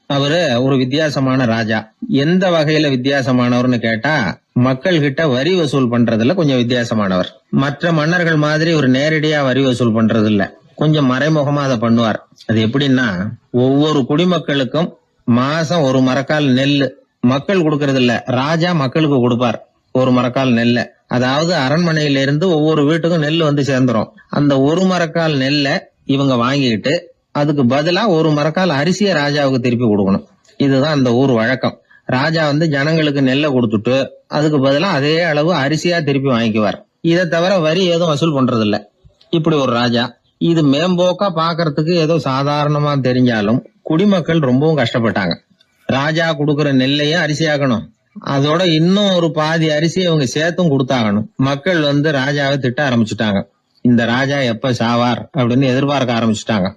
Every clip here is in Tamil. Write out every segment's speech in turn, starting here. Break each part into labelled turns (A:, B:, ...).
A: அவரு ஒரு வித்தியாசமான ராஜா. எந்த வகையில வித்தியாசமானவர்னு கேட்டா, மக்கள் கிட்ட வரி வசூல் பண்றதுல கொஞ்சம் வித்தியாசமானவர். மற்ற மன்னர்கள் மாதிரி ஒரு நேரடியா வரி வசூல் பண்றது இல்ல, கொஞ்சம் மறைமுகமா அதை பண்ணுவார். அது எப்படின்னா, ஒவ்வொரு குடிமக்களுக்கும் மாசம் ஒரு மரக்கால் நெல்லு மக்கள் கொடுக்கறது இல்ல, ராஜா மக்களுக்கு கொடுப்பார். ஒரு மரக்கால் நெல்ல, அதாவது அரண்மனையில இருந்து ஒவ்வொரு வீட்டுக்கும் நெல் வந்து சேர்ந்துரும். அந்த ஒரு மரக்கால் நெல்லை இவங்க வாங்கிட்டு அதுக்கு பதிலா ஒரு மரக்கால் அரிசியை ராஜாவுக்கு திருப்பி கொடுக்கணும். இதுதான் அந்த ஊர் வழக்கம். ராஜா வந்து ஜனங்களுக்கு நெல்லை கொடுத்துட்டு அதுக்கு பதிலா அதே அளவு அரிசியா திருப்பி வாங்கிக்குவார். இதை தவிர வரி ஏதும் வசூல் பண்றது இல்ல. இப்படி ஒரு ராஜா. இது மேம்போக்கா பாக்குறதுக்கு ஏதோ சாதாரணமா தெரிஞ்சாலும் குடிமக்கள் ரொம்பவும் கஷ்டப்பட்டாங்க. ராஜா கொடுக்கற நெல்லையும் அரிசியாக்கணும், அதோட இன்னும் ஒரு பாதி அரிசி அவங்க சேர்த்தும் கொடுத்தாகணும். மக்கள் வந்து ராஜாவை திட்ட ஆரம்பிச்சுட்டாங்க. இந்த ராஜா எப்ப சாவார் அப்படின்னு எதிர்பார்க்க ஆரம்பிச்சுட்டாங்க.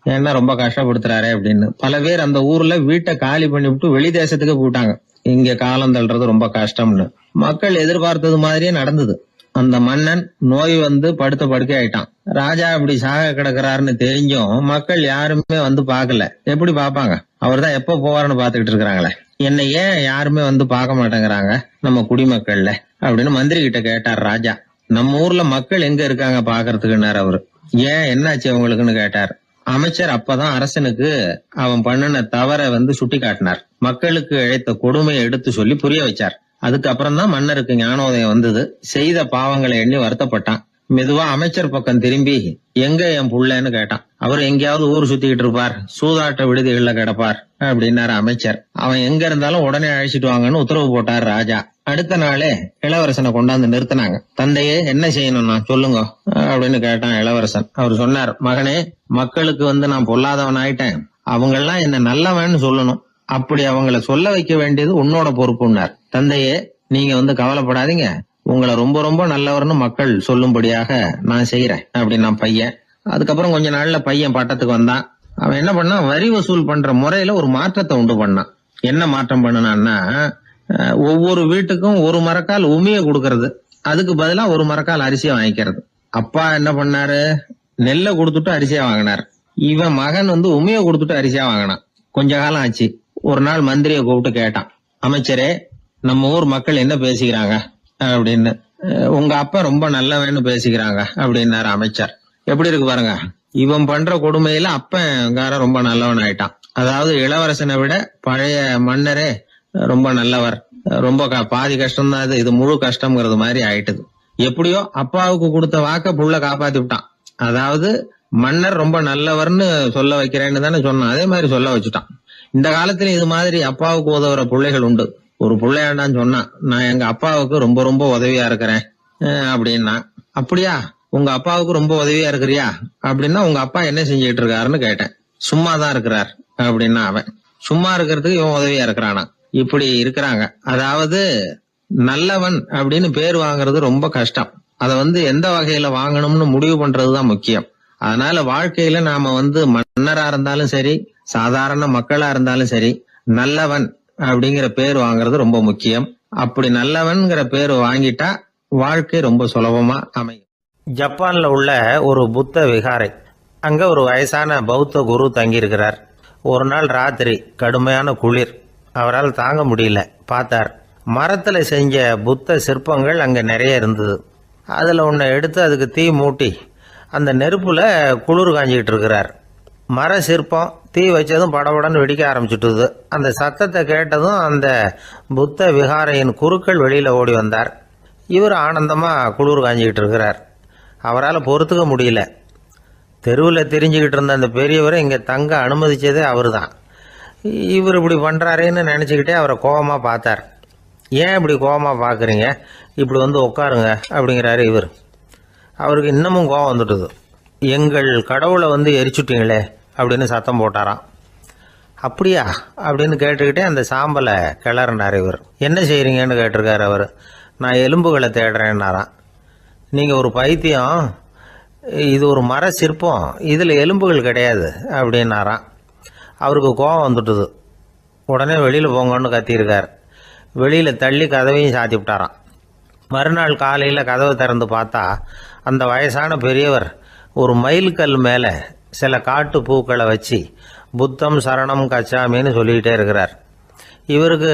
A: ஏன்னா ரொம்ப கஷ்டப்படுத்துறாரு அப்படின்னு. பல பேர் அந்த ஊர்ல வீட்டை காலி பண்ணிவிட்டு வெளி தேசத்துக்கு போயிட்டாங்க. இங்க காலம் தள்ளுறது ரொம்ப கஷ்டம்னு. மக்கள் எதிர்பார்த்தது மாதிரியே நடந்தது. அந்த மன்னன் நோய் வந்து படுத்த படுக்கை ஆயிட்டான். ராஜா அப்படி சாக கிடக்குறாருன்னு தெரிஞ்சும் மக்கள் யாருமே வந்து பாக்கல. எப்படி பாப்பாங்க? அவர் தான் எப்ப போவாருன்னு பாத்துக்கிட்டு இருக்கிறாங்களே. என்னை ஏன் யாருமே வந்து பார்க்க மாட்டேங்கிறாங்க நம்ம குடிமக்கள்ல அப்படின்னு மந்திரி கிட்ட கேட்டார் ராஜா. நம்ம ஊர்ல மக்கள் எங்க இருக்காங்க பாக்குறதுக்குன்னாரு அவரு. ஏன் என்னாச்சு அவங்களுக்குன்னு கேட்டார். அமைச்சர் அப்பதான் அரசனுக்கு அவன் பண்ணின தவறை வந்து சுட்டி காட்டினார். மக்களுக்கு இழைத்த கொடுமையை எடுத்து சொல்லி புரிய வச்சார். அதுக்கப்புறம் தான் மன்னருக்கு ஞானோதயம் வந்தது. செய்த பாவங்களை எண்ணி வருத்தப்பட்டான். மெதுவா அமைச்சர் பக்கம் திரும்பி, எங்க என் புள்ளன்னு கேட்டான். அவர் எங்கேயாவது ஊர் சுத்திக்கிட்டு இருப்பார், சூதாட்ட விடுதிகள்ல கிடப்பார் அப்படின்னாரு அமைச்சர். அவன் எங்க இருந்தாலும் உடனே அழைச்சிட்டு வாங்கன்னு உத்தரவு போட்டார் ராஜா. அடுத்த நாளே இளவரசனை கொண்டாந்து நிறுத்தினாங்க. தந்தையே, என்ன செய்யணும்னா சொல்லுங்க அப்படின்னு கேட்டான் இளவரசன். அவர் சொன்னார், மகனே, மக்களுக்கு வந்து நான் பொல்லாதவன் ஆயிட்டேன், அவங்க எல்லாம் என்ன நல்லவன்னு சொல்லணும். அப்படி அவங்கள சொல்ல வைக்க வேண்டியது உன்னோட பொறுப்புன்னார். தந்தையே, நீங்க வந்து கவலைப்படாதீங்க, உங்களை ரொம்ப ரொம்ப நல்லவர்னு மக்கள் சொல்லும்படியாக நான் செய்யறேன் அப்படின்னா பையன். அதுக்கப்புறம் கொஞ்ச நாள்ல பையன் பட்டத்துக்கு வந்தான். அவன் என்ன பண்ணான், வரி வசூல் பண்ற முறையில ஒரு மாற்றத்தை உண்டு பண்ணான். என்ன மாற்றம் பண்ணனான்னா, ஒவ்வொரு வீட்டுக்கும் ஒரு மரக்கால் உமிய கொடுக்கறது, அதுக்கு பதிலா ஒரு மரக்கால் அரிசியை வாங்கிக்கிறது. அப்பா என்ன பண்ணாரு, நெல்லை கொடுத்துட்டு அரிசியா வாங்கினார். இவன் மகன் வந்து உமிய கொடுத்துட்டு அரிசியா வாங்கினான். கொஞ்ச காலம் ஆச்சு. ஒரு நாள் மந்திரியை கூப்பிட்டு கேட்டான், அமைச்சரே, நம்ம ஊர் மக்கள் என்ன பேசிக்கிறாங்க அப்படின்னு. உங்க அப்பா ரொம்ப நல்லவன்னு பேசிக்கிறாங்க அப்படின்னாரு அமைச்சர். எப்படி இருக்கு பாருங்க, இவன் பண்ற கொடுமையில அப்பங்கார ரொம்ப நல்லவன் ஆயிட்டான். அதாவது இளவரசனை விட பழைய மன்னரே ரொம்ப நல்லவர், ரொம்ப பாதி கஷ்டம் தான் இது முழு கஷ்டம்ங்கிறது மாதிரி ஆயிட்டுது. எப்படியோ அப்பாவுக்கு கொடுத்த வாக்க புள்ள காப்பாத்தி விட்டான். அதாவது மன்னர் ரொம்ப நல்லவர்னு சொல்ல வைக்கிறேன்னு தானே சொன்னான், அதே மாதிரி சொல்ல வச்சுட்டான். இந்த காலத்துல இது மாதிரி அப்பாவுக்கு உதவுற பிள்ளைகள் உண்டு. ஒரு பிள்ளையாண்டான்னு சொன்னான், நான் எங்க அப்பாவுக்கு ரொம்ப ரொம்ப உதவியா இருக்கிறேன் அப்படின்னா. அப்படியா, உங்க அப்பாவுக்கு ரொம்ப உதவியா இருக்கிறியா அப்படின்னா, உங்க அப்பா என்ன செஞ்சுட்டு இருக்காருன்னு கேட்டேன். சும்மாதான் இருக்கிறார் அப்படின்னா அவன். சும்மா இருக்கிறதுக்கு இவன் உதவியா இருக்கிறானா? இப்படி இருக்கிறாங்க. அதாவது நல்லவன் அப்படின்னு பேர் வாங்குறது ரொம்ப கஷ்டம். அதை வந்து எந்த வகையில வாங்கணும்னு முடிவு பண்றதுதான் முக்கியம். அதனால வாழ்க்கையில நாம வந்து மன்னரா இருந்தாலும் சரி, சாதாரண மக்களா இருந்தாலும் சரி, நல்லவன் அப்படிங்கிற பேர் வாங்குறது ரொம்ப முக்கியம். அப்படி நல்லவன்கிற பேர் வாங்கிட்டா வாழ்க்கை ரொம்ப சுலபமா அமையும்.
B: ஜப்பான்ல உள்ள ஒரு புத்த விகாரை, அங்க ஒரு வயசான பௌத்த குரு தங்கியிருக்கிறார். ஒரு நாள் ராத்திரி கடுமையான குளிர், அவரால் தாங்க முடியல. பார்த்தார், மரத்துல செஞ்ச புத்த சிற்பங்கள் அங்க நிறைய இருந்தது. அதுல ஒன்றை எடுத்து அதுக்கு தீ மூட்டி அந்த நெருப்புல குளிர் காஞ்சிக்கிட்டு இருக்கிறார். மர சிற்பம் தீ வச்சதும் படபடன்னு வெடிக்க ஆரம்பிச்சுட்டுது. அந்த சத்தத்தை கேட்டதும் அந்த புத்த விகாரையின் குருக்கள் வெளியில ஓடி வந்தார். இவர் ஆனந்தமா குளிர் காஞ்சிக்கிட்டு இருக்கிறார். அவரால் பொறுத்துக்க முடியல. தெருவில் தெரிஞ்சுக்கிட்டு இருந்த அந்த பெரியவரை இங்கே தங்க அனுமதிச்சதே அவர் தான். இவர் இப்படி பண்ணுறாரேன்னு நினச்சிக்கிட்டே அவரை கோபமாக பார்த்தார். ஏன் இப்படி கோபமாக பார்க்குறீங்க, இப்படி வந்து உட்காருங்க அப்படிங்கிறாரு இவர். அவருக்கு இன்னமும் கோபம் வந்துட்டுது. எங்கள் கடவுளை வந்து எரிச்சுட்டீங்களே அப்படின்னு சத்தம் போட்டாராம். அப்படியா அப்படின்னு கேட்டுக்கிட்டே அந்த சாம்பலை கிளறினார் இவர். என்ன செய்கிறீங்கன்னு கேட்டிருக்காரு அவர். நான் எலும்புகளை தேடுறேன்னாராம். நீங்கள் ஒரு பைத்தியம், இது ஒரு மர சிற்பம், இதில் எலும்புகள் கிடையாது அப்படின்னாராம். அவருக்கு கோபம் வந்துட்டுது. உடனே வெளியில் போங்கன்னு கத்தியிருக்கார். வெளியில் தள்ளி கதவையும் சாத்தி விட்டாராம். மறுநாள் காலையில் கதவை திறந்து பார்த்தா அந்த வயசான பெரியவர் ஒரு மயில்கல் மேலே சில காட்டு பூக்களை வச்சு புத்தம் சரணம் கச்சாமின்னு சொல்லிக்கிட்டே இருக்கிறார். இவருக்கு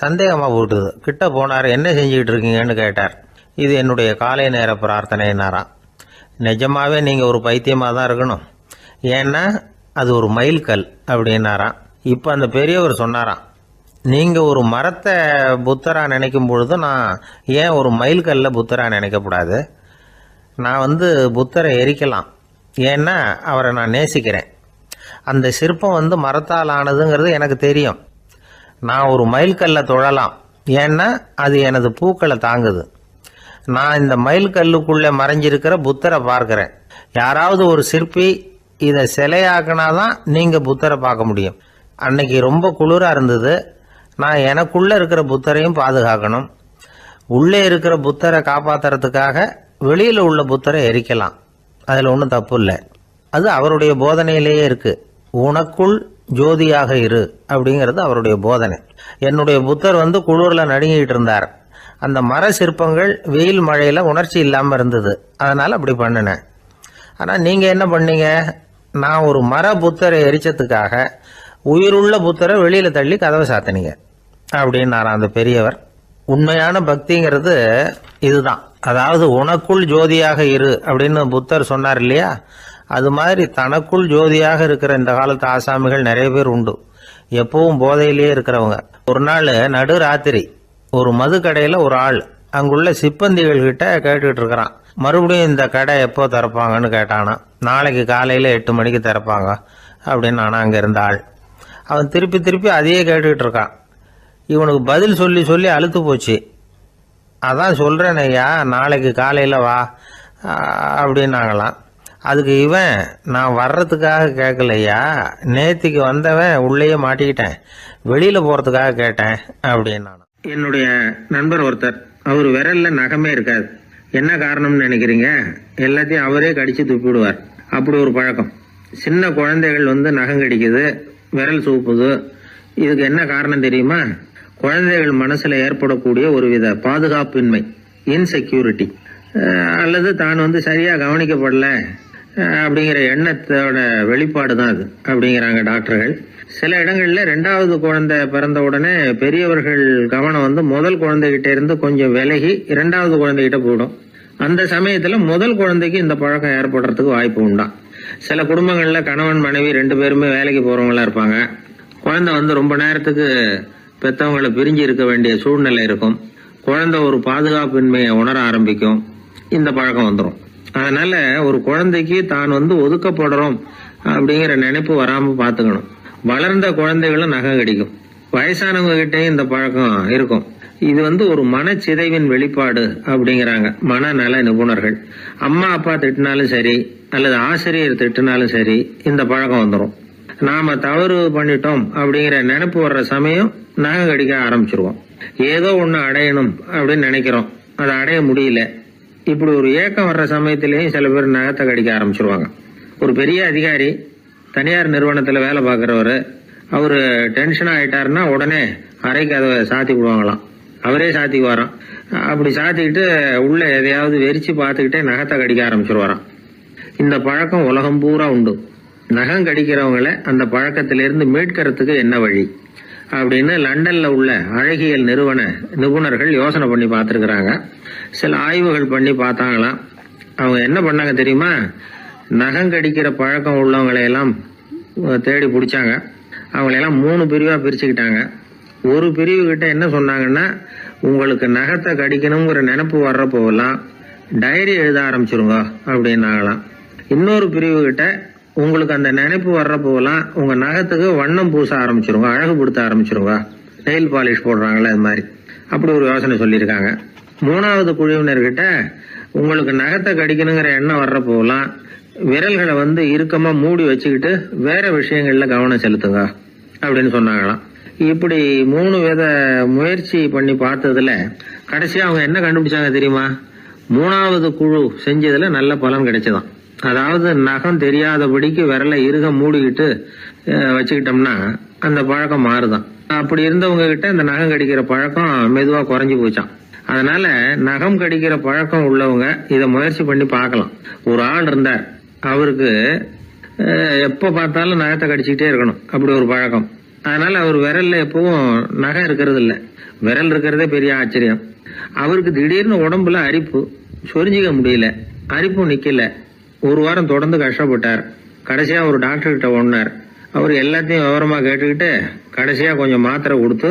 B: சந்தேகமாக போட்டுது. கிட்ட போனார். என்ன செஞ்சுக்கிட்டு இருக்கீங்கன்னு கேட்டார். இது என்னுடைய காலை நேர பிரார்த்தனைனாராம். நிஜமாவே நீங்கள் ஒரு பைத்தியமாக தான் இருக்கணும், ஏன்னா அது ஒரு மைல்கல் அப்படின்னாராம். இப்போ அந்த பெரியவர் சொன்னாராம், நீங்கள் ஒரு மரத்தை புத்தராக நினைக்கும் பொழுது நான் ஏன் ஒரு மைல்கல்ல புத்தராக நினைக்கக்கூடாது? நான் புத்தரை எரிக்கலாம், ஏன்னா அவரை நான் நேசிக்கிறேன். அந்த சிற்பம் மரத்தால் ஆனதுங்கிறது எனக்கு தெரியும். நான் ஒரு மைல்கல்லை தொழலாம், ஏன்னா அது எனது பூக்களை தாங்குது. நான் இந்த மைல்கல்லுக்குள்ளே மறைஞ்சிருக்கிற புத்தரை பார்க்கிறேன். யாராவது ஒரு சிற்பி இதை சிலையாக்கினாதான் நீங்கள் புத்தரை பார்க்க முடியும். அன்னைக்கு ரொம்ப குளிராக இருந்தது. நான் எனக்குள்ளே இருக்கிற புத்தரையும் பாதுகாக்கணும். உள்ளே இருக்கிற புத்தரை காப்பாற்றுறதுக்காக வெளியில் உள்ள புத்தரை எரிக்கலாம், அதில் ஒன்றும் தப்பு இல்லை. அது அவருடைய போதனையிலேயே இருக்குது. உனக்குள் ஜோதியாக இரு அப்படிங்கிறது அவருடைய போதனை. என்னுடைய புத்தர் குளிரில் நடுங்கிட்டு இருந்தார். அந்த மர சிற்பங்கள் வெயில் மழையில் உணர்ச்சி இல்லாமல் இருந்தது, அதனால் அப்படி பண்ணினேன். ஆனால் நீங்கள் என்ன பண்ணீங்க? நான் ஒரு மர புத்தரை எரிச்சதுக்காக உயிருள்ள புத்தரை வெளியில் தள்ளி கதவை சாத்தினீங்க அப்படின்னாராம் அந்த பெரியவர். உண்மையான பக்திங்கிறது இதுதான். அதாவது உனக்குள் ஜோதியாக இரு அப்படின்னு புத்தர் சொன்னார் இல்லையா, அது மாதிரி தனக்குள் ஜோதியாக இருக்கிற இந்த காலத்து ஆசாமிகள் நிறைய பேர் உண்டு. எப்பவும் போதையிலேயே இருக்கிறவங்க. ஒரு நாள் நடு ராத்திரி ஒரு மது கடையில் ஒரு ஆள் அங்குள்ள சிப்பந்திகள் கிட்ட கேட்டுக்கிட்டு இருக்கிறான். மறுபடியும் இந்த கடை எப்போ திறப்பாங்கன்னு கேட்டானா. நாளைக்கு காலையில் 8 மணிக்கு திறப்பாங்க அப்படின்னு நானா அங்கே இருந்த ஆள். அவன் திருப்பி திருப்பி அதையே கேட்டுக்கிட்டு இருக்கான். இவனுக்கு பதில் சொல்லி சொல்லி அழுத்து போச்சு. அதான் சொல்கிறேன் ஐயா, நாளைக்கு காலையில் வா அப்படின்னாங்களாம். அதுக்கு இவன், நான் வர்றதுக்காக கேட்கலையா, நேத்திக்கு வந்தவன் உள்ளேயே மாட்டிக்கிட்டேன், வெளியில் போகிறதுக்காக கேட்டேன் அப்படின்னா.
A: என்னுடைய நண்பர் ஒருத்தர், அவர் விரல்ல நகமே இருக்காது. என்ன காரணம்னு நினைக்கிறீங்க? எல்லாத்தையும் அவரே கடிச்சு துப்பிடுவார். அப்படி ஒரு பழக்கம். சின்ன குழந்தைகள் நகம் கடிக்குது, விரல் சூப்புது. இதுக்கு என்ன காரணம் தெரியுமா? குழந்தைகள் மனசுல ஏற்படக்கூடிய ஒருவித பாதுகாப்பின்மை, இன்செக்யூரிட்டி, அல்லது தான் சரியா கவனிக்கப்படல அப்படிங்கிற எண்ணத்தோட வெளிப்பாடு தான் அது அப்படிங்கிறாங்க டாக்டர்கள். சில இடங்கள்ல 2வது குழந்தை பிறந்த உடனே பெரியவர்கள் கவனம் முதல் குழந்தைகிட்ட இருந்து கொஞ்சம் விலகி 2வது குழந்தைகிட்ட போயிடும். அந்த சமயத்துல முதல் குழந்தைக்கு இந்த பழக்கம் ஏற்படுறதுக்கு வாய்ப்பு உண்டா. சில குடும்பங்கள்ல கணவன் மனைவி 2 பேருமே வேலைக்கு போறவங்களா இருப்பாங்க. குழந்தை ரொம்ப நேரத்துக்கு பெத்தவங்களை பிரிஞ்சு இருக்க வேண்டிய சூழ்நிலை இருக்கும். குழந்தை ஒரு பாதுகாப்பின்மையை உணர ஆரம்பிக்கும். இந்த பழக்கம் வந்துடும். அதனால ஒரு குழந்தைக்கு தான் ஒதுக்கப்படுறோம் அப்படிங்கிற நினைப்பு வராம பாத்துக்கணும். வளர்ந்த குழந்தைகளும் நகம் கடிக்கும். வயசானவங்க கிட்டையும் இந்த பழக்கம் இருக்கும். இது ஒரு மனச்சிதைவின் வெளிப்பாடு அப்படிங்கிறாங்க மனநல நிபுணர்கள். அம்மா அப்பா திட்டினாலும் சரி, அல்லது ஆசிரியர் திட்டினாலும் சரி, இந்த பழக்கம் வந்துடும். நாம தவறு பண்ணிட்டோம் அப்படிங்கிற நினைப்பு வர்ற சமயம் நகம் கடிக்க ஆரம்பிச்சிருவோம். ஏதோ ஒண்ணு அடையணும் அப்படின்னு நினைக்கிறோம், அதை அடைய முடியல. இப்படி ஒரு ஏக்கம் வர்ற சமயத்திலேயும் சில பேர் நகத்தை கடிக்க ஆரம்பிச்சிருவாங்க. ஒரு பெரிய அதிகாரி, தனியார் நிறுவனத்துல வேலை பார்க்கிறவரு, அவரு டென்ஷன் ஆயிட்டாருன்னா உடனே அறைக்கு அதை சாத்தி விடுவாங்களாம். அவரே சாத்திக்குவாராம். அப்படி சாத்திக்கிட்டு உள்ள எதையாவது வெறிச்சு பார்த்துக்கிட்டே நகத்தை கடிக்க ஆரம்பிச்சிருவாராம். இந்த பழக்கம் உலகம் பூரா உண்டு. நகம் கடிக்கிறவங்களை அந்த பழக்கத்திலிருந்து மீட்கிறதுக்கு என்ன வழி அப்படின்னு லண்டன்ல உள்ள அழகியல் நிறுவன நிபுணர்கள் யோசனை பண்ணி பார்த்துருக்குறாங்க. சில ஆய்வுகள் பண்ணி பார்த்தாங்களாம். அவங்க என்ன பண்ணாங்க தெரியுமா? நகம் கடிக்கிற பழக்கம் உள்ளவங்களை எல்லாம் தேடி பிடிச்சாங்க. அவங்களையெல்லாம் 3 பிரிவா பிரிச்சுக்கிட்டாங்க. ஒரு பிரிவு கிட்ட என்ன சொன்னாங்கன்னா, உங்களுக்கு நகத்தை கடிக்கணுங்கிற நினைப்பு வர்றப்போலாம் டைரி எழுத ஆரம்பிச்சிருங்க அப்படின்னாங்களாம். இன்னொரு பிரிவு கிட்ட, உங்களுக்கு அந்த நினைப்பு வர்றப்போலாம் உங்க நகத்துக்கு வண்ணம் பூச ஆரம்பிச்சிருங்க, அழகுபடுத்த ஆரம்பிச்சிருங்க, நெயில் பாலிஷ் போடுறாங்களே அது மாதிரி. அப்படி ஒரு யோசனை சொல்லியிருக்காங்க. 3வது குழுவினர்கிட்ட, உங்களுக்கு நகத்தை கடிக்கணுங்கிற எண்ணம் வர்றப்போலாம் விரல்களை இறுக்கமா மூடி வச்சுக்கிட்டு வேற விஷயங்கள்ல கவனம் செலுத்துங்க அப்படின்னு சொன்னாங்களாம். இப்படி 3 வித முயற்சி பண்ணி பார்த்ததுல கடைசியா அவங்க என்ன கண்டுபிடிச்சாங்க தெரியுமா? 3வது குழு செஞ்சதுல நல்ல பலன் கிடைச்சதாம். அதாவது நகம் தெரியாதபடிக்கு விரலை இறுக மூடிக்கிட்டு வச்சுக்கிட்டோம்னா அந்த பழக்கம் மாறுதான். அப்படி இருந்தவங்க கிட்ட இந்த நகம் கடிக்கிற பழக்கம் மெதுவா குறைஞ்சு போச்சான். அதனால நகம் கடிக்கிற பழக்கம் உள்ளவங்க இதை முயற்சி பண்ணி பார்க்கலாம். ஒரு ஆள் இருந்தார், அவருக்கு எப்ப பார்த்தாலும் நகத்தை கடிச்சிக்கிட்டே இருக்கணும், அப்படி ஒரு பழக்கம். அதனால அவர் விரல்ல எப்பவும் நகை இருக்கிறது இல்ல. விரல் இருக்கிறதே பெரிய ஆச்சரியம். அவருக்கு திடீர்னு உடம்புல அரிப்பு, சொரிஞ்சிக்க முடியல, அரிப்பும் நிக்கல. ஒரு வாரம் தொடர்ந்து கஷ்டப்பட்டார். கடைசியா ஒரு டாக்டர் கிட்ட ஒன்னார். அவர் எல்லாத்தையும் விவரமா கேட்டுக்கிட்டு கடைசியா கொஞ்சம் மாத்திரை கொடுத்து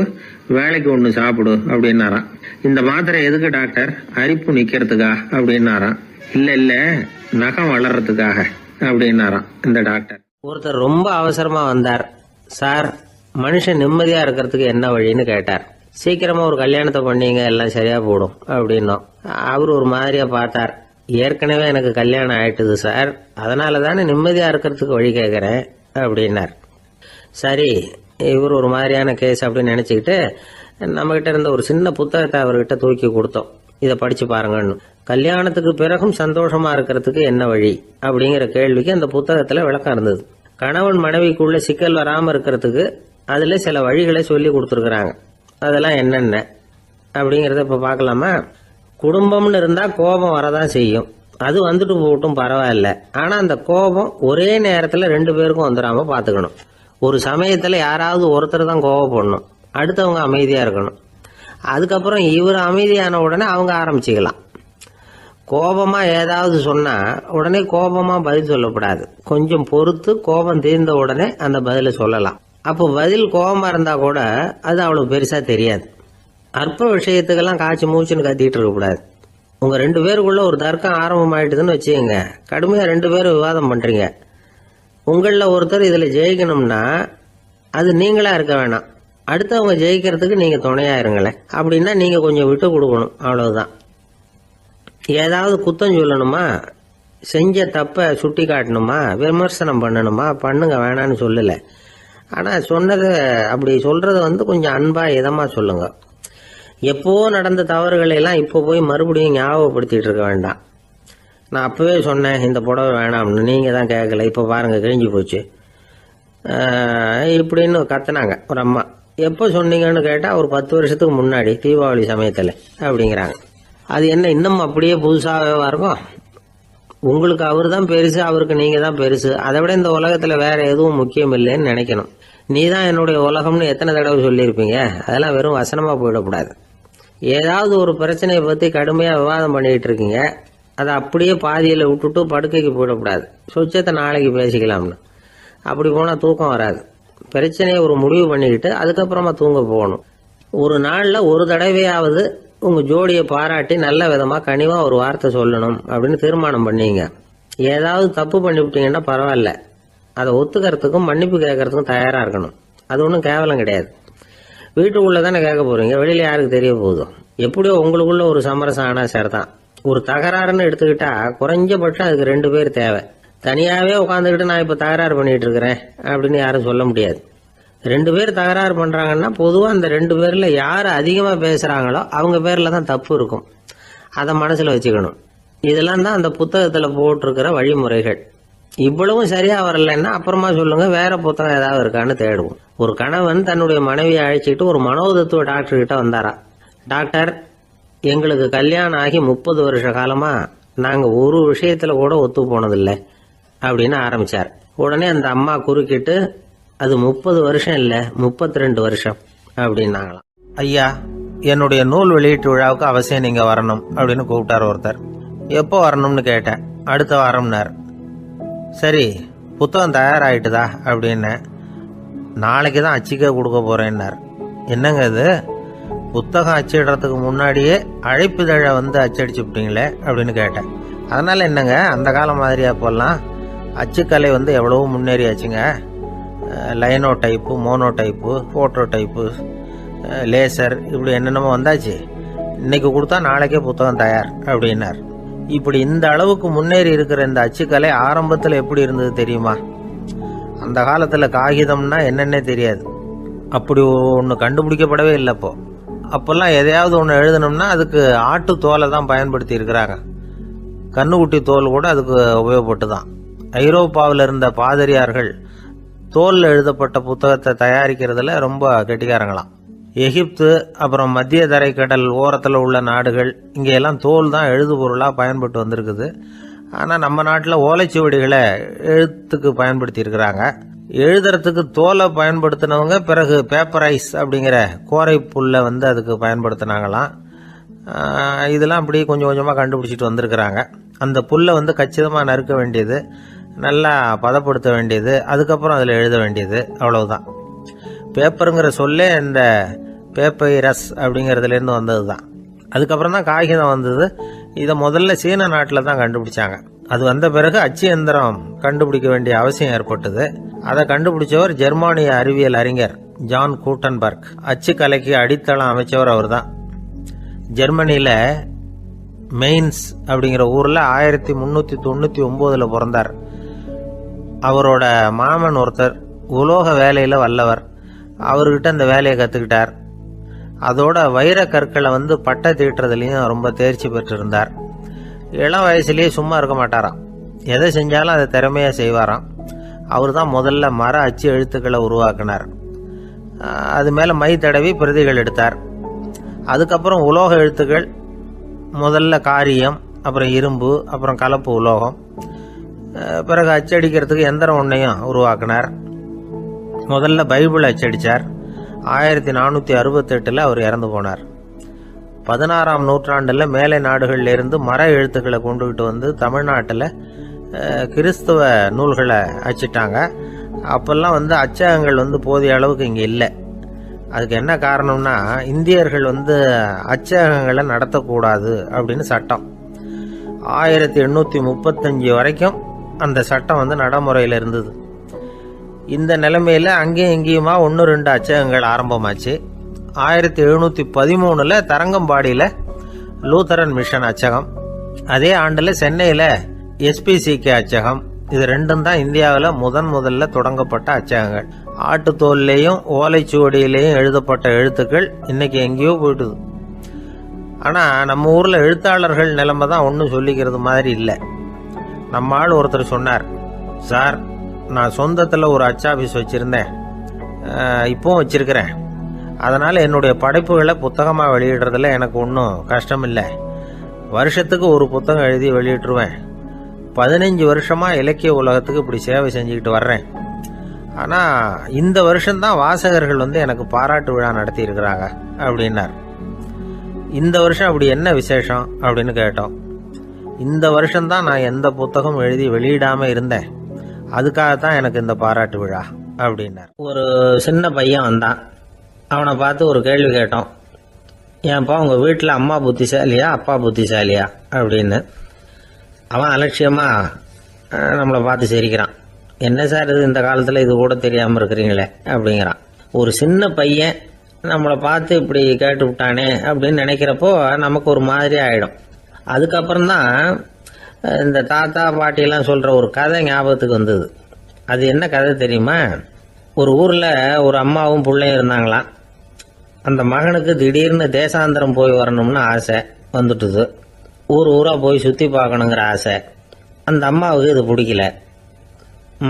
A: வேலைக்கு ஒண்ணு சாப்பிடு அப்படின்னாராம். இந்த மாத்திரை எதுக்கு டாக்டர்? அரிப்பு நிக்கிறதுக்கா அப்படின்னாராம். இல்ல நகம் வளர்றதுக்காக அப்படின்னாராம் இந்த டாக்டர்.
B: ஒருத்தர் ரொம்ப அவசரமா வந்தார். சார், மனுஷன் நிம்மதியா இருக்கிறதுக்கு என்ன வழின்னு கேட்டார். சீக்கிரமா ஒரு கல்யாணத்தை பண்ணீங்க, எல்லாம் சரியா போடும் அப்படின்னோம். அவர் ஒரு மாதிரியா பார்த்தார். ஏற்கனவே எனக்கு கல்யாணம் ஆயிட்டுது சார், அதனால தானே நிம்மதியா இருக்கிறதுக்கு வழி கேட்கறேன் அப்படின்னார். சரி, இவர் ஒரு மாதிரியான கேஸ் அப்படின்னு நினைச்சுக்கிட்டு நம்ம கிட்ட இருந்த ஒரு சின்ன புத்தகத்தை அவர்கிட்ட தூக்கி கொடுத்தோம். இதை படிச்சு பாருங்கன்னு. கல்யாணத்துக்கு பிறகும் சந்தோஷமா இருக்கிறதுக்கு என்ன வழி அப்படிங்கிற கேள்விக்கு அந்த புத்தகத்துல விளக்கம் இருந்தது. கணவன் மனைவிக்குள்ள சிக்கல் வராம இருக்கிறதுக்கு அதுல சில வழிகளை சொல்லி கொடுத்துருக்குறாங்க. அதெல்லாம் என்னென்ன அப்படிங்கறத இப்ப பார்க்கலாமா? குடும்பம்னு இருந்தா கோபம் வரதான் செய்யும். அது வந்துட்டு போகட்டும், பரவாயில்ல. ஆனா அந்த கோபம் ஒரே நேரத்துல 2 பேருக்கும் வந்துடாம பாத்துக்கணும். ஒரு சமயத்துல யாராவது ஒருத்தர் தான் கோபப்படணும், அடுத்தவங்க அமைதியா இருக்கணும். அதுக்கப்புறம் இவர் அமைதியான உடனே அவங்க ஆரம்பிச்சுக்கலாம். கோபமா ஏதாவது சொன்னா உடனே கோபமா பதில் சொல்லக்கூடாது. கொஞ்சம் பொறுத்து கோபம் தீர்ந்த உடனே அந்த பதில சொல்லலாம். அப்போ பதில் கோபமா இருந்தா கூட அது அவ்வளவு பெருசா தெரியாது. அற்ப விஷயத்துக்கெல்லாம் காய்ச்சி மூச்சுன்னு கத்திட்டு இருக்கக்கூடாது. உங்க 2 பேருக்குள்ள ஒரு தர்க்கம் ஆரம்பம் ஆயிட்டுதுன்னு வச்சுக்கோங்க. கடுமையா 2 பேரும் விவாதம் பண்றீங்க. உங்கள ஒருத்தர் இதுல ஜெயிக்கணும்னா அது நீங்களா இருக்க வேணாம், அடுத்தவங்க ஜெயிக்கிறதுக்கு நீங்க துணையா இருங்களேன். அப்படின்னா நீங்க கொஞ்சம் விட்டு கொடுக்கணும், அவ்வளவுதான். ஏதாவது குத்தம் சொல்லணுமா, செஞ்ச தப்ப சுட்டி காட்டணுமா, விமர்சனம் பண்ணணுமா, பண்ணுங்க, வேணான்னு சொல்லல. ஆனா சொன்னதை அப்படி சொல்றத கொஞ்சம் அன்பா இதமா சொல்லுங்க. எப்போ நடந்த தவறுகளை எல்லாம் இப்போ போய் மறுபடியும் ஞாபகப்படுத்திட்டு இருக்க வேண்டாம். நான் அப்பவே சொன்னேன் இந்த புடவை வேணாம்னு, நீங்க தான் கேட்கல, இப்போ பாருங்க கிழிஞ்சு போச்சு இப்படின்னு கத்துனாங்க ஒரு அம்மா. எப்போ சொன்னீங்கன்னு கேட்டா ஒரு 10 வருஷத்துக்கு முன்னாடி தீபாவளி சமயத்துல அப்படிங்கிறாங்க. அது என்ன இன்னும் அப்படியே புதுசாகவே இருக்கும்? உங்களுக்கு அவர் தான் பெருசு, அவருக்கு நீங்க தான் பெருசு. அதை விட இந்த உலகத்துல வேற எதுவும் முக்கியம் இல்லைன்னு நினைக்கணும். நீ தான் என்னுடைய உலகம்னு எத்தனை தடவை சொல்லியிருப்பீங்க? அதெல்லாம் வெறும் வசனமா போயிடக்கூடாது. ஏதாவது ஒரு பிரச்சனையை பத்தி கடுமையா விவாதம் பண்ணிட்டு இருக்கீங்க, அதை அப்படியே பாதியில விட்டுட்டு படுக்கைக்கு போயிடக்கூடாது. சொச்சத்தை நாளைக்கு பேசிக்கலாம்னு. அப்படி போனா தூக்கம் வராது. பிரச்சனையை ஒரு முடிவு பண்ணிக்கிட்டு அதுக்கப்புறமா தூங்க போகணும். ஒரு நாள்ல ஒரு தடவையாவது உங்க ஜோடியை பாராட்டி நல்ல விதமா கனிவா ஒரு வார்த்தை சொல்லணும் அப்படின்னு தீர்மானம் பண்ணீங்க. ஏதாவது தப்பு பண்ணிவிட்டீங்கன்னா பரவாயில்ல, அதை ஒத்துக்கிறதுக்கும் மன்னிப்பு கேட்கறதுக்கும் தயாரா இருக்கணும். அது ஒன்றும் கேவலம் கிடையாது. வீட்டுக்குள்ள தானே கேட்க போறீங்க, வெளியில யாருக்கு தெரிய போகுது? எப்படியோ உங்களுக்குள்ள ஒரு சமரசம் ஆனா சரிதான். ஒரு தகராறுன்னு எடுத்துக்கிட்டா குறைஞ்சபட்சம் அதுக்கு 2 பேர் தேவை. தனியாவே உட்காந்துக்கிட்டு நான் இப்ப தகராறு பண்ணிட்டு இருக்கிறேன் அப்படின்னு யாரும் சொல்ல முடியாது. 2 பேர் தகராறு பண்றாங்கன்னா பொதுவா அந்த 2 பேர்ல யாரு அதிகமா பேசுறாங்களோ அவங்க பேர்ல தான் தப்பு இருக்கும். அதை மனசுல வச்சுக்கணும். இதெல்லாம் தான் அந்த புத்தகத்துல போட்டிருக்கிற வழிமுறைகள். இவ்வளவும் சரியா வரலன்னா அப்புறமா சொல்லுங்க, வேற புத்தகம் ஏதாவது இருக்கான்னு தேடுவோம். ஒரு கணவன் தன்னுடைய மனைவியை அழைச்சிட்டு ஒரு மனோதத்துவ டாக்டர் கிட்ட வந்தாரா. டாக்டர், எங்களுக்கு கல்யாணம் ஆகி 30 வருஷ காலமா நாங்க ஒரு விஷயத்துல கூட ஒத்து போனதில்லை அப்படின்னு ஆரம்பிச்சார். உடனே அந்த அம்மா குறுக்கிட்டு, அது 30 வருஷம் இல்ல 32 வருஷம் அப்படின்னாங்களாம்.
C: ஐயா, என்னுடைய நூல் வெளியீட்டு விழாவுக்கு அவசியம் நீங்க வரணும் அப்படின்னு கூப்பிட்டார் ஒருத்தர். எப்போ வரணும்னு கேட்டேன். அடுத்த வாரம்னார். சரி, புத்தகம் தயாராகிட்டுதா அப்படின்னு. நாளைக்கு தான் அச்சிக்க கொடுக்க போறேன்னார். என்னங்க இது, புத்தகம் அச்சிடுறதுக்கு முன்னாடியே அழைப்புதழை அச்சடிச்சுட்டீங்களே அப்படின்னு கேட்டேன். அதனால என்னங்க, அந்த காலம் மாதிரியா போலாம்? அச்சுக்கலை எவ்வளவோ முன்னேறியாச்சுங்க. Linotype, monotype, phototype, laser, இப்படி என்னென்னமோ வந்தாச்சு. இன்னைக்கு கொடுத்தா நாளைக்கே புத்தகம் தயார் அப்படின்னார். இப்படி இந்த அளவுக்கு முன்னேறி இருக்கிற இந்த அச்சுக்கலை ஆரம்பத்தில் எப்படி இருந்தது தெரியுமா? அந்த காலத்துல காகிதம்னா என்னன்னே தெரியாது. அப்படி ஒன்று கண்டுபிடிக்கப்படவே இல்லை. அப்பெல்லாம் எதையாவது ஒன்று எழுதணும்னா அதுக்கு ஆட்டு தோலை தான் பயன்படுத்தி இருக்கிறாங்க. கண்ணுக்குட்டி தோல் கூட அதுக்கு உபயோகப்பட்டு தான். ஐரோப்பாவில் இருந்த பாதிரியார்கள் தோல்ல எழுதப்பட்ட புத்தகத்தை தயாரிக்கிறதுல ரொம்ப கெட்டிக்காரங்களாம். எகிப்து, அப்புறம் மத்திய தரைக்கடல் ஓரத்தில் உள்ள நாடுகள், இங்கெல்லாம் தோல் தான் எழுது பொருளாக பயன்பட்டு வந்திருக்குது. ஆனால் நம்ம நாட்டில் ஓலைச்சுவடிகளை எழுத்துக்கு பயன்படுத்தி இருக்கிறாங்க. எழுதுறதுக்கு தோலை பயன்படுத்தினவங்க பிறகு பேப்பரைஸ் அப்படிங்கிற கோரை புல்லை வந்து அதுக்கு பயன்படுத்தினாங்களாம். இதெல்லாம் அப்படி கொஞ்சம் கொஞ்சமாக கண்டுபிடிச்சிட்டு வந்திருக்கிறாங்க. அந்த புல்லை வந்து கச்சிதமாக நறுக்க வேண்டியது, நல்லா பதப்படுத்த வேண்டியது, அதுக்கப்புறம் அதில் எழுத வேண்டியது, அவ்வளவுதான். பேப்பருங்கிற சொல்லே இந்த பேப்பைரஸ் அப்படிங்கிறதுலேருந்து வந்தது தான். அதுக்கப்புறம் தான் காகிதம் வந்தது. இதை முதல்ல சீன நாட்டில் தான் கண்டுபிடிச்சாங்க. அது வந்த பிறகு அச்சு எந்திரம் கண்டுபிடிக்க வேண்டிய அவசியம் ஏற்பட்டது. அதை கண்டுபிடிச்சவர் ஜெர்மானிய அறிவியல் அறிஞர் ஜான் கூட்டன்பர்க். அச்சு கலைக்கு அடித்தளம் அமைச்சவர் அவர் தான். ஜெர்மனியில் மெயின்ஸ் அப்படிங்கிற ஊரில் 1399 பிறந்தார். அவரோட மாமன் ஒருத்தர் உலோக வேலையில் வல்லவர். அவர்கிட்ட அந்த வேலையை கற்றுக்கிட்டார். அதோட வைர கற்களை வந்து பட்டை தீட்டுறதுலையும் ரொம்ப தேர்ச்சி பெற்றிருந்தார். இளம் வயசுலேயே சும்மா இருக்க மாட்டாராம். எதை செஞ்சாலும் அதை திறமையாக செய்வாராம். அவர் தான் முதல்ல மர அச்சு எழுத்துக்களை உருவாக்கினார். அது மேலே மை தடவி பிரதிகள் எடுத்தார். அதுக்கப்புறம் உலோக எழுத்துக்கள், முதல்ல காரியம், அப்புறம் இரும்பு, அப்புறம் கலப்பு உலோகம், பிறகு அச்சடிக்கிறதுக்கு எந்திரம் ஒன்றையும் உருவாக்கினார். முதல்ல பைபிள் அச்சடித்தார். 1468 அவர் இறந்து போனார். 16ஆம் நூற்றாண்டில் மேலை நாடுகளிலிருந்து மர எழுத்துக்களை கொண்டுகிட்டு வந்து தமிழ்நாட்டில் கிறிஸ்துவ நூல்களை அச்சிட்டாங்க. அப்போல்லாம் வந்து அச்சகங்கள் வந்து போதிய அளவுக்கு இங்கே இல்லை. அதுக்கு என்ன காரணம்னா, இந்தியர்கள் வந்து அச்சகங்களை நடத்தக்கூடாது அப்படின்னு சட்டம். 1835 வரைக்கும் அந்த சட்டம் வந்து நடைமுறையில் இருந்தது. இந்த நிலைமையில் அங்கேயும் இங்கேயுமா 1-2 அச்சகங்கள் ஆரம்பமாச்சு. 1713 தரங்கம்பாடியில் லூத்தரன் மிஷன் அச்சகம், அதே ஆண்டில் சென்னையில் SPCK அச்சகம். இது ரெண்டும் தான் இந்தியாவில் முதல்ல தொடங்கப்பட்ட அச்சகங்கள். ஆட்டுத்தோல்லையும் ஓலைச்சுவடியிலையும் எழுதப்பட்ட எழுத்துக்கள் இன்னைக்கு எங்கேயோ போயிட்டுது. ஆனால் நம்ம ஊரில் எழுத்தாளர்கள் நிலைமை தான் ஒன்றும் சொல்லிக்கிறது மாதிரி இல்லை. நம்ம ஆள் ஒருத்தர் சொன்னார், சார் நான் சொந்தத்தில் ஒரு அச்சாபீஸ் வச்சுருந்தேன், இப்போவும் வச்சுருக்கிறேன். அதனால் என்னுடைய படைப்புகளை புத்தகமாக வெளியிடுறதுல எனக்கு ஒன்றும் கஷ்டம் இல்லை. வருஷத்துக்கு ஒரு புத்தகம் எழுதி வெளியிட்டுருவேன். 15 வருஷமாக இலக்கிய உலகத்துக்கு இப்படி சேவை செஞ்சுக்கிட்டு வர்றேன். ஆனால் இந்த வருஷம்தான் வாசகர்கள் வந்து எனக்கு பாராட்டு விழா நடத்தி இருக்கிறாங்க அப்படின்னார். இந்த வருஷம் அப்படி என்ன விசேஷம் அப்படின்னு கேட்டோம். இந்த வருஷம்தான் நான் எந்த புத்தகம் எழுதி வெளியிடாமல் இருந்தேன், அதுக்காகத்தான் எனக்கு இந்த பாராட்டு விழா அப்படின்னார். ஒரு சின்ன பையன் வந்தான். அவனை பார்த்து ஒரு கேள்வி கேட்டோம். ஏன்ப்பா உங்கள் வீட்டில் அம்மா புத்திசாலியா அப்பா புத்திசாலியா அப்படின்னு. அவன் அலட்சியமாக நம்மளை பார்த்து சிரிக்கிறான். என்ன சார் இது, இந்த காலத்தில் இது கூட தெரியாமல் இருக்கிறீங்களே அப்படிங்கிறான். ஒரு சின்ன பையன் நம்மளை பார்த்து இப்படி கேட்டு விட்டானே அப்படின்னு நினைக்கிறப்போ நமக்கு ஒரு மாதிரி ஆகிடும். அதுக்கப்புறம்தான் இந்த தாத்தா பாட்டியெல்லாம் சொல்கிற ஒரு கதை ஞாபகத்துக்கு வந்தது. அது என்ன கதை தெரியுமா? ஒரு ஊரில் ஒரு அம்மாவும் பிள்ளையும் இருந்தாங்களாம். அந்த மகனுக்கு திடீர்னு தேசாந்திரம் போய் வரணும்னு ஆசை வந்துட்டுது. ஊராக போய் சுற்றி பார்க்கணுங்கிற ஆசை. அந்த அம்மாவுக்கு இது பிடிக்கல.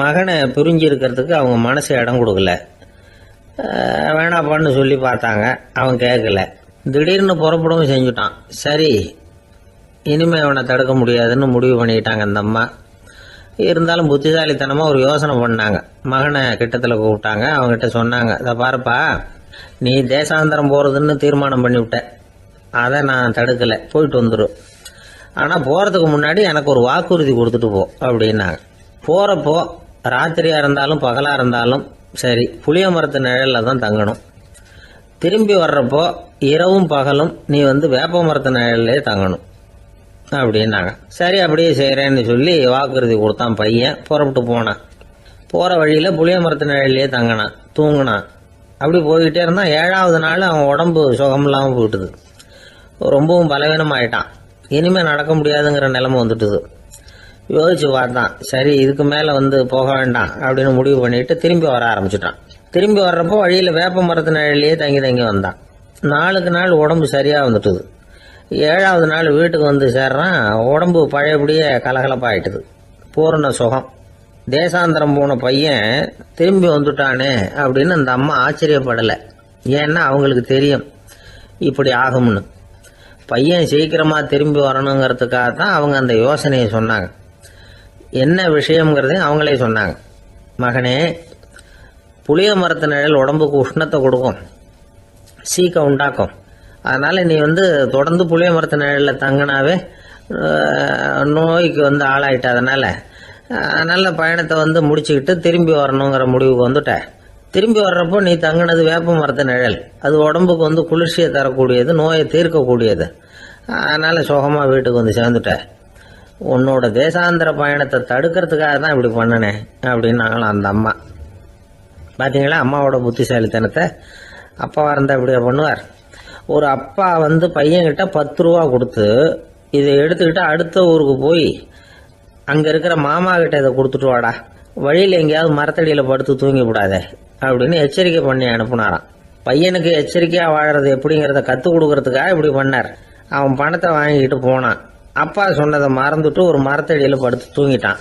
C: மகனை பிரிஞ்சு இருக்கிறதுக்கு அவங்க மனசு இடம் கொடுக்கல. வேணாப்பான்னு சொல்லி பார்த்தாங்க, அவன் கேட்கல. திடீர்னு புறப்படவும் செஞ்சுட்டான். சரி, இனிமேல் அவனை தடுக்க முடியாதுன்னு முடிவு பண்ணிக்கிட்டாங்க அந்த அம்மா. இருந்தாலும் புத்திசாலித்தனமாக ஒரு யோசனை பண்ணாங்க. மகனை கிட்டத்தில் கூப்பிட்டாங்க. அவங்ககிட்ட சொன்னாங்க, இதை பாருப்பா, நீ தேசாந்திரம் போகிறதுன்னு தீர்மானம் பண்ணிவிட்ட, அதை நான் தடுக்கலை, போயிட்டு வந்துடும். ஆனால் போகிறதுக்கு முன்னாடி எனக்கு ஒரு வாக்குறுதி கொடுத்துட்டு போ அப்படின்னாங்க. போகிறப்போ ராத்திரியாக இருந்தாலும் பகலாக இருந்தாலும் சரி, புளிய மரத்து நிழலில் தான் தங்கணும். திரும்பி வர்றப்போ இரவும் பகலும் நீ வந்து வேப்ப மரத்து நிழல்லே தங்கணும் அப்படின்னாங்க. சரி, அப்படியே செய்கிறேன்னு சொல்லி வாக்குறுதி கொடுத்தான் பையன். புறப்பட்டு போனான். போகிற வழியில் புளிய மரத்து நிழல்லே தங்கினான், தூங்கினான். அப்படி போய்கிட்டே இருந்தான். 7ஆவது நாள் அவன் உடம்பு சுகமில்லாமல் போயிட்டுது. ரொம்பவும் பலவீனமாயிட்டான். இனிமேல் நடக்க முடியாதுங்கிற நிலைமை வந்துட்டுது. யோசிச்சு பார்த்தான். சரி, இதுக்கு மேலே வந்து போக வேண்டாம் அப்படின்னு முடிவு பண்ணிட்டு திரும்பி வர ஆரம்பிச்சிட்டான். திரும்பி வர்றப்போ வழியில் வேப்ப மரத்து நிழல்லையே தங்கி வந்தான். நாளுக்கு நாள் உடம்பு சரியாக வந்துட்டுது. 7ஆவது நாள் வீட்டுக்கு வந்து சேர்றான். உடம்பு பழையபடியே கலகலப்பாயிட்டுது. பூரண சுகம். தேசாந்திரம் போன பையன் திரும்பி வந்துட்டானே அப்படின்னு அந்த அம்மா ஆச்சரியப்படலை. ஏன்னா அவங்களுக்கு தெரியும் இப்படி ஆகும்னு. பையன் சீக்கிரமாக திரும்பி வரணுங்கிறதுக்காக தான் அவங்க அந்த யோசனையை சொன்னாங்க.
B: என்ன விஷயம்ங்கிறதையும் அவங்களே சொன்னாங்க. மகனே, புளிய மரத்து நிழல் உடம்புக்கு உஷ்ணத்தை கொடுக்கும், சீக்க உண்டாக்கும். அதனால நீ தொடர்ந்து புளிய மரத்து நிழலில் தங்கினாவே நோய்க்கு ஆளாயிட்ட. அதனால நல்ல பயணத்தை முடிச்சுக்கிட்டு திரும்பி வரணுங்கிற முடிவுக்கு வந்துட்ட. திரும்பி வர்றப்போ நீ தங்கினது வேப்ப மரத்து நிழல். அது உடம்புக்கு குளிர்ச்சியை தரக்கூடியது, நோயை தீர்க்கக்கூடியது. அதனால சுகமாக வீட்டுக்கு சேர்ந்துட்ட. உன்னோட தேசாந்திர பயணத்தை தடுக்கிறதுக்காக தான் இப்படி பண்ணினேன் அப்படின்னாங்களாம் அந்த அம்மா. பார்த்தீங்களா அம்மாவோட புத்திசாலித்தனத்தை? அப்பாவா இருந்தால் இப்படியா பண்ணுவார்? ஒரு அப்பா பையன்கிட்ட 10 ரூபா கொடுத்து இதை எடுத்துக்கிட்டு அடுத்த ஊருக்கு போய் அங்கே இருக்கிற மாமா கிட்ட இதை கொடுத்துட்டு வாடா, வழியில் எங்கேயாவது மரத்தடியில் படுத்து தூங்கி விடாதே அப்படின்னு எச்சரிக்கை பண்ணி அனுப்புனாராம். பையனுக்கு எச்சரிக்கையாக வாழறது எப்படிங்கிறத கற்றுக் கொடுக்கறதுக்காக இப்படி பண்ணார். அவன் பணத்தை வாங்கிக்கிட்டு போனான். அப்பா சொன்னதை மறந்துட்டு ஒரு மரத்தடியில் படுத்து தூங்கிட்டான்.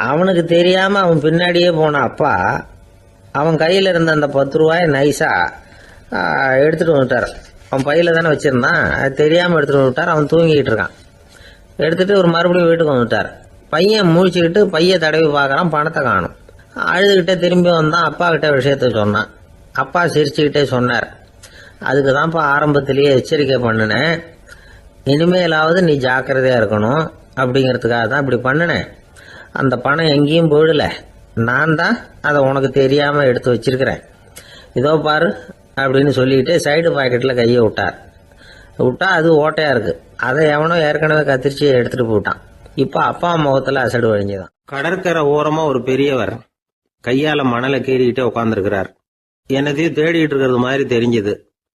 B: அவனுக்கு தெரியாமல் அவன் பின்னாடியே போன அப்பா அவன் கையில் இருந்த அந்த 10 ரூபாயை நைஸாக எடுத்துகிட்டு வந்துட்டார். அவன் பையில தானே வச்சுருந்தான், அது தெரியாமல் எடுத்துகிட்டு வந்துட்டார். அவன் தூங்கிக்கிட்டு இருக்கான். எடுத்துகிட்டு ஒரு மறுபடியும் வீட்டுக்கு வந்துட்டார். பையன் முழிச்சுக்கிட்டு பையை தடவி பார்க்குறான், பணத்தை காணும். அழுதுகிட்டே திரும்பி வந்தான். அப்பா கிட்ட விஷயத்த சொன்னான். அப்பா சிரிச்சுக்கிட்டே சொன்னார், அதுக்கு தான்ப்பா ஆரம்பத்திலேயே எச்சரிக்கை பண்ணினேன், இனிமேலாவது நீ ஜாக்கிரதையாக இருக்கணும் அப்படிங்கிறதுக்காக தான் இப்படி பண்ணினேன். அந்த பணம் எங்கேயும் போயிடல, நான் தான் அதை உனக்கு தெரியாமல் எடுத்து வச்சிருக்கிறேன். இதோ பாரு அப்படின்னு சொல்லிட்டு சைடு பாக்கெட்டில் கையை விட்டா அது ஓட்டையாக இருக்குது. அதை எவனோ ஏற்கனவே கத்திரிச்சு எடுத்துகிட்டு போட்டான். இப்போ அப்பா முகத்தில் அசடு வழிஞ்சுதான்.
C: கடற்கரை ஓரமாக ஒரு பெரியவர் கையால் மணலை கீறிக்கிட்டே உட்காந்துருக்கிறார். என்னத்தையும் தேடிட்டு இருக்கிறது மாதிரி தெரிஞ்சுது.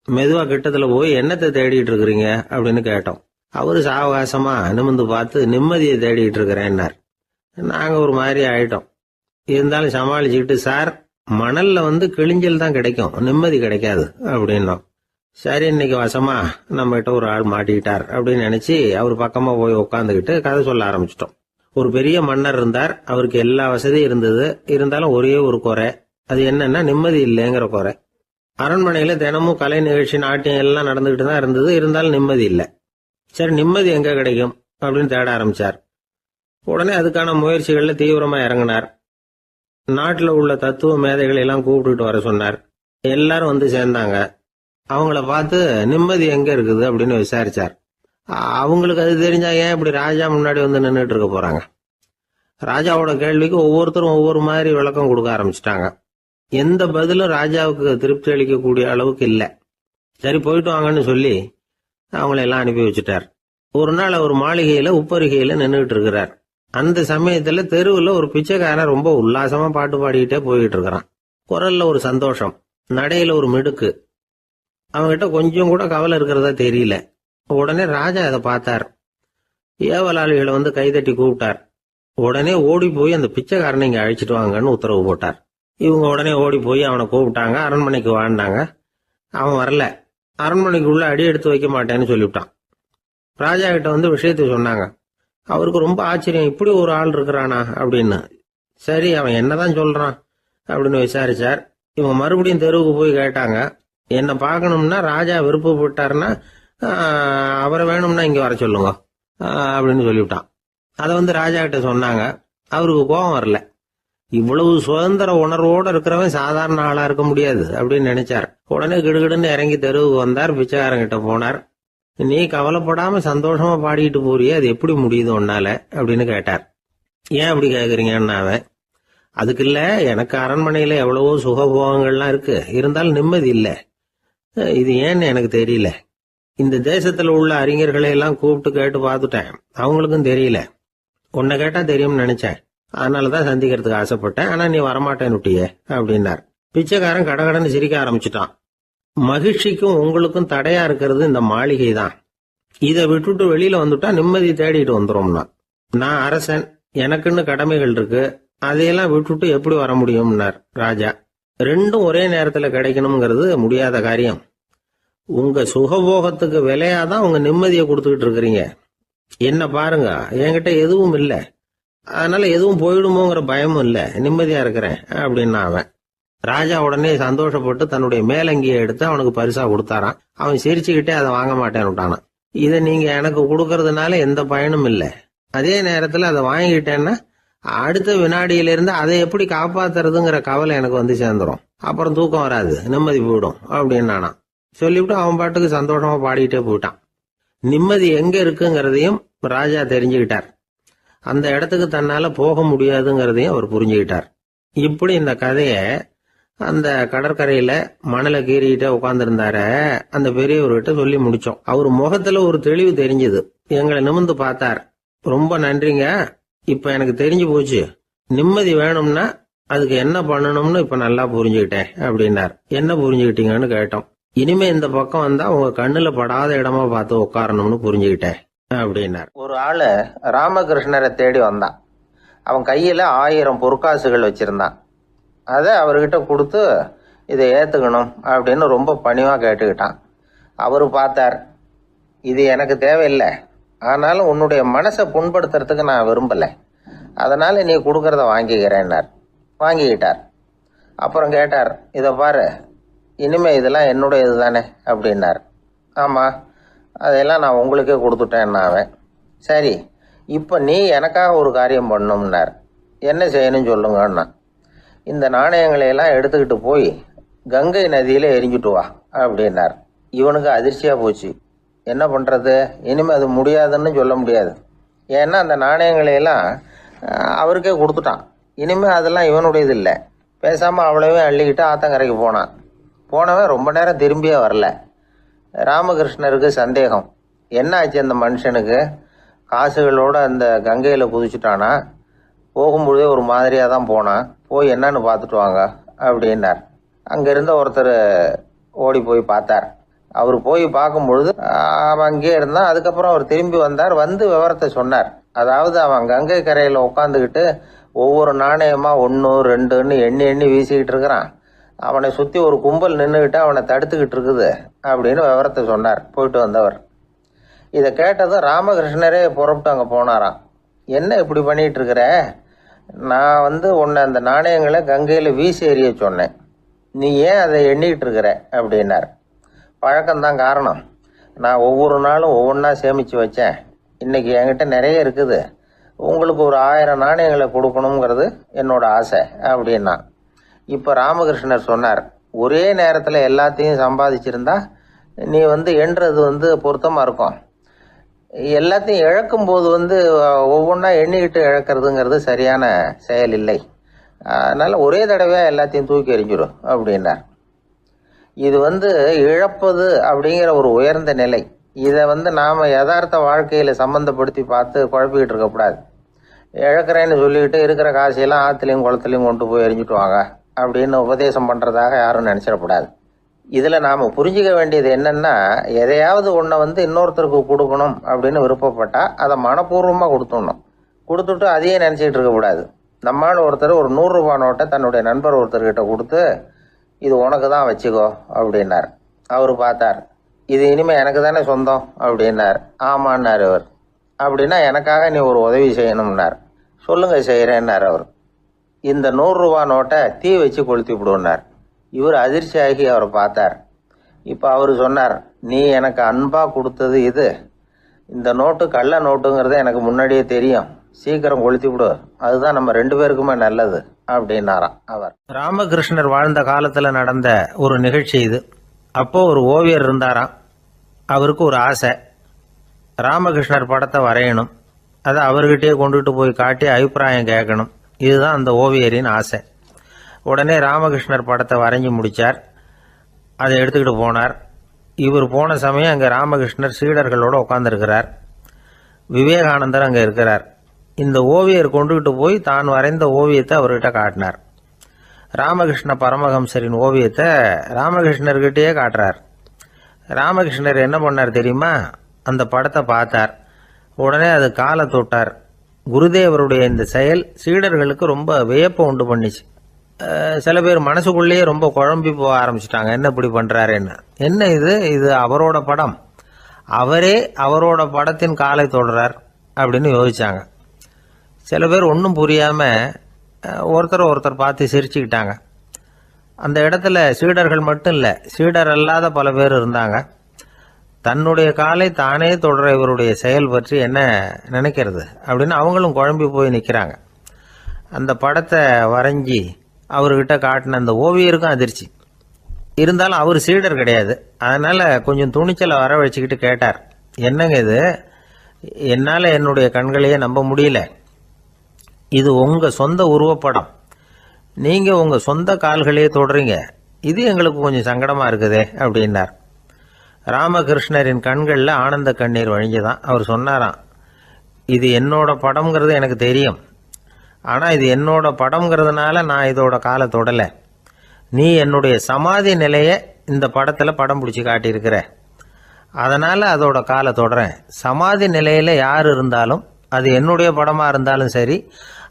C: மெதுவா கிட்டத்தில் போய் என்னத்தை தேடிட்டு இருக்கிறீங்க அப்படின்னு கேட்டோம். அவரு சாவகாசமா நிமிந்து பார்த்து நிம்மதியை தேடிட்டு இருக்கிறேன்னார். நாங்கள் ஒரு மாதிரி ஆயிட்டோம். இருந்தாலும் சமாளிச்சுக்கிட்டு, சார் மணல்ல கிழிஞ்சல் தான் கிடைக்கும், நிம்மதி கிடைக்காது அப்படின்னோம். சரி, இன்னைக்கு வசமா நம்ம கிட்ட ஒரு ஆள் மாட்டிக்கிட்டார் அப்படின்னு நினைச்சு அவர் பக்கமா போய் உட்காந்துக்கிட்டு கதை சொல்ல ஆரம்பிச்சிட்டோம். ஒரு பெரிய மன்னர் இருந்தார். அவருக்கு எல்லா வசதியும் இருந்தது. இருந்தாலும் ஒரே ஒரு குறை. அது என்னன்னா நிம்மதி இல்லைங்கிற குறை. அரண்மனையில தினமும் கலை நிகழ்ச்சி, நாட்டியம் எல்லாம் நடந்துகிட்டு தான் இருந்தது. இருந்தாலும் நிம்மதி இல்லை. சரி, நிம்மதி எங்க கிடைக்கும் அப்படின்னு தேட ஆரம்பிச்சார். உடனே அதுக்கான முயற்சிகள்ல தீவிரமா இறங்கினார். நாட்டில் உள்ள தத்துவ மேதைகளை எல்லாம் கூப்பிட்டுட்டு வர சொன்னார். எல்லாரும் சேர்ந்தாங்க. அவங்கள பார்த்து நிம்மதி எங்க இருக்குது அப்படின்னு விசாரிச்சார். அவங்களுக்கு அது தெரிஞ்சா ஏன் இப்படி ராஜா முன்னாடி நின்றுட்டு இருக்க போறாங்க? ராஜாவோட கேள்விக்கு ஒவ்வொருத்தரும் ஒவ்வொரு மாதிரி விளக்கம் கொடுக்க ஆரம்பிச்சிட்டாங்க. எந்த பதிலும் ராஜாவுக்கு திருப்தி அளிக்கக்கூடிய அளவுக்கு இல்லை. சரி, போயிட்டு வாங்கன்னு சொல்லி அவங்கள எல்லாம் அனுப்பி வச்சுட்டார். ஒரு நாள் ஒரு மாளிகையில உப்பருகையில நின்றுட்டு இருக்கிறார். அந்த சமயத்துல தெருவுல ஒரு பிச்சைக்காரன் ரொம்ப உல்லாசமா பாட்டு பாடிக்கிட்டே போயிட்டு இருக்கிறான். குரல்ல ஒரு சந்தோஷம், நடையில ஒரு மிடுக்கு. அவன்கிட்ட கொஞ்சம் கூட கவலை இருக்கிறதா தெரியல. உடனே ராஜா அதை பார்த்தார். ஏவலாளிகளை கைதட்டி கூப்பிட்டார். உடனே ஓடி போய் அந்த பிச்சைக்காரனை இங்க அழைச்சிட்டு வாங்கன்னு உத்தரவு போட்டார். இவங்க உடனே ஓடி போய் அவனை கூப்பிட்டாங்க. அரண்மனைக்கு வாழ்ந்தாங்க. அவன் வரல. அரண்மனைக்குள்ள அடி எடுத்து வைக்க மாட்டேன்னு சொல்லிவிட்டான். ராஜா கிட்ட விஷயத்த சொன்னாங்க. அவருக்கு ரொம்ப ஆச்சரியம், இப்படி ஒரு ஆள் இருக்கிறானா அப்படின்னு. சரி, அவன் என்னதான் சொல்றான் அப்படின்னு விசாரிச்சார். இவங்க மறுபடியும் தெருவுக்கு போய் கேட்டாங்க. என்ன பார்க்கணும்னா ராஜா விருப்பப்பட்டாருன்னா அவரை வேணும்னா இங்க வர சொல்லுங்க அப்படின்னு சொல்லிவிட்டான். அதை ராஜா கிட்ட சொன்னாங்க. அவருக்கு கோபம் வரல. இவ்வளவு சுதந்திர உணர்வோடு இருக்கிறவன் சாதாரண ஆளா இருக்க முடியாது அப்படின்னு நினைச்சார். உடனே கிடுகிடுன்னு இறங்கி தெருவுக்கு வந்தார். பிச்சைக்காரங்கிட்ட போனார். நீ கவலைப்படாம சந்தோஷமா பாடிட்டு போறியே, அது எப்படி முடியுது உன்னால அப்படின்னு கேட்டார். ஏன் அப்படி கேக்குறீங்கன்னு அவன், அதுக்கு இல்ல, எனக்கு அரண்மனையில எவ்வளவோ சுகபோகங்கள்லாம் இருக்கு, இருந்தாலும் நிம்மதி இல்லை. இது ஏன்னு எனக்கு தெரியல. இந்த தேசத்துல உள்ள அறிஞர்களை எல்லாம் கூப்பிட்டு கேட்டு பார்த்துட்டேன், அவங்களுக்கும் தெரியல. உன்னை கேட்டா தெரியும்னு நினைச்சேன், அதனாலதான் சந்திக்கிறதுக்கு ஆசைப்பட்டேன். ஆனா நீ வரமாட்டேன்னு விட்டியே அப்படின்னார். பிச்சைக்காரன் கடகடன்னு சிரிக்க ஆரம்பிச்சுட்டான். மகிழ்ச்சிக்கும் உங்களுக்கும் தடையா இருக்கிறது இந்த மாளிகை தான். இதை விட்டுட்டு வெளியில வந்துட்டா நிம்மதி தேடிட்டு வந்துடும்னா. நான் அரசன், எனக்குன்னு கடமைகள் இருக்கு, அதையெல்லாம் விட்டுட்டு எப்படி வர முடியும்னார் ராஜா. ரெண்டும் ஒரே நேரத்துல கிடைக்கணுங்கிறது முடியாத காரியம். உங்க சுகபோகத்துக்கு விலையாதான் உங்க நிம்மதியை கொடுத்துக்கிட்டு இருக்கிறீங்க. என்ன பாருங்க, என்கிட்ட எதுவும் இல்லை, அதனால எதுவும் போயிடுமோங்கிற பயமும் இல்லை, நிம்மதியா இருக்கிறேன் அப்படின்னா அவன். ராஜா உடனே சந்தோஷப்பட்டு தன்னுடைய மேலங்கியை எடுத்து அவனுக்கு பரிசா கொடுத்தாரான். அவன் சிரிச்சுக்கிட்டே அதை வாங்க மாட்டேன்னு விட்டானான். இதை நீங்க எனக்கு கொடுக்கறதுனால எந்த பயனும் இல்லை, அதே நேரத்தில் அதை வாங்கிட்டேன்னா அடுத்த வினாடியிலிருந்து அதை எப்படி காப்பாத்துறதுங்கிற கவலை எனக்கு வந்து சேர்ந்துடும். அப்புறம் தூக்கம் வராது, நிம்மதி போயிடும் அப்படின்னு நானா சொல்லிவிட்டு அவன் பாட்டுக்கு சந்தோஷமா பாடிக்கிட்டே போயிட்டான். நிம்மதி எங்க இருக்குங்கிறதையும் ராஜா தெரிஞ்சுக்கிட்டார். அந்த இடத்துக்கு தன்னால போக முடியாதுங்கிறதையும் அவர் புரிஞ்சுக்கிட்டார். இப்படி இந்த கதைய அந்த கடற்கரையில மணலை கீறிக்கிட்டே உட்கார்ந்துருந்தார அந்த பெரியவர்கிட்ட சொல்லி முடிச்சோம். அவர் முகத்துல ஒரு தெளிவு தெரிஞ்சது. எங்களை நிமிர்ந்து பார்த்தார். ரொம்ப நன்றிங்க, இப்ப எனக்கு தெரிஞ்சு போச்சு. நிம்மதி வேணும்னா அதுக்கு என்ன பண்ணணும்னு இப்ப நல்லா புரிஞ்சுக்கிட்டேன் அப்படின்னார். என்ன புரிஞ்சுக்கிட்டீங்கன்னு கேட்டோம். இனிமே இந்த பக்கம் வந்தா உங்க கண்ணுல படாத இடமா பார்த்து உட்காரணும்னு புரிஞ்சுக்கிட்டேன் அப்படின்னார்.
B: ஒரு ஆளு ராமகிருஷ்ணரை தேடி வந்தான். அவன் கையில 1000 பொற்காசுகள் வச்சிருந்தான். அதை அவர்கிட்ட கொடுத்து இதை ஏத்துக்கணும் அப்படின்னு ரொம்ப பணிவா கேட்டுக்கிட்டான். அவரு பார்த்தார், இது எனக்கு தேவையில்லை, ஆனாலும் உன்னுடைய மனசை புண்படுத்துறதுக்கு நான் விரும்பலை, அதனால நீ கொடுக்கறத வாங்கிக்கிறேன்னார். வாங்கிக்கிட்டார். அப்புறம் கேட்டார், இதை பாரு, இனிமே இதெல்லாம் என்னுடையது தானே அப்படின்னார். ஆமாம், அதையெல்லாம் நான் உங்களுக்கே கொடுத்துட்டேன் அவன். சரி, இப்போ நீ எனக்காக ஒரு காரியம் பண்ணணும்னார். என்ன செய்யணும்னு சொல்லுங்கன்னா, இந்த நாணயங்களையெல்லாம் எடுத்துக்கிட்டு போய் கங்கை நதியில் எரிஞ்சுட்டு வா அப்படின்னார். இவனுக்கு அதிர்ச்சியாக போச்சு. என்ன பண்ணுறது, இனிமேல் அது முடியாதுன்னு சொல்ல முடியாது. ஏன்னா அந்த நாணயங்களையெல்லாம் அவருக்கே கொடுத்துட்டான். இனிமேல் அதெல்லாம் இவனுடையது இல்லை. பேசாமல் அவ்வளவே அள்ளிக்கிட்டு ஆத்தங்கரைக்கு போனான். போனவன் ரொம்ப நேரம் திரும்பியே வரல. ராமகிருஷ்ணருக்கு சந்தேகம், என்ன ஆச்சு அந்த மனுஷனுக்கு, காசுகளோட அந்த கங்கையில் குதிச்சுட்டானா, போகும்பொழுதே ஒரு மாதிரியாக தான் போனான், போய் என்னன்னு பார்த்துட்டு வாங்க அப்படின்னார். அங்கே இருந்த ஒருத்தர் ஓடி போய் பார்த்தார். அவர் போய் பார்க்கும்பொழுது அவன் அங்கேயே இருந்தான். அதுக்கப்புறம் அவர் திரும்பி வந்தார். வந்து விவரத்தை சொன்னார். அதாவது அவன் கங்கை கரையில் உட்காந்துக்கிட்டு ஒவ்வொரு நாணயமா 1 2ன்னு எண்ணி எண்ணி வீசிக்கிட்டு இருக்கிறான். அவனை சுற்றி ஒரு கும்பல் நின்றுக்கிட்டு அவனை தடுத்துக்கிட்டு இருக்குது அப்படின்னு விவரத்தை சொன்னார் போயிட்டு வந்தவர். இதை கேட்டதும் ராமகிருஷ்ணரே புறப்பட்டு அங்கே போனாராம். என்ன இப்படி பண்ணிகிட்டு இருக்கிற, நான் உன்னை அந்த நாணயங்களை கங்கையில் வீசி எறிய சொன்னேன், நீ ஏன் அதை எண்ணிக்கிட்டு இருக்கிற அப்படின்னார். பழக்கம்தான் காரணம், நான் ஒவ்வொரு நாளும் ஒவ்வொன்றா சேமித்து வச்சேன். இன்றைக்கி என்கிட்ட நிறைய இருக்குது, உங்களுக்கு ஒரு 1000 நாணயங்களை கொடுக்கணுங்கிறது என்னோட ஆசை அப்படின்னா. இப்போ ராமகிருஷ்ணர் சொன்னார், ஒரே நேரத்தில் எல்லாத்தையும் சம்பாதிச்சிருந்தா நீ எண்ணுறது பொருத்தமாக இருக்கும். எல்லாத்தையும் இழக்கும்போது ஒவ்வொன்றா எண்ணிக்கிட்டு இழக்கிறதுங்கிறது சரியான செயல் இல்லை. அதனால் ஒரே தடவையாக எல்லாத்தையும் தூக்கி எறிஞ்சிடும் அப்படின்னார். இது இழப்பது அப்படிங்கிற ஒரு உயர்ந்த நிலை. இதை நாம் யதார்த்த வாழ்க்கையில் சம்மந்தப்படுத்தி பார்த்து குழப்பிக்கிட்டு இருக்கக்கூடாது. இழக்கிறேன்னு சொல்லிக்கிட்டு இருக்கிற காசையெல்லாம் ஆற்றுலையும் குளத்துலையும் கொண்டு போய் எரிஞ்சிட்டு வாங்க அப்படின்னு உபதேசம் பண்ணுறதாக யாரும் நினச்சிடக்கூடாது. இதில் நாம் புரிஞ்சிக்க வேண்டியது என்னென்னா, எதையாவது ஒன்றை இன்னொருத்தருக்கு கொடுக்கணும் அப்படின்னு விருப்பப்பட்டால் அதை மனப்பூர்வமாக கொடுத்துடணும். கொடுத்துட்டு அதையே நினச்சிக்கிட்டு இருக்கக்கூடாது. நம்மால் ஒருத்தர் ஒரு 100 ரூபா நோட்டை தன்னுடைய நண்பர் ஒருத்தர்கிட்ட கொடுத்து, இது உனக்கு தான் வச்சுக்கோ அப்படின்னார். அவர் பார்த்தார், இது இனிமேல் எனக்கு தானே சொந்தம் அப்படின்னார். ஆமான்னார் அவர். அப்படின்னா எனக்காக நீ ஒரு உதவி செய்யணும்னார். சொல்லுங்கள் செய்கிறேன்னார் அவர். இந்த 100 ரூபா நோட்டை தீ வச்சு கொளுத்தி விடுனார். இவர் அதிர்ச்சியாகி அவரை பார்த்தார். இப்போ அவர் சொன்னார், நீ எனக்கு அன்பாக கொடுத்தது இது, இந்த நோட்டு கள்ள நோட்டுங்கிறது எனக்கு முன்னாடியே தெரியும், சீக்கிரம் கொளுத்தி விடு, அதுதான் நம்ம 2 பேருக்குமே நல்லது அப்படின்னாராம் அவர்.
C: ராமகிருஷ்ணர் வாழ்ந்த காலத்தில் நடந்த ஒரு நிகழ்ச்சி இது. அப்போ ஒரு ஓவியர் இருந்தாராம். அவருக்கு ஒரு ஆசை, ராமகிருஷ்ணர் படத்தை வரையணும், அதை அவர்கிட்டயே கொண்டுட்டு போய் காட்டி அபிப்பிராயம் கேட்கணும். இதுதான் அந்த ஓவியரின் ஆசை. உடனே ராமகிருஷ்ணர் படத்தை வரைஞ்சி முடித்தார். அதை எடுத்துக்கிட்டு போனார். இவர் போன சமயம் அங்கே ராமகிருஷ்ணர் சீடர்களோடு உட்காந்துருக்கிறார். விவேகானந்தர் அங்கே இருக்கிறார். இந்த ஓவியர் கொண்டுகிட்டு போய் தான் வரைந்த ஓவியத்தை அவர்கிட்ட காட்டினார். ராமகிருஷ்ண பரமஹம்சரின் ஓவியத்தை ராமகிருஷ்ணர்கிட்டயே காட்டுறார். ராமகிருஷ்ணர் என்ன பண்ணார் தெரியுமா, அந்த படத்தை பார்த்தார். உடனே அது காலை தொட்டார். குருதேவருடைய இந்த செயல் சீடர்களுக்கு ரொம்ப வியப்பை உண்டு பண்ணிச்சு. சில பேர் மனசுக்குள்ளேயே ரொம்ப குழம்பி போக ஆரம்பிச்சிட்டாங்க, என்ன இப்படி பண்ணுறாருன்னு. என்ன இது அவரோட படம், அவரே அவரோட படத்தின் காலை தொடுறார் அப்படின்னு யோசிச்சாங்க. சில பேர் ஒன்றும் புரியாமல் ஒருத்தர் பார்த்து சிரிச்சுக்கிட்டாங்க. அந்த இடத்துல சீடர்கள் மட்டும் இல்லை, சீடர் அல்லாத பல பேர் இருந்தாங்க. தன்னுடைய காலை தானே தொடர இவருடைய செயல் பற்றி என்ன நினைக்கிறது அப்படின்னு அவங்களும் குழம்பி போய் நிற்கிறாங்க. அந்த படத்தை வரைஞ்சி அவர்கிட்ட காட்டின அந்த ஓவியருக்கும் அதிர்ச்சி. இருந்தாலும் அவர் சீடர் கிடையாது. அதனால் கொஞ்சம் துணிச்சலை வர வச்சுக்கிட்டு கேட்டார், என்னங்க இது, என்னால் என்னுடைய கண்களையே நம்ப முடியல. இது உங்கள் சொந்த உருவப்படம், நீங்கள் உங்கள் சொந்த கால்களையே தொடுறீங்க, இது எங்களுக்கு கொஞ்சம் சங்கடமாக இருக்குதே அப்படின்னார். ராமகிருஷ்ணரின் கண்களில் ஆனந்த கண்ணீர் வழிஞ்சுதான். அவர் சொன்னாராம், இது என்னோட படம்ங்கிறது எனக்கு தெரியும், ஆனால் இது என்னோட படம்ங்கிறதுனால நான் இதோட காலை தொடலை. நீ என்னுடைய சமாதி நிலையை இந்த படத்தில் படம் பிடிச்சி காட்டியிருக்கிற, அதனால் அதோட காலை தொடறேன். சமாதி நிலையில் யார் இருந்தாலும், அது என்னுடைய படமாக இருந்தாலும் சரி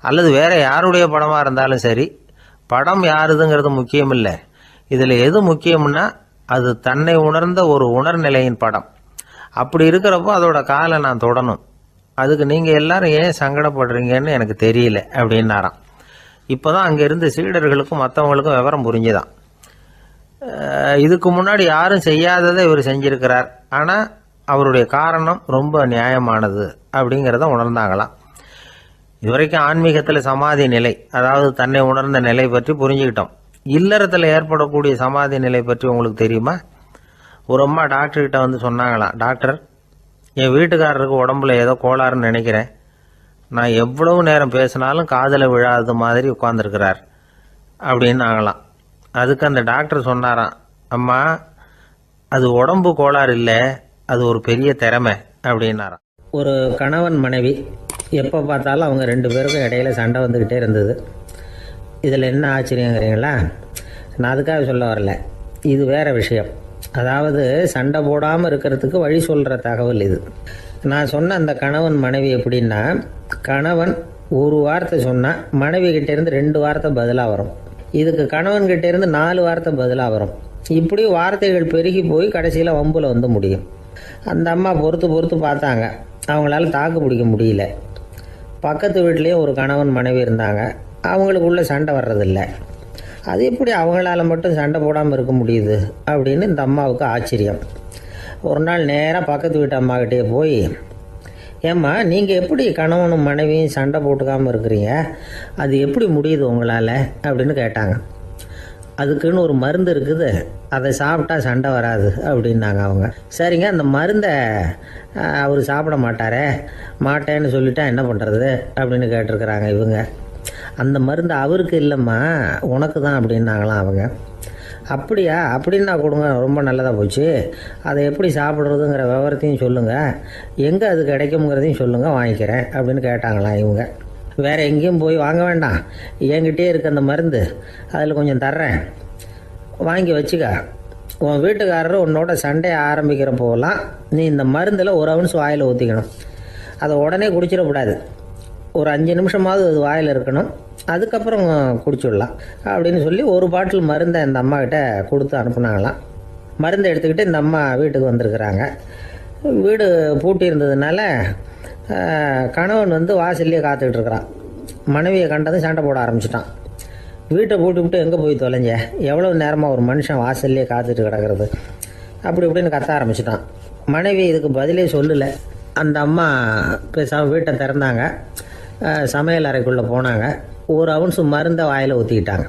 C: அல்லது வேற யாருடைய படமாக இருந்தாலும் சரி, படம் யாருதுங்கிறது முக்கியம் இல்லை. இதில் எது முக்கியம்னா அது தன்னை உணர்ந்த ஒரு உணர்நிலையின் படம். அப்படி இருக்கிறப்போ அதோட காலை நான் தொடணும். அதுக்கு நீங்கள் எல்லாரும் ஏன் சங்கடப்படுறீங்கன்னு எனக்கு தெரியல அப்படின்னாராம். இப்போ தான் அங்கே இருந்த சீடர்களுக்கும் மற்றவங்களுக்கும் விவரம் புரிஞ்சுதான். இதுக்கு முன்னாடி யாரும் செய்யாததை இவர் செஞ்சிருக்கிறார், ஆனால் அவருடைய காரணம் ரொம்ப நியாயமானது அப்படிங்கிறத உணர்ந்தாங்களாம். இதுவரைக்கும் ஆன்மீகத்தில் சமாதி நிலை, அதாவது தன்னை உணர்ந்த நிலை பற்றி புரிஞ்சுக்கிட்டோம். இல்லறத்தில் ஏற்படக்கூடிய சமாதி நிலை பற்றி உங்களுக்கு தெரியுமா? ஒரு அம்மா டாக்டர்கிட்ட வந்து சொன்னாங்களாம், டாக்டர், என் வீட்டுக்காரருக்கு உடம்புல ஏதோ கோளாறுன்னு நினைக்கிறேன், நான் எவ்வளவு நேரம் பேசினாலும் காதில் விழாத மாதிரி உட்கார்ந்துருக்கிறார் அப்படின்னு ஆகலாம். அதுக்கு அந்த டாக்டர் சொன்னாராம், அம்மா, அது உடம்பு கோளாறு இல்லை, அது ஒரு பெரிய திறமை அப்படின்னாராம்.
A: ஒரு கணவன் மனைவி எப்போ பார்த்தாலும் அவங்க ரெண்டு பேருக்கும் இடையில சண்டை வந்துக்கிட்டே இருந்தது. இதில் என்ன ஆச்சரியங்கிறீங்களா? நான் அதுக்காக சொல்ல வரல, இது வேற விஷயம். அதாவது சண்டை போடாமல் இருக்கிறதுக்கு வழி சொல்கிற தகவல் இது. நான் சொன்ன அந்த கணவன் மனைவி எப்படின்னா, கணவன் ஒரு வார்த்தை சொன்னால் மனைவி கிட்டேருந்து 2 வார்த்தை பதிலாக வரும். இதுக்கு கணவன்கிட்டேருந்து 4 வார்த்தை பதிலாக வரும். இப்படி வார்த்தைகள் பெருகி போய் கடைசியில் வம்பில் வந்து முடியும். அந்த அம்மா பொறுத்து பார்த்தாங்க, அவங்களால தாக்கு பிடிக்க முடியல. பக்கத்து வீட்லேயும் ஒரு கணவன் மனைவி இருந்தாங்க, அவங்களுக்குள்ள சண்டை வர்றதில்லை. அது எப்படி அவங்களால மட்டும் சண்டை போடாமல் இருக்க முடியுது அப்படின்னு இந்த அம்மாவுக்கு ஆச்சரியம். ஒரு நாள் நேராக பக்கத்து வீட்டு அம்மாக்கிட்டே போய், ஏம்மா, நீங்கள் எப்படி கணவனும் மனைவியும் சண்டை போட்டுக்காமல் இருக்கிறீங்க, அது எப்படி முடியுது உங்களால் அப்படின்னு கேட்டாங்க. அதுக்குன்னு ஒரு மருந்து இருக்குது, அதை சாப்பிட்டா சண்டை வராது அப்படின்னாங்க அவங்க. சரிங்க, அந்த மருந்தை அவர் சாப்பிட மாட்டேன்னு சொல்லிட்டா என்ன பண்ணுறது அப்படின்னு கேட்டிருக்கிறாங்க இவங்க. அந்த மருந்து அவருக்கு இல்லைம்மா, உனக்கு தான் அப்படின்னாங்களாம் அவங்க. அப்படியா, அப்படின்னா கொடுங்க, ரொம்ப நல்லதாக போச்சு. அதை எப்படி சாப்பிட்றதுங்கிற விவரத்தையும் சொல்லுங்கள், எங்கே அது கிடைக்குங்கிறதையும் சொல்லுங்கள், வாங்கிக்கிறேன் அப்படின்னு கேட்டாங்களாம் இவங்க. வேறு எங்கேயும் போய் வாங்க வேண்டாம், என்கிட்டே இருக்க அந்த மருந்து, அதில் கொஞ்சம் தர்றேன், வாங்கி வச்சுக்க. உன் வீட்டுக்காரர் உன்னோட சண்டையை ஆரம்பிக்கிறப்போலாம் நீ இந்த மருந்தில் 1 ounce வாயில் ஊற்றிக்கணும். அதை உடனே குடிச்சிடக்கூடாது, ஒரு 5 நிமிஷமாவது அது வாயில் இருக்கணும், அதுக்கப்புறம் குடிச்சிடலாம் அப்படின்னு சொல்லி ஒரு பாட்டில் மருந்தை இந்த அம்மாக்கிட்ட கொடுத்து அனுப்புனாங்களாம். மருந்தை எடுத்துக்கிட்டு இந்த அம்மா வீட்டுக்கு வந்திருக்கிறாங்க. வீடு பூட்டி இருந்ததுனால கணவன் வந்து வாசல்லையே காத்துக்கிட்டு இருக்கிறான். மனைவியை கண்டதும் சண்டை போட ஆரம்பிச்சிட்டான். வீட்டை பூட்டி விட்டு எங்கே போய் தொலைஞ்ச, எவ்வளோ நேரமாக ஒரு மனுஷன் வாசல்லையே காத்துட்டு கிடக்கிறது அப்படி இப்படின்னு கத்த ஆரம்பிச்சிட்டான். மனைவி இதுக்கு பதிலே சொல்லலை. அந்த அம்மா பேசாமல் வீட்டை திறந்தாங்க, சமையல் அறைக்குள்ளே போனாங்க, 1 ounce மருந்தை வாயில் ஊற்றிக்கிட்டாங்க.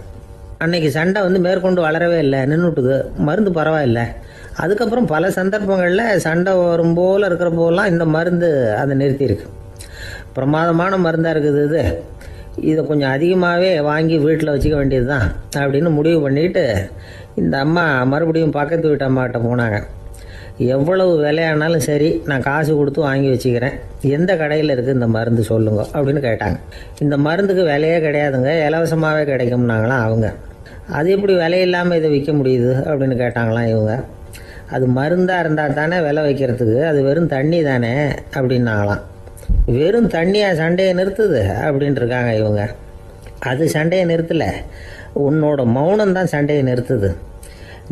A: அன்னைக்கு சண்டை வந்து மேற்கொண்டு வளரவே இல்லை, நின்றுட்டுது. மருந்து பரவாயில்லை. அதுக்கப்புறம் பல சந்தர்ப்பங்களில் சண்டை வரும் போல் இருக்கிற போலாம் இந்த மருந்து அதை நிறுத்தியிருக்கு. பிரமாதமான மருந்தாக இருக்குது இதை கொஞ்சம் அதிகமாகவே வாங்கி வீட்டில் வச்சுக்க வேண்டியது தான் அப்படின்னு முடிவு பண்ணிட்டு இந்த அம்மா மறுபடியும் பக்கத்து வீட்டு அம்மாக்கிட்ட போனாங்க. எவ்வளவு விலையானாலும் சரி, நான் காசு கொடுத்து வாங்கி வச்சுக்கிறேன், எந்த கடையில் இருக்குது இந்த மருந்து சொல்லுங்க அப்படின்னு கேட்டாங்க. இந்த மருந்துக்கு விலையே கிடையாதுங்க, இலவசமாகவே கிடைக்கும்னாங்களாம் அவங்க. அது எப்படி விலையில்லாமல் இதை விற்க முடியுது அப்படின்னு கேட்டாங்களாம் இவங்க. அது மருந்தாக இருந்தால் தானே விலை வைக்கிறதுக்கு, அது வெறும் தண்ணி தானே அப்படின்னாங்களாம். வெறும் தண்ணியாக சண்டையை நிறுத்துது அப்படின்ட்டு இருக்காங்க இவங்க. அது சண்டையை நிறுத்தலை, உன்னோட மௌனம் தான் சண்டையை நிறுத்துது.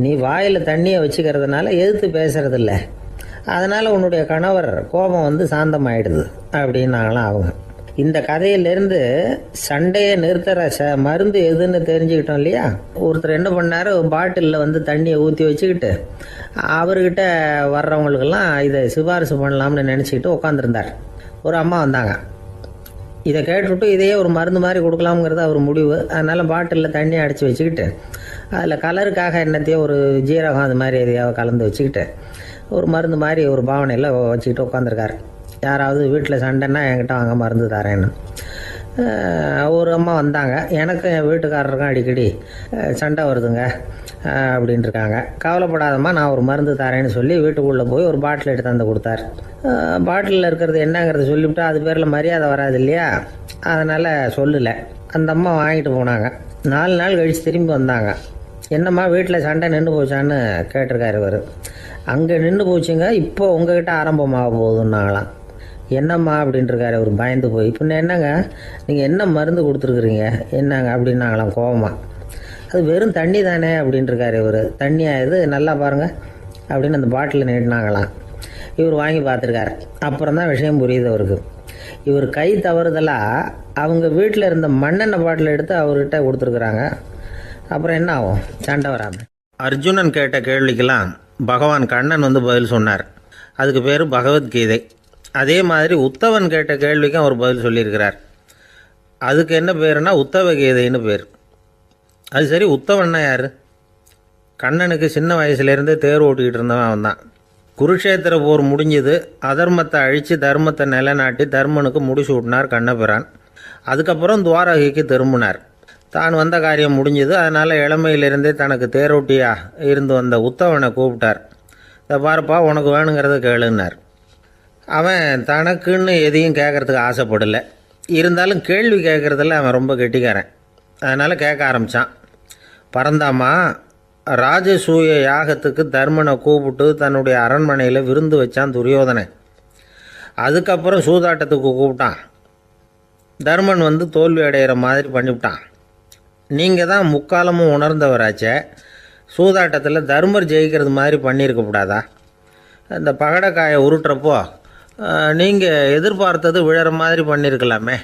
A: நீ வாயில் தண்ணியை வச்சுக்கிறதுனால எதிர்த்து பேசுறதில்ல, அதனால் உன்னுடைய கணவர் கோபம் வந்து சாந்தமாயிடுது அப்படின்னாங்களாம் அவங்க. இந்த கதையிலேருந்து சண்டையை நிறுத்துற மருந்து எதுன்னு தெரிஞ்சுக்கிட்டோம் இல்லையா. ஒருத்தர் என்ன பண்ணார், பாட்டிலில் வந்து தண்ணியை ஊற்றி வச்சுக்கிட்டு அவர்கிட்ட வர்றவங்களுக்கெல்லாம் இதை சிபாரிசு பண்ணலாம்னு நினச்சிக்கிட்டு உட்காந்துருந்தார். ஒரு அம்மா வந்தாங்க. இதை கேட்டுவிட்டு இதையே ஒரு மருந்து மாதிரி கொடுக்கலாம்ங்கிறது அவர் முடிவு. அதனால் பாட்டிலில் தண்ணியை அடைச்சி வச்சுக்கிட்டு அதில் கலருக்காக என்னத்தையோ ஒரு ஜீரகம் அது மாதிரி எதையாவது கலந்து வச்சுக்கிட்டு ஒரு மருந்து மாதிரி ஒரு பாவனையில் வச்சுக்கிட்டு உட்காந்துருக்காரு. யாராவது வீட்டில் சண்டைன்னா என்கிட்ட வாங்க மருந்து தரேன்னு. ஒரு அம்மா வந்தாங்க. எனக்கும் என் வீட்டுக்காரருக்கும் அடிக்கடி சண்டை வருதுங்க அப்படின்ட்டு இருக்காங்க. கவலைப்படாதம்மா, நான் ஒரு மருந்து தரேன்னு சொல்லி வீட்டுக்குள்ளே போய் ஒரு பாட்டில் எடுத்து வந்து கொடுத்தார். பாட்டிலில் இருக்கிறது என்னங்கிறத சொல்லிவிட்டு அது பேரில் மரியாதை வராது இல்லையா, அதனால் சொல்லலை. அந்த அம்மா வாங்கிட்டு போனாங்க. 4 நாள் கழித்து திரும்பி வந்தாங்க. என்னம்மா வீட்டில் சண்டை நின்று போச்சான்னு கேட்டிருக்காரு இவர். அங்கே நின்று போச்சுங்க, இப்போ உங்ககிட்ட ஆரம்பமாக போகுதுன்னாங்களாம். என்னம்மா அப்படின்ட்டுருக்காரு அவர் பயந்து போய். இப்போ என்னங்க நீங்கள் என்ன மருந்து கொடுத்துருக்குறீங்க என்னங்க அப்படின்னாங்களாம் கோவமாக. அது வெறும் தண்ணி தானே அப்படின்ட்டுருக்காரு இவர். தண்ணியாக இது நல்லா பாருங்கள் அப்படின்னு அந்த பாட்டிலில் நீட்டினாங்களாம். இவர் வாங்கி பார்த்துருக்காரு. அப்புறம் தான் விஷயம் புரியுது அவருக்கு. இவர் கை தவறுதலாக அவங்க வீட்டில் இருந்த மண்ணெண்ணெய் பாட்டில் எடுத்து அவர்கிட்ட கொடுத்துருக்குறாங்க. அப்புறம் என்ன ஆகும், சண்டை வராமல்.
B: அர்ஜுனன் கேட்ட கேள்விக்கெல்லாம் பகவான் கண்ணன் வந்து பதில் சொன்னார். அதுக்கு பேர் பகவத்கீதை. அதே மாதிரி உத்தவன் கேட்ட கேள்விக்கும் அவர் பதில் சொல்லியிருக்கிறார். அதுக்கு என்ன பேருனா உத்தவ கீதைன்னு பேர். அது சரி, உத்தவன்னா யார்? கண்ணனுக்கு சின்ன வயசுலேருந்தே தேர் ஓட்டிக்கிட்டு இருந்தவன் அவன் தான். குருஷேத்திர போர் முடிஞ்சது. அதர்மத்தை அழித்து தர்மத்தை நிலைநாட்டி தர்மனுக்கு முடிச்சு விட்டினார் கண்ணபிரான். அதுக்கப்புறம் துவாரகைக்கு திரும்பினார். தான் வந்த காரியம் முடிஞ்சது. அதனால் இளமையிலிருந்தே தனக்கு தேரோட்டியா இருந்து வந்த உத்தவனை கூப்பிட்டார். இதை பாருப்பா, உனக்கு வேணுங்கிறத கேளுன்னார். அவன் தனக்குன்னு எதையும் கேட்குறதுக்கு ஆசைப்படலை. இருந்தாலும் கேள்வி கேட்குறதில் அவன் ரொம்ப கெட்டிக்காரன். அதனால் கேட்க ஆரம்பித்தான். பரந்தாமா, ராஜசூய யாகத்துக்கு தர்மனை கூப்பிட்டு தன்னுடைய அரண்மனையில் விருந்து வச்சான் துரியோதனன். அதுக்கப்புறம் சூதாட்டத்துக்கு கூப்பிட்டான். தர்மன் வந்து தோல்வி அடைகிற மாதிரி பண்ணிவிட்டான். நீங்கள் தான் முக்காலமும் உணர்ந்தவராச்சே, சூதாட்டத்தில் தர்மர் ஜெயிக்கிறது மாதிரி பண்ணியிருக்கக்கூடாதா? அந்த பகடக்காயை உருட்டுறப்போ நீங்கள் எதிர்பார்த்தது விழற மாதிரி பண்ணியிருக்கலாமே.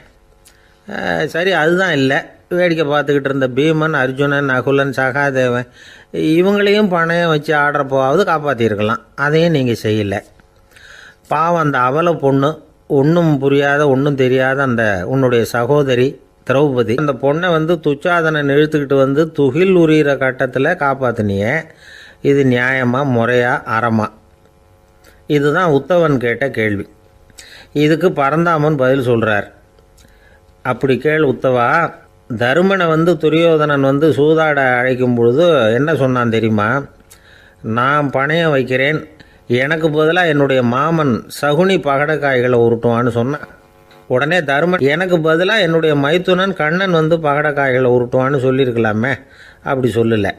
B: சரி, அதுதான் இல்லை. வேடிக்கை பார்த்துக்கிட்டு இருந்த பீமன், அர்ஜுனன், நகுலன், சகாதேவன் இவங்களையும் பணையம் வச்சு ஆடுறப்போவாவது காப்பாற்றிருக்கலாம். அதையும் நீங்கள் செய்யலை. பாவம் அந்த அவல பொண்ணு, ஒன்றும் புரியாத ஒன்றும் தெரியாத அந்த உன்னுடைய சகோதரி திரௌபதி, அந்த பொண்ணை வந்து துச்சாதனன் இழுத்துக்கிட்டு வந்து துகில் உரிகிற கட்டத்தில் காப்பாற்றினியே. இது நியாயமா, முறையா, அறமா? இதுதான் உத்தவன் கேட்ட கேள்வி. இதுக்கு பரந்தாமன் பதில் சொல்கிறார். அப்படி கேள் உத்தவா. தருமனை வந்து துரியோதனன் வந்து சூதாட அழைக்கும் பொழுது என்ன சொன்னான் தெரியுமா? நான் பணையம் வைக்கிறேன், எனக்கு பதிலாக என்னுடைய மாமன் சகுனி பகடக்காய்களை உருட்டுவான்னு சொன்னான். உடனே தருமன் எனக்கு பதிலாக என்னுடைய மைத்துனன் கண்ணன் வந்து பகடக்காய்களை உருட்டுவான்னு சொல்லியிருக்கலாமே. அப்படி சொல்லலை.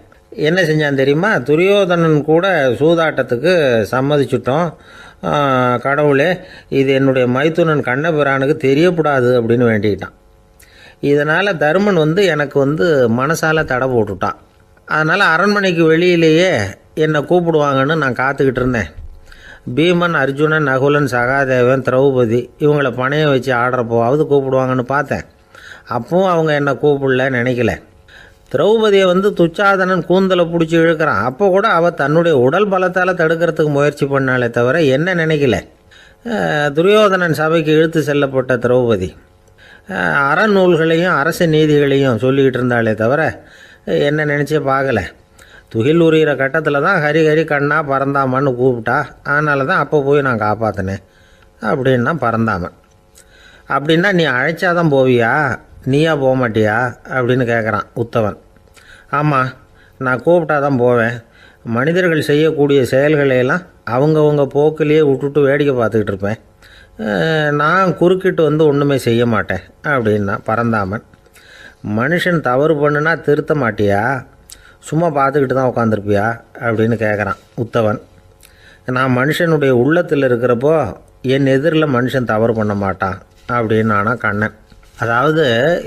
B: என்ன செஞ்சான் தெரியுமா? துரியோதனன் கூட சூதாட்டத்துக்கு சம்மதிச்சிட்டோம், கடவுளே இது என்னுடைய மைத்துனன் கண்ணபிரானுக்கு தெரியக்கூடாது அப்படின்னு வேண்டிக்கிட்டான். இதனால் தருமன் வந்து எனக்கு வந்து மனசால் தடை போட்டுட்டான். அதனால் அரண்மனைக்கு வெளியிலேயே என்னை கூப்பிடுவாங்கன்னு நான் காத்துக்கிட்டு இருந்தேன். பீமன், அர்ஜுனன், நகுலன், சகாதேவன், திரௌபதி இவங்கள பணையம் வச்சு ஆடுறப்போவாவது கூப்பிடுவாங்கன்னு பார்த்தேன். அப்பவும் அவங்க என்னை கூப்பிடல, நினைக்கல. திரௌபதியை வந்து துச்சாதனன் கூந்தலை பிடிச்சி இழுக்கிறான். அப்போ கூட அவள் தன்னுடைய உடல் பலத்தால் தடுக்கிறதுக்கு முயற்சி பண்ணாலே தவிர என்ன நினைக்கல. துரியோதனன் சபைக்கு இழுத்து செல்லப்பட்ட திரௌபதி அறநூல்களையும் அரச நீதிகளையும் சொல்லிக்கிட்டு இருந்தாலே தவிர என்ன நினச்சே பார்க்கலை. துகில் உரிகிற கட்டத்தில் தான் ஹரி ஹரி கண்ணா பரந்தாமன்னு கூப்பிட்டா. அதனால தான் அப்போ போய் நான் காப்பாற்றினேன் அப்படின்னா பரந்தாமன். அப்படின்னா நீ அழைச்சாதான் போவியா, நீயா போக மாட்டியா அப்படின்னு கேட்குறான் உத்தவன். ஆமாம், நான் கூப்பிட்டா தான் போவேன். மனிதர்கள் செய்யக்கூடிய செயல்களையெல்லாம் அவங்கவுங்க போக்கிலேயே விட்டுட்டு வேடிக்கை பார்த்துக்கிட்டு இருப்பேன். நான் குறுக்கிட்டு வந்து ஒன்றுமே செய்ய மாட்டேன் அப்படின்னா பரந்தாமன். மனுஷன் தவறு பண்ணுனா திருத்த மாட்டியா, சும்மா பார்த்துக்கிட்டு தான் உட்காந்துருப்பியா அப்படின்னு கேட்குறான் உத்தவன். நான் மனுஷனுடைய உள்ளத்தில் இருக்கிறப்போ என் எதிரில் மனுஷன் தவறு பண்ண மாட்டான் அப்படின்னு ஆனால் கண்ணன். அதாவது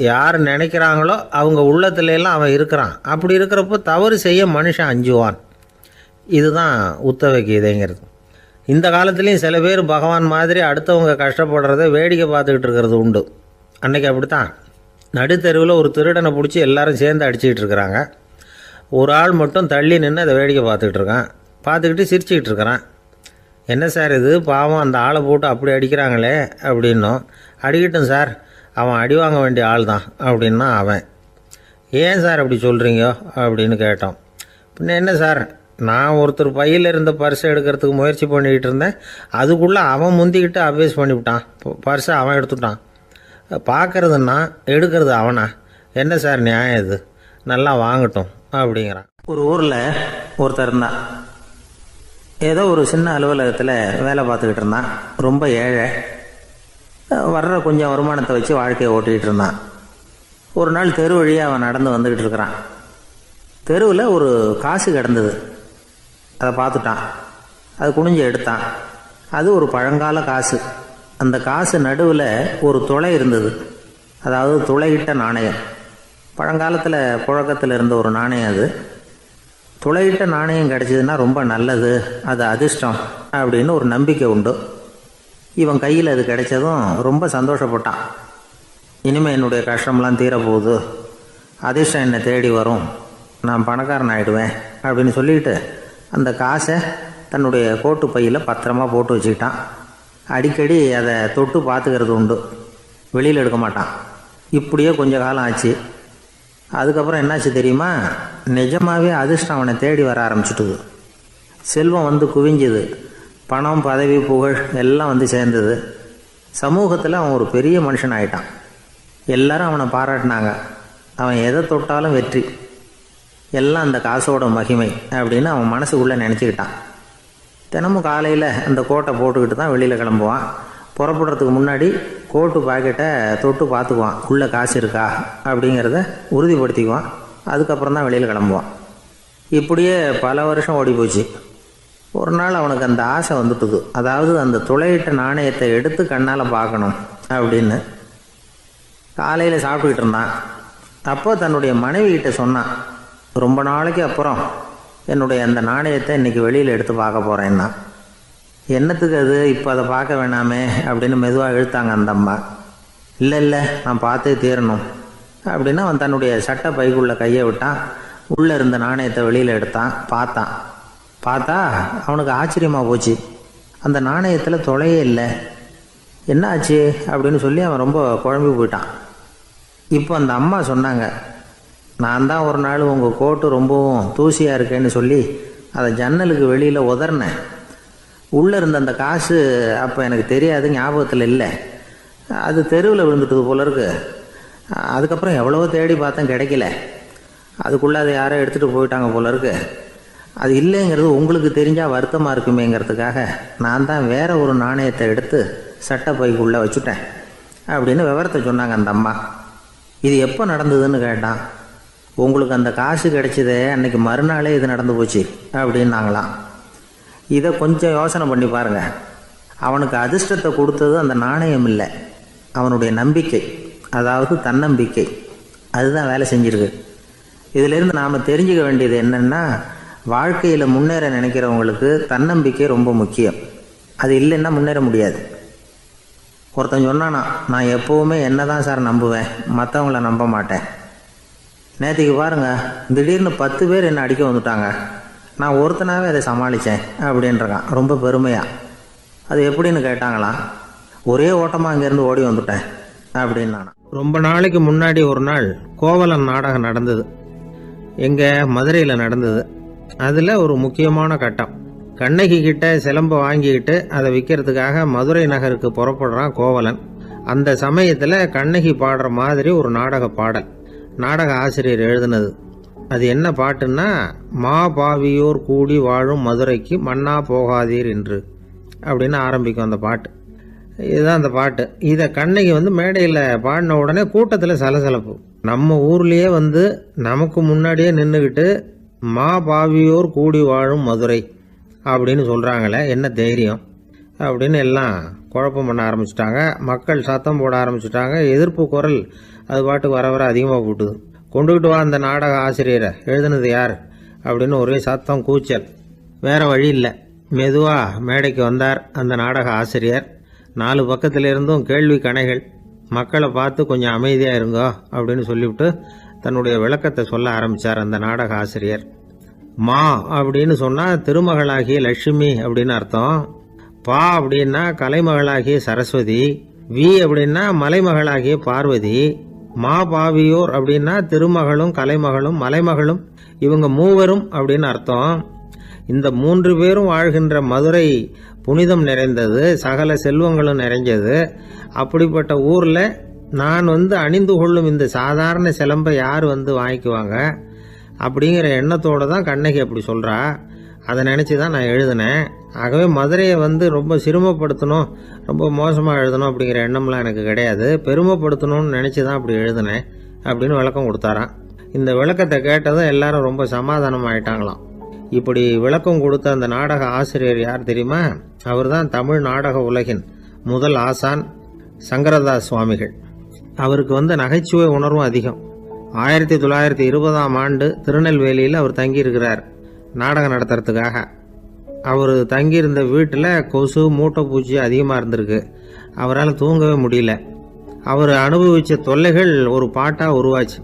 B: யார் நினைக்கிறாங்களோ அவங்க உள்ளத்துலலாம் அவன் இருக்கிறான். அப்படி இருக்கிறப்போ தவறு செய்ய மனுஷன் அஞ்சுவான். இதுதான் உத்தவ கீதைங்கிறது. இந்த காலத்துலேயும் சில பேர் பகவான் மாதிரி அடுத்தவங்க கஷ்டப்படுறத வேடிக்கை பார்த்துக்கிட்டு இருக்கிறது உண்டு.
C: அன்னைக்கு அப்படித்தான். நடுத்தெருவில் ஒரு திருடனை பிடிச்சி எல்லாரும் சேர்ந்து அடிச்சுக்கிட்டு இருக்கிறாங்க. ஒரு ஆள் மட்டும் தள்ளி நின்று அதை வேடிக்கை பார்த்துக்கிட்டு இருக்கான். பார்த்துக்கிட்டு சிரிச்சுக்கிட்டு இருக்கிறான். என்ன சார் இது, பாவம் அந்த ஆளை போட்டு அப்படி அடிக்கிறாங்களே அப்படின்னும். அடிக்கட்டும் சார், அவன் அடி வாங்க வேண்டிய ஆள் தான் அப்படின்னா அவன். ஏன் சார் அப்படி சொல்கிறீங்க அப்படின்னு கேட்டோம். பின்ன என்ன சார், நான் ஒருத்தர் பையில் இருந்த பர்ஸை எடுக்கிறதுக்கு முயற்சி பண்ணிக்கிட்டு இருந்தேன். அதுக்குள்ளே அவன் முந்திக்கிட்டு அப்வேஸ் பண்ணிவிட்டான். பர்ஸை அவன் எடுத்துட்டான். பார்க்கறதுன்னா எடுக்கிறது அவனா? என்ன சார் நியாயம் இது? நல்லா வாங்கட்டும் அப்படிங்கிறான். ஒரு ஊரில் ஒருத்தர் இருந்தான். ஏதோ ஒரு சின்ன அலுவலகத்தில் வேலை பார்த்துக்கிட்டு இருந்தான். ரொம்ப ஏழை. வர்ற கொஞ்சம் வருமானத்தை வச்சு வாழ்க்கையை ஓட்டிகிட்டு இருந்தான். ஒரு நாள் தெரு வழியாக அவன் நடந்து வந்துக்கிட்டு இருக்கிறான். தெருவில் ஒரு காசு கிடந்தது. அதை பார்த்துட்டான். அது குனிஞ்சு எடுத்தான். அது ஒரு பழங்கால காசு. அந்த காசு நடுவில் ஒரு துளை இருந்தது. அதாவது துளையிட்ட நாணயம். பழங்காலத்தில் புழக்கத்தில் இருந்த ஒரு நாணயம் அது. துளையிட்ட நாணயம் கிடச்சிதுன்னா ரொம்ப நல்லது, அது அதிர்ஷ்டம் அப்படின்னு ஒரு நம்பிக்கை உண்டு. இவன் கையில் அது கிடைச்சதும் ரொம்ப சந்தோஷப்பட்டான். இனிமேல் என்னுடைய கஷ்டம்லாம் தீரப்போகுது, அதிர்ஷ்டம் என்னை தேடி வரும், நான் பணக்காரன் ஆகிடுவேன் அப்படின்னு சொல்லிட்டு அந்த காசை தன்னுடைய கோட்டு பையில் பத்திரமா போட்டு வச்சுக்கிட்டான். அடிக்கடி அதை தொட்டு பார்த்துக்கிறது உண்டு, வெளியில் எடுக்க மாட்டான். இப்படியே கொஞ்ச காலம் ஆச்சு. அதுக்கப்புறம் என்னாச்சு தெரியுமா? நிஜமாகவே அதிர்ஷ்டம் அவனை தேடி வர ஆரம்பிச்சுட்டுது. செல்வம் வந்து குவிஞ்சுது. பணம், பதவி, புகழ் எல்லாம் வந்து சேர்ந்தது. சமூகத்தில் அவன் ஒரு பெரிய மனுஷன் ஆகிட்டான். எல்லாரும் அவனை பாராட்டினாங்க. அவன் எதை தொட்டாலும் வெற்றி, எல்லாம் அந்த காசோட மகிமை அப்படின்னு அவன் மனசுக்குள்ளே நினச்சிக்கிட்டான். தினமும் காலையில் அந்த கோட்டை போட்டுக்கிட்டு தான் வெளியில் கிளம்புவான். புறப்படுறதுக்கு முன்னாடி கோட்டு பாக்கெட்டை தொட்டு பார்த்துக்குவான், உள்ளே காசு இருக்கா அப்படிங்கிறத உறுதிப்படுத்திக்குவான். அதுக்கப்புறம் தான் வெளியில் கிளம்புவான். இப்படியே பல வருஷம் ஓடி போச்சு. ஒரு நாள் அவனுக்கு அந்த ஆசை வந்துட்டுது. அதாவது அந்த துளையிட்ட நாணயத்தை எடுத்து கண்ணால் பார்க்கணும் அப்படின்னு. காலையில் சாப்பிட்டுக்கிட்டு இருந்தான். அப்போ தன்னுடைய மனைவிகிட்ட சொன்னான், ரொம்ப நாளைக்கு அப்புறம் என்னுடைய அந்த நாணயத்தை இன்றைக்கி வெளியில் எடுத்து பார்க்க போகிறேன்னா. என்னத்துக்கு அது, இப்போ அதை பார்க்க வேணாமே அப்படின்னு மெதுவாக இழுத்தாங்க அந்த அம்மா. இல்லை நான் பார்த்தே தீரணும் அப்படின்னு அவன் தன்னுடைய சட்டை பைக்குள்ளே கையை விட்டான். உள்ளே இருந்த நாணயத்தை வெளியில் எடுத்தான். பார்த்தா அவனுக்கு ஆச்சரியமாக போச்சு. அந்த நாணயத்தில் துளையே இல்லை. என்ன ஆச்சு அப்படின்னு சொல்லி அவன் ரொம்ப குழம்பி போயிட்டான். இப்போ அந்த அம்மா சொன்னாங்க, நான் தான் ஒரு நாள் உங்கள் கோட்டு ரொம்பவும் தூசியாக இருக்கேன்னு சொல்லி அதை ஜன்னலுக்கு வெளியில் உதறினேன். உள்ளே இருந்த அந்த காசு அப்போ எனக்கு தெரியாது, ஞாபகத்தில் இல்லை. அது தெருவில் விழுந்துட்டது போல இருக்கு. அதுக்கப்புறம் எவ்வளவோ தேடி பார்த்தேன், கிடைக்கல. அதுக்குள்ளே அதை யாரோ எடுத்துகிட்டு போயிட்டாங்க போல இருக்கு. அது இல்லைங்கிறது உங்களுக்கு தெரிஞ்சால் வருத்தமாக இருக்குமேங்கிறதுக்காக நான் தான் வேற ஒரு நாணயத்தை எடுத்து சட்டை பைக்குள்ளே வச்சுட்டேன் அப்படின்னு விவரத்தை சொன்னாங்க அந்த அம்மா. இது எப்போ நடந்ததுன்னு கேட்டான். உங்களுக்கு அந்த காசு கிடைச்சதே அன்னைக்கு மறுநாளே இது நடந்து போச்சு அப்படின்னாங்களாம். இதை கொஞ்சம் யோசனை பண்ணி பாருங்க. அவனுக்கு அதிர்ஷ்டத்தை கொடுத்தது அந்த நாணயம் இல்லை, அவனுடைய நம்பிக்கை, அதாவது தன்னம்பிக்கை. அதுதான் வேலை செஞ்சிருக்கு. இதிலிருந்து நாம் தெரிஞ்சுக்க வேண்டியது என்னென்னா, வாழ்க்கையில் முன்னேற நினைக்கிறவங்களுக்கு தன்னம்பிக்கை ரொம்ப முக்கியம். அது இல்லைன்னா முன்னேற முடியாது. ஒருத்தன் சொன்னானா, நான் எப்போவுமே என்ன தான் சார் நம்புவேன், மற்றவங்கள நம்ப மாட்டேன். நேற்றுக்கு பாருங்கள், திடீர்னு 10 பேர் என்னை அடிக்க வந்துட்டாங்க, நான் ஒருத்தனாகவே அதை சமாளித்தேன் அப்படின்றான் ரொம்ப பெருமையாக. அது எப்படின்னு கேட்டாங்களாம். ஒரே ஓட்டமாக அங்கேருந்து ஓடி வந்துட்டேன் அப்படின்னு.
B: ரொம்ப நாளைக்கு முன்னாடி ஒரு நாள் கோவலன் நாடகம் நடந்தது. எங்கள் மதுரையில் நடந்தது. அதில் ஒரு முக்கியமான கட்டம். கண்ணகி கிட்ட சிலம்பை வாங்கிக்கிட்டு அதை விற்கிறதுக்காக மதுரை நகருக்கு புறப்படுறான் கோவலன். அந்த சமயத்தில் கண்ணகி பாடுற மாதிரி ஒரு நாடக பாடல். நாடக ஆசிரியர் எழுதினது. அது என்ன பாட்டுன்னா, மா பாவியோர் கூடி வாழும் மதுரைக்கு மன்னா போகாதீர் என்று அப்படின்னு ஆரம்பிக்கும் அந்த பாட்டு. இதுதான் அந்த பாட்டு. இதை கண்ணகி மேடையில் பாடின உடனே கூட்டத்தில் சலசலப்பு. நம்ம ஊர்லேயே நமக்கு முன்னாடியே நின்றுக்கிட்டு மா பாவியோர் கூடி வாழும் மதுரை அப்படின்னு சொல்கிறாங்களே, என்ன தைரியம் அப்படின்னு எல்லாம் குழப்பம் பண்ண ஆரம்பிச்சிட்டாங்க. மக்கள் சத்தம் போட ஆரம்பிச்சிட்டாங்க. எதிர்ப்பு குரல் அது பாட்டுக்கு வர அதிகமாக போட்டுது. கொண்டுக்கிட்டு வா அந்த நாடக ஆசிரியரை, எழுதுனது யார் அப்படின்னு ஒரே சத்தம், கூச்சல். வேறு வழி இல்லை. மெதுவாக மேடைக்கு வந்தார் அந்த நாடக ஆசிரியர். 4 பக்கத்திலிருந்தும் கேள்வி கணைகள்.
C: மக்களை பார்த்து கொஞ்சம் அமைதியா இருங்கோ அப்படின்னு சொல்லிவிட்டு தன்னுடைய விளக்கத்தை சொல்ல ஆரம்பிச்சார் அந்த நாடக ஆசிரியர். மா அப்படின்னு சொன்னா திருமகளாகிய லட்சுமி அப்படின்னு அர்த்தம். பா அப்படின்னா கலைமகளாகிய சரஸ்வதி. வி அப்படின்னா மலைமகளாகிய பார்வதி. மா பாவியோர் அப்படின்னா திருமகளும் கலைமகளும் மலைமகளும், இவங்க மூவரும் அப்படின்னு அர்த்தம். இந்த 3 பேரும் வாழ்கின்ற மதுரை புனிதம் நிறைந்தது, சகல செல்வங்களும் நிறைஞ்சது. அப்படிப்பட்ட ஊர்ல நான் அணிந்து கொள்ளும் இந்த சாதாரண சிலம்பை யார் வாங்கிக்குவாங்க அப்படிங்கிற எண்ணத்தோட தான் கண்ணகி அப்படி சொல்றா. அதை நினைச்சு தான் நான் எழுதினேன். ஆகவே மதுரையை ரொம்ப சிரமப்படுத்தணும், ரொம்ப மோசமாக எழுதணும் அப்படிங்கிற எண்ணம்லாம் எனக்கு கிடையாது. பெருமைப்படுத்தணும்னு நினச்சி தான் அப்படி எழுதினேன் அப்படின்னு விளக்கம் கொடுத்தாராம். இந்த விளக்கத்தை கேட்டதும் எல்லாரும் ரொம்ப சமாதானம் ஆயிட்டாங்களாம். இப்படி விளக்கம் கொடுத்த அந்த நாடக ஆசிரியர் யார் தெரியுமா? அவர் தான் தமிழ் நாடக உலகின் முதல் ஆசான் சங்கரதாஸ் சுவாமிகள். அவருக்கு நகைச்சுவை உணர்வும் அதிகம். 1920ஆம் ஆண்டு திருநெல்வேலியில் அவர் தங்கியிருக்கிறார் நாடகம் நடத்துறதுக்காக. அவர் தங்கியிருந்த வீட்டில் கொசு மூட்டை பூச்சி அதிகமாக இருந்திருக்கு. அவரால் தூங்கவே முடியல. அவர் அனுபவித்த தொல்லைகள் ஒரு பாட்டாக உருவாச்சு.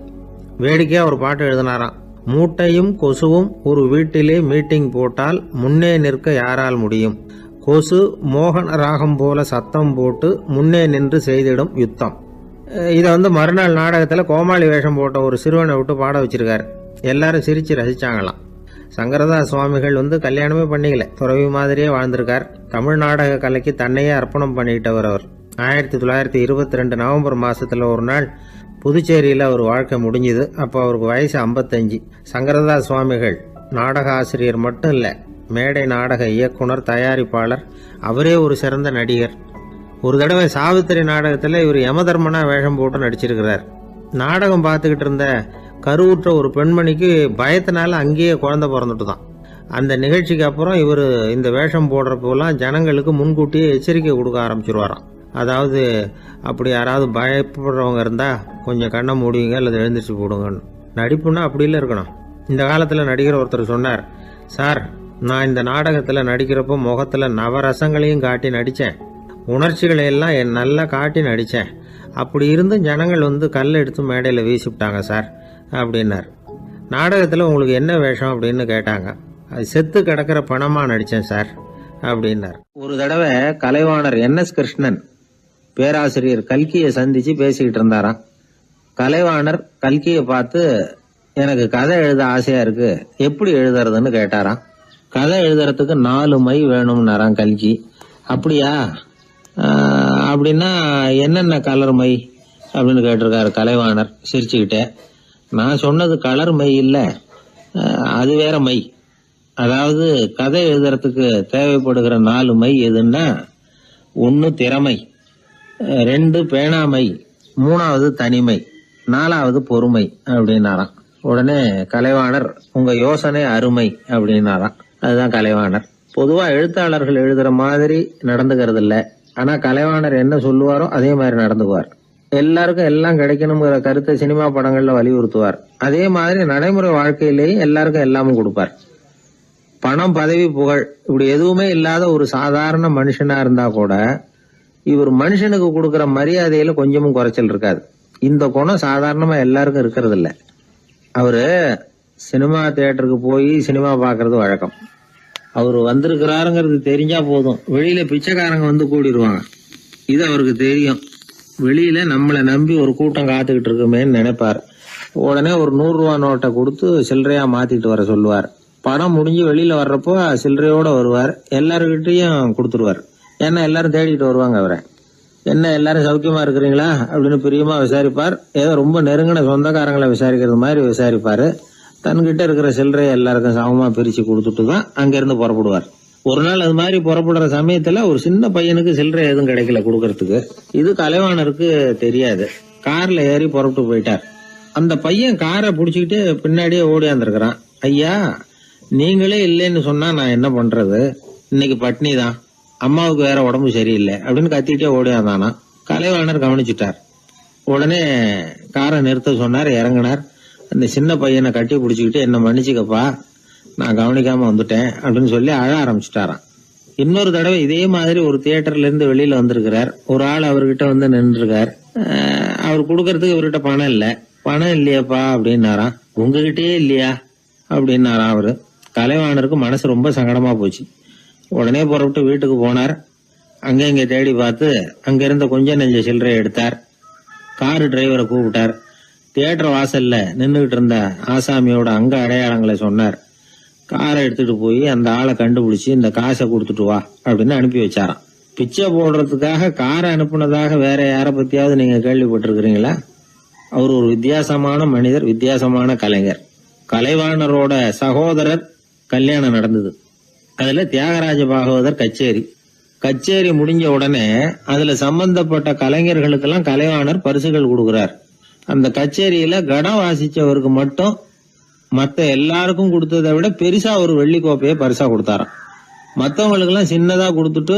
C: வேடிக்கையாக ஒரு பாட்டு எழுதினாராம். மூட்டையும் கொசுவும் ஒரு வீட்டிலே மீட்டிங் போட்டால் முன்னே நிற்க யாரால் முடியும்? கொசு மோகன ராகம் போல சத்தம் போட்டு முன்னே நின்று செய்திடும் யுத்தம். இதை மறுநாள் நாடகத்தில் கோமாளி வேஷம் போட்ட ஒரு சிறுவனை விட்டு பாட வச்சிருக்காரு. எல்லாரும் சிரிச்சு ரசிச்சாங்களாம். சங்கரதாஸ் சுவாமிகள் கல்யாணமே பண்ணிக்கல, துறவி மாதிரியே வாழ்ந்திருக்கார். தமிழ் நாடக கலைக்கு தன்னையே அர்ப்பணம் பண்ணிக்கிட்டவர் அவர். 1922 நவம்பர் மாசத்துல ஒரு நாள் புதுச்சேரியில் அவர் வாழ்க்கை முடிஞ்சுது. அப்போ அவருக்கு வயசு 55. சங்கரதாஸ் சுவாமிகள் நாடக ஆசிரியர் மட்டும் இல்லை, மேடை நாடக இயக்குனர், தயாரிப்பாளர். அவரே ஒரு சிறந்த நடிகர். ஒரு தடவை சாவித்திரி நாடகத்தில் இவர் யமதர்மனா வேஷம் போட்டு நடிச்சிருக்கிறார். நாடகம் பார்த்துக்கிட்டு இருந்த கருவுற்ற ஒரு பெண்மணிக்கு பயத்தினால அங்கேயே குழந்தை பிறந்துட்டு தான். அந்த நிகழ்ச்சிக்கு அப்புறம் இவர் இந்த வேஷம் போடுறப்போலாம் ஜனங்களுக்கு முன்கூட்டியே எச்சரிக்கை கொடுக்க ஆரம்பிச்சிருவாராம். அதாவது அப்படி யாராவது பயப்படுறவங்க இருந்தால் கொஞ்சம் கண்ணை மூடிங்க அல்லது எழுந்திரிச்சு போடுங்கன்னு. நடிப்புன்னா அப்படி இல்லை இருக்கணும். இந்த காலத்தில் நடிகர் ஒருத்தர் சொன்னார், சார் நான் இந்த நாடகத்தில் நடிக்கிறப்போ முகத்தில் நவரசங்களையும் காட்டி நடித்தேன், உணர்ச்சிகளை எல்லாம் நல்லா காட்டி நடித்தேன். அப்படி இருந்து ஜனங்கள் கல் எடுத்து மேடையில் வீசிவிட்டாங்க சார் அப்படின்னார். நாடகத்தில் உங்களுக்கு என்ன வேஷம் அப்படின்னு கேட்டாங்க. அது செத்து கிடக்கிற பணமாக நடித்தேன் சார் அப்படின்னார். ஒரு தடவை கலைவாணர் NS கிருஷ்ணன் பேராசிரியர் கல்கியை சந்திச்சு பேசிக்கிட்டு இருந்தாராம். கலைவாணர் கல்கியை பார்த்து, எனக்கு கதை எழுத ஆசையா இருக்கு, எப்படி எழுதுறதுன்னு கேட்டாராம். கதை எழுதுறதுக்கு 4 மை வேணும்னாராம் கல்கி. அப்படியா, அப்படின்னா என்னென்ன கலர் மை அப்படின்னு கேட்டிருக்காரு கலைவாணர் சிரிச்சுக்கிட்டே. நான் சொன்னது கலர் மை இல்லை, அது வேற மை. அதாவது கதை எழுதுறதுக்கு தேவைப்படுகிற 4 மை எதுன்னா, 1 திறமை, 2 பேணாமை, 3வது தனிமை, 4வது பொறுமை அப்படின்னாராம். உடனே கலைவாணர், உங்க யோசனை அருமை அப்படின்னாராம். அதுதான் கலைவாணர். பொதுவா எழுத்தாளர்கள் எழுதுற மாதிரி நடந்துக்கிறது இல்ல. ஆனா கலைவாணர் என்ன சொல்லுவாரோ அதே மாதிரி நடந்துக்குவார். எல்லாருக்கும் எல்லாம் கிடைக்கணுங்கிற கருத்தை சினிமா படங்கள்ல வலியுறுத்துவார். அதே மாதிரி நடைமுறை வாழ்க்கையிலேயும் எல்லாருக்கும் எல்லாமும் கொடுப்பார். பணம், பதவி, புகழ் இப்படி எதுவுமே இல்லாத ஒரு சாதாரண மனுஷனா இருந்தா கூட இவர் மனுஷனுக்கு கொடுக்கற மரியாதையில கொஞ்சமும் குறைச்சல் இருக்காது. இந்த குணம் சாதாரணமா எல்லாருக்கும் இருக்கிறது இல்ல. அவரு சினிமா தியேட்டருக்கு போய் சினிமா பாக்குறது வழக்கம். அவரு வந்திருக்கிறாருங்கிறது தெரிஞ்சா போதும், வெளியில பிச்சைக்காரங்க கூடிடுவாங்க. இது அவருக்கு தெரியும். வெளியில நம்மளை நம்பி ஒரு கூட்டம் காத்துக்கிட்டு இருக்குமேன்னு நினைப்பார். உடனே ஒரு 100 ரூபா நோட்டை கொடுத்து சில்லறையா மாத்திட்டு வர சொல்லுவார். படம் முடிஞ்சு வெளியில வர்றப்போ சில்லறையோட வருவார். எல்லாருக்கிட்டையும் கொடுத்துருவார். ஏன்னா எல்லாரும் தேடிட்டு வருவாங்க அவரை. என்ன எல்லாரும் சௌக்கியமா இருக்கிறீங்களா அப்படின்னு பிரியமா விசாரிப்பார். ஏதோ ரொம்ப நெருங்கின சொந்தக்காரங்களை விசாரிக்கிறது மாதிரி விசாரிப்பாரு. தன்கிட்ட இருக்கிற சில்லறையை எல்லாருக்கும் சமமா பிரிச்சு கொடுத்துட்டு தான் அங்கிருந்து புறப்படுவார். ஒரு நாள் அது மாதிரி புறப்படுற சமயத்துல ஒரு சின்ன பையனுக்கு சில்லறை எதுவும் கிடைக்கல கொடுக்கறதுக்கு. இது கலைவாணருக்கு தெரியாது. கார்ல ஏறி புறப்பட்டு போயிட்டார். அந்த பையன் காரை புடிச்சுக்கிட்டு பின்னாடியே ஓடியாந்துருக்கிறான். ஐயா, நீங்களே இல்லைன்னு சொன்னா நான் என்ன பண்றது? இன்னைக்கு பட்னி தான், அம்மாவுக்கு வேற உடம்பு சரியில்லை அப்படின்னு கத்திட்டே ஓடியாந்தானா. கலைவாணர் கவனிச்சுட்டார். உடனே காரை நிறுத்த சொன்னார். இறங்கினார். அந்த சின்ன பையனை கட்டி பிடிச்சிக்கிட்டு, என்ன மன்னிச்சுக்கப்பா, நான் கவனிக்காம வந்துட்டேன் அப்படின்னு சொல்லி அழ ஆரம்பிச்சுட்டாராம்.
A: இன்னொரு தடவை இதே மாதிரி ஒரு தியேட்டர்ல இருந்து வெளியில வந்திருக்கிறார். ஒரு ஆள் அவர்கிட்ட வந்து நின்றுருக்கார். அவர் கொடுக்கறதுக்கு இவர்கிட்ட பணம் இல்ல. பணம் இல்லையாப்பா அப்படின்னாராம். உங்ககிட்டயே இல்லையா அப்படின்னாராம் அவரு. கலைவாணருக்கு மனசு ரொம்ப சங்கடமா போச்சு. உடனே புறப்பட்டு வீட்டுக்கு போனார். அங்க இங்க தேடி பார்த்து அங்க இருந்த கொஞ்சம் நெஞ்ச சில்லறையை எடுத்தார். காரு டிரைவரை கூப்பிட்டார். தியேட்டர் வாசல்ல நின்றுகிட்டு இருந்த ஆசாமியோட அங்க அடையாளங்களை சொன்னார். காரை எடுத்துட்டு போய் அந்த ஆளை கண்டுபிடிச்சு இந்த காசை கொடுத்துட்டு வா அப்படின்னு அனுப்பி வச்சாராம். பிச்சை போடுறதுக்காக காரை அனுப்புனதாக வேற யார பத்தியாவது நீங்க கேள்விப்பட்டிருக்கிறீங்களா? அவர் ஒரு வித்தியாசமான மனிதர், வித்தியாசமான கலைஞர். கலைவாணரோட சகோதரர் கல்யாணம் நடந்தது. அதுல தியாகராஜ பாகவதர் கச்சேரி முடிஞ்ச உடனே அதுல சம்பந்தப்பட்ட கலைஞர்களுக்கெல்லாம் கலைவாணர் பரிசுகள் கொடுக்கிறார். அந்த கச்சேரியில கடம் வாசிச்சவருக்கு மட்டும் மத்த எல்லாருக்கும் கொடுத்ததை விட பெருசா ஒரு வெள்ளி கோப்பையை பரிசா கொடுத்தாராம். மத்தவங்களுக்கு எல்லாம் சின்னதா கொடுத்துட்டு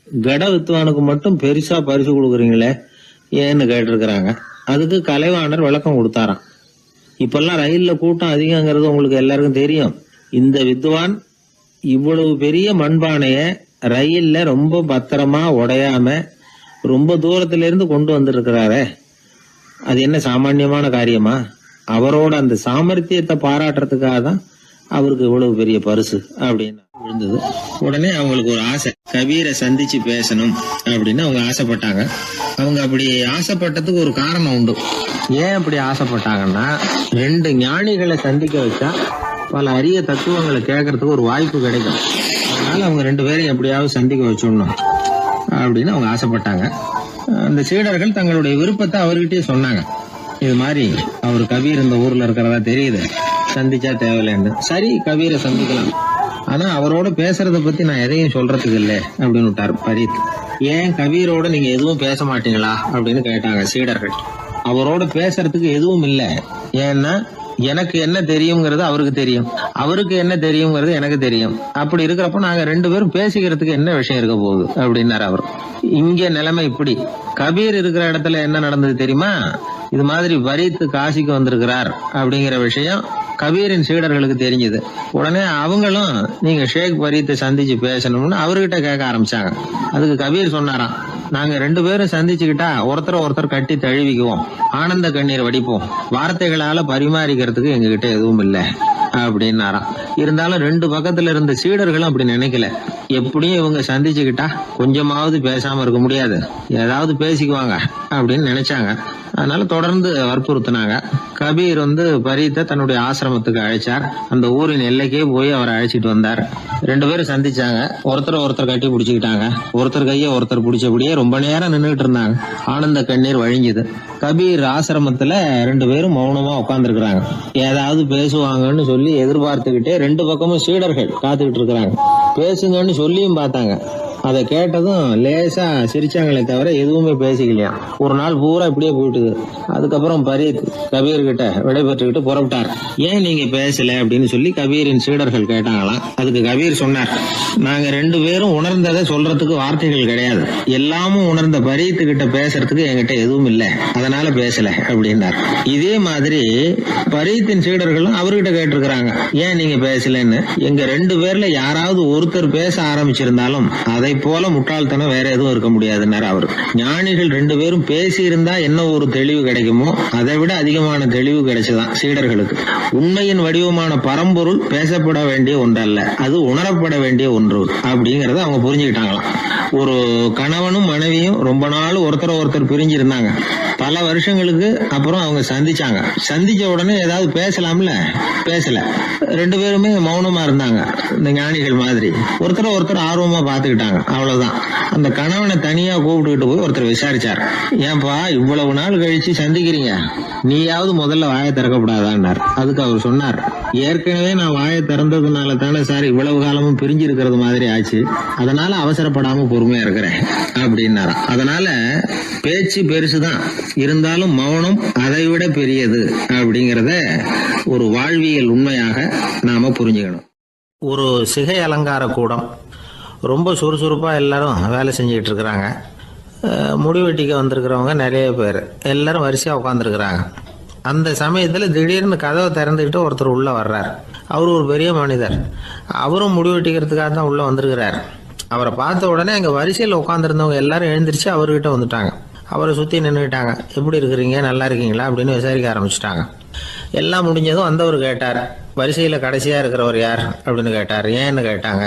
A: கட வித்துவானுக்கு மட்டும் பெருசா பரிசு கொடுக்குறீங்களே ஏன்னு கேட்டிருக்கிறாங்க. அதுக்கு கலைவாணர் விளக்கம் கொடுத்தாராம். இப்பெல்லாம் ரயில்ல கூட்டம் அதிகங்கிறது உங்களுக்கு எல்லாருக்கும் தெரியும். இந்த வித்துவான் இவ்வளவு பெரிய மண்பானைய ரயில்ல ரொம்ப பத்திரமா உடையாம ரொம்ப தூரத்துல இருந்து கொண்டு வந்திருக்கிறாரே, அது என்ன சாமான்யமான காரியமா? அவரோட அந்த சாமர்த்தியத்தை பாராட்டுறதுக்காக தான் அவருக்கு இவ்வளவு பெரிய பரிசு அப்படின்னு விழுந்தது. உடனே அவங்களுக்கு ஒரு ஆசை, கபீரை சந்திச்சு பேசணும் அப்படின்னு அவங்க ஆசைப்பட்டாங்க. அவங்க அப்படி ஆசைப்பட்டதுக்கு ஒரு காரணம் உண்டு. ஏன் அப்படி ஆசைப்பட்டாங்கன்னா, 2 ஞானிகளை சந்திக்க வச்சா பல அரிய தத்துவங்களை கேட்கறதுக்கு ஒரு வாய்ப்பு கிடைக்கும். அதனால அவங்க 2 பேரையும் எப்படியாவது சந்திக்க வச்சிடணும் அப்படின்னு அவங்க ஆசைப்பட்டாங்க. அந்த சீடர்கள் தங்களுடைய விருப்பத்தை அவர்கிட்டயே சொன்னாங்க. இது மாதிரி அவர் கபீர் இந்த ஊர்ல இருக்கிறதா தெரியுது, சந்திச்சா தேவையில்லைன்னு. சரி, கபீரை சந்திக்கலாம், ஆனா அவரோட பேசுறத பத்தி நான் எதையும் சொல்றதுக்கு இல்லை அப்படின்னு விட்டார் பரீத். ஏன் கபீரோட நீங்க எதுவும் பேச மாட்டீங்களா அப்படின்னு கேட்டாங்க சீடர்கள். அவரோட பேசுறதுக்கு எதுவும் இல்லை. ஏன்னா எனக்கு என்ன தெரியுங்கிறது அவருக்கு தெரியும், அவருக்கு என்ன தெரியுங்கிறது எனக்கு தெரியும். அப்படி இருக்கிறப்ப நாங்க 2 பேரும் பேசிக்கிறதுக்கு என்ன விஷயம் இருக்க போகுது அப்படின்னாரு அவர். இங்க நிலைமை இப்படி. கபீர் இருக்கிற இடத்துல என்ன நடந்தது தெரியுமா? இது மாதிரி பரீத் காசிக்கு வந்திருக்கிறார் அப்படிங்கிற விஷயம் கபீரின் சீடர்களுக்கு தெரிஞ்சது. உடனே அவங்களும் நீங்க ஷேக் பரீத்தை சந்திச்சு பேசணும்னு அவர்கிட்ட கேட்க ஆரம்பிச்சாங்க. அதுக்கு கபீர் சொன்னாராம், நாங்க 2 பேரும் சந்திச்சுக்கிட்டா ஒருத்தர் கட்டி தழுவிக்குவோம், ஆனந்த கண்ணீர் வடிப்போம், வார்த்தைகளால பரிமாறிக்கிறதுக்கு எங்ககிட்ட எதுவும் இல்லை அப்படின்னாராம். இருந்தாலும் 2 பக்கத்துல இருந்த சீடர்களும் அப்படி நினைக்கல. எப்படியும் இவங்க சந்திச்சுக்கிட்டா கொஞ்சமாவது பேசாம இருக்க முடியாது, ஏதாவது பேசிக்குவாங்க அப்படின்னு நினைச்சாங்க. அதனால தொடர்ந்து வற்புறுத்தினாங்க. கபீர் பரீத்தை தன்னுடைய ஆசிரமத்துக்கு அழைச்சார். அந்த ஊரின் எல்லைக்கே போய் அவரை அழைச்சிட்டு வந்தார். 2 பேரும் சந்திச்சாங்க. ஒருத்தர் கட்டி பிடிச்சுக்கிட்டாங்க. ஒருத்தர் கையை ஒருத்தர் பிடிச்சபடியே ரொம்ப நேரம் நின்றுட்டு இருந்தாங்க. ஆனந்த கண்ணீர் வழிஞ்சுது. கபீர் ஆசிரமத்துல 2 பேரும் மௌனமா உட்கார்ந்துருக்காங்க. ஏதாவது பேசுவாங்கன்னு சொல்லி எதிர்பார்த்துக்கிட்டே 2 பக்கமும் சீடர்கள் காத்துக்கிட்டு இருக்கிறாங்க. பேசுங்கன்னு சொல்லியும் பார்த்தாங்க. அதை கேட்டதும் லேசா சிரிச்சாங்களே தவிர எதுவுமே பேசிக்கலையாம். ஒரு நாள் பூரா இப்படியே போயிட்டுது. அதுக்கப்புறம் பரீத் கபீர் கிட்ட விடைபெற்றுக்கிட்டு புறப்பட்டார். ஏன் நீங்க பேசல அப்படின்னு சொல்லி கபீரின் சீடர்கள் கேட்டாங்களாம். அதுக்கு கபீர் சொன்னார், நாங்க 2 பேரும் உணர்ந்ததை சொல்றதுக்கு வார்த்தைகள் கிடையாது. எல்லாமும் உணர்ந்த பரீத் கிட்ட பேசுறதுக்கு என்கிட்ட எதுவும் இல்லை, அதனால பேசல அப்படின்னார். இதே மாதிரி பரீத்தின் சீடர்களும் அவர்கிட்ட கேட்டிருக்கிறாங்க, ஏன் நீங்க பேசலன்னு. எங்க 2 பேர்ல யாராவது ஒருத்தர் பேச ஆரம்பிச்சிருந்தாலும் அதை போல முட்டாள்தனம் வேற எதுவும் இருக்க முடியாதுன்னாரு அவரு. ஞானிகள் 2 பேரும் பேசி இருந்தா என்ன ஒரு தெளிவு கிடைக்குமோ அதை விட அதிகமான தெளிவு கிடைச்சதான் சீடர்களுக்கு. உண்மையின் வடிவமான பரம்பொருள் பேசப்பட வேண்டிய ஒன்றல்ல, அது உணரப்பட வேண்டிய ஒன்று அப்படிங்கறத அவங்க புரிஞ்சுக்கிட்டாங்களாம். ஒரு கணவனும் மனைவியும் ரொம்ப நாள் ஒருத்தர் பிரிஞ்சிருந்தாங்க. பல வருஷங்களுக்கு அப்புறம் அவங்க சந்திச்சாங்க. சந்திச்ச உடனே ஏதாவது பேசலாம்ல, பேசல. 2 பேருமே மௌனமா இருந்தாங்க. இந்த ஞானிகள் மாதிரி ஒருத்தர் ஆர்வமா பாத்துக்கிட்டாங்க, அவ்வளவுதான். அந்த கணவனை தனியா கூப்பிட்டுக்கிட்டு போய் ஒருத்தர் விசாரிச்சார். ஏன்பா இவ்வளவு நாள் கழிச்சு சந்திக்கிறீங்க, நீயாவது முதல்ல வாயை திறக்கப்படாதான்னார். அதுக்கு அவர் சொன்னார், ஏற்கனவே நான் வாயை திறந்ததுனால தானே சார் இவ்வளவு காலமும் பிரிஞ்சு இருக்கிறது மாதிரி ஆச்சு, அதனால அவசரப்படாம பொறுமையா இருக்கிறேன் அப்படின்னாராம். அதனால பேச்சு பெருசுதான், இருந்தாலும் மௌனம் அதை விட பெரியது அப்படிங்கறத ஒரு வாழ்வியல் உண்மையாக நாம புரிஞ்சுக்கணும்.
B: ஒரு சிகை அலங்கார கூடம், ரொம்ப சுறுசுறுப்பாக எல்லாரும் வேலை செஞ்சுக்கிட்டு இருக்கிறாங்க. முடிவெட்டிக்க வந்திருக்கிறவங்க நிறைய பேர், எல்லாரும் வரிசையாக உட்காந்துருக்குறாங்க. அந்த சமயத்தில் திடீர்னு கதவை திறந்துக்கிட்டு ஒருத்தர் உள்ளே வர்றார். அவர் ஒரு பெரிய மனிதர். அவரும் முடிவெட்டிக்கிறதுக்காக தான் உள்ளே வந்திருக்கிறார்.
A: அவரை பார்த்த உடனே அங்க வரிசையில் உட்காந்துருந்தவங்க எல்லாரும் எழுந்திருச்சு அவர்கிட்ட வந்துட்டாங்க. அவரை சுத்தி நின்றுட்டாங்க. எப்படி இருக்கிறீங்க, நல்லா இருக்கீங்களா அப்படின்னு விசாரிக்க ஆரம்பிச்சுட்டாங்க. எல்லாம் முடிஞ்சதும் வந்தவர் கேட்டார், வரிசையில கடைசியா இருக்கிறவர் யார் அப்படின்னு கேட்டார். ஏன்னு கேட்டாங்க.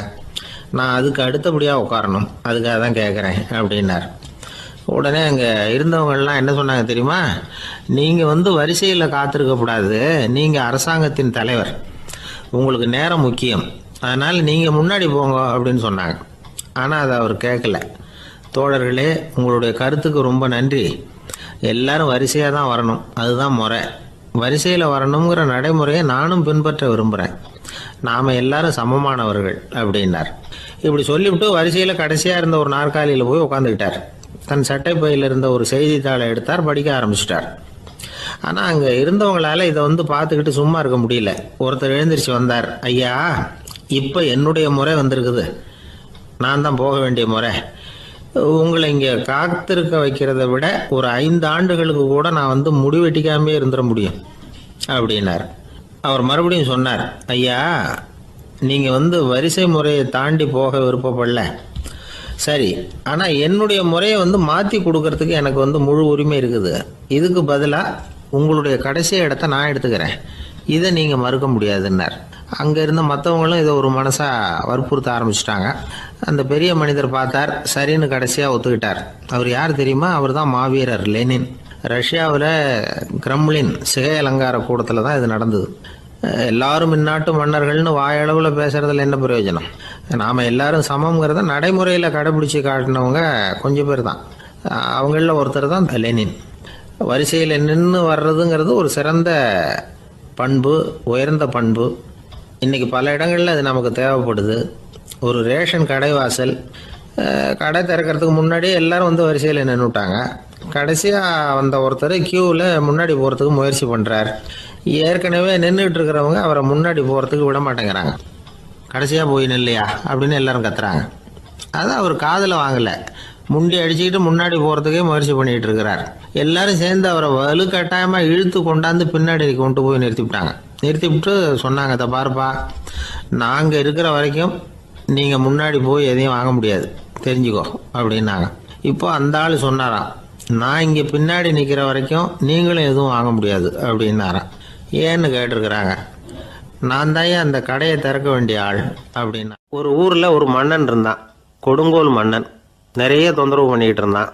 A: நான் அதுக்கு அடுத்தபடியா உட்காரணும், அதுக்காக தான் கேட்குறேன் அப்படின்னார். உடனே அங்க இருந்தவங்கெல்லாம் என்ன சொன்னாங்க தெரியுமா? நீங்க வரிசையில காத்திருக்க கூடாது, நீங்க அரசாங்கத்தின் தலைவர், உங்களுக்கு நேரம் முக்கியம், அதனால நீங்க முன்னாடி போங்க அப்படின்னு சொன்னாங்க. ஆனா அதை அவர் கேட்கல. தோழர்களே, உங்களுடைய கருத்துக்கு ரொம்ப நன்றி. எல்லாரும் வரிசையா தான் வரணும், அதுதான் முறை. வரிசையில வரணுங்கிற நடைமுறையை நானும் பின்பற்ற விரும்புறேன். நாம எல்லாரும் சமமானவர்கள் அப்படின்னார். இப்படி சொல்லிவிட்டு வரிசையில கடைசியா இருந்த ஒரு நாற்காலியில போய் உட்காந்துக்கிட்டார். தன் சட்டை பையில இருந்த ஒரு செய்தித்தாளை எடுத்தார், படிக்க ஆரம்பிச்சிட்டார். ஆனா அங்க இருந்தவங்களால இதை பார்த்துக்கிட்டு சும்மா இருக்க முடியல. ஒருத்தர் எழுந்திருச்சு வந்தார். ஐயா, இப்ப என்னுடைய முறை வந்திருக்குது, நான் தான் போக வேண்டிய முறை. உங்களை இங்க காத்திருக்க வைக்கிறத விட ஒரு 5 ஆண்டுகளுக்கு கூட நான் முடிவெட்டிக்காமே இருந்துட முடியும் அப்படின்னார். அவர் மறுபடியும் சொன்னார், ஐயா, நீங்க வரிசை முறையை தாண்டி போக விருப்பப்படல, சரி, ஆனா என்னுடைய முறையை மாத்தி கொடுக்கறதுக்கு எனக்கு முழு உரிமை இருக்குது. இதுக்கு பதிலா உங்களுடைய கடைசி இடத்த நான் எடுத்துக்கிறேன், இதை நீங்க மறுக்க முடியாதுன்னார். அங்க இருந்த மற்றவங்களும் இதை ஒரு மனசா வற்புறுத்த ஆரம்பிச்சிட்டாங்க. அந்த பெரிய மனிதர் பார்த்தார், சரின்னு கடைசியா ஒத்துக்கிட்டார். அவர் யார் தெரியுமா? அவர் தான் மாவீரர் லெனின். ரஷ்யாவில் கிரெம்ளின் சிகை அலங்கார கூடத்துல தான் இது நடந்தது. எல்லாரும் இந்நாட்டு மன்னர்கள்னு வாயளவுல பேசுறதுல என்ன பிரயோஜனம்? நாம எல்லாரும் சமம்ங்கிறத நடைமுறையில கடைபிடிச்சு காட்டினவங்க கொஞ்சம் பேர் தான். அவங்கள ஒருத்தர் தான் லெனின். வரிசையில் நின்று வர்றதுங்கிறது ஒரு சிறந்த பண்பு, உயர்ந்த பண்பு. இன்னைக்கு பல இடங்கள்ல அது நமக்கு தேவைப்படுது. ஒரு ரேஷன் கடை வாசல், கடை திறக்கிறதுக்கு முன்னாடியே எல்லாரும் வரிசையில் நின்றுட்டாங்க. கடைசியா வந்த ஒருத்தர் கியூவில் முன்னாடி போறதுக்கு முயற்சி பண்றார். ஏற்கனவே நின்றுட்டு இருக்கிறவங்க அவரை முன்னாடி போறதுக்கு விட மாட்டேங்கிறாங்க. கடைசியா போய் நில்லையா அப்படின்னு எல்லாரும் கத்துறாங்க. அது அவர் காதுல வாங்கல. முண்டி அடிச்சுக்கிட்டு முன்னாடி போறதுக்கே முயற்சி பண்ணிட்டு இருக்கிறார். எல்லாரும் சேர்ந்து அவரை வலுக்கட்டாயமா இழுத்து கொண்டாந்து பின்னாடி கொண்டு போய் நிறுத்திவிட்டாங்க. நிறுத்திவிட்டு சொன்னாங்க, இதை பாருப்பா, நாங்க இருக்கிற வரைக்கும் நீங்க முன்னாடி போய் எதையும் வாங்க முடியாது, தெரிஞ்சுக்கோ அப்படின்னாங்க. இப்போ அந்த ஆள் சொன்னாராம், நான் இங்க பின்னாடி நிக்கிற வரைக்கும் நீங்களும் எதுவும் வாங்க முடியாது அப்படின்னாராம். ஏன்னு கேட்டிருக்கிறாங்க. நான் தான் அந்த கடையை திறக்க வேண்டிய ஆள் அப்படின்னா.
B: ஒரு ஊரில் ஒரு மன்னன் இருந்தான், கொடுங்கோல் மன்னன். நிறைய தொந்தரவு பண்ணிக்கிட்டு இருந்தான்.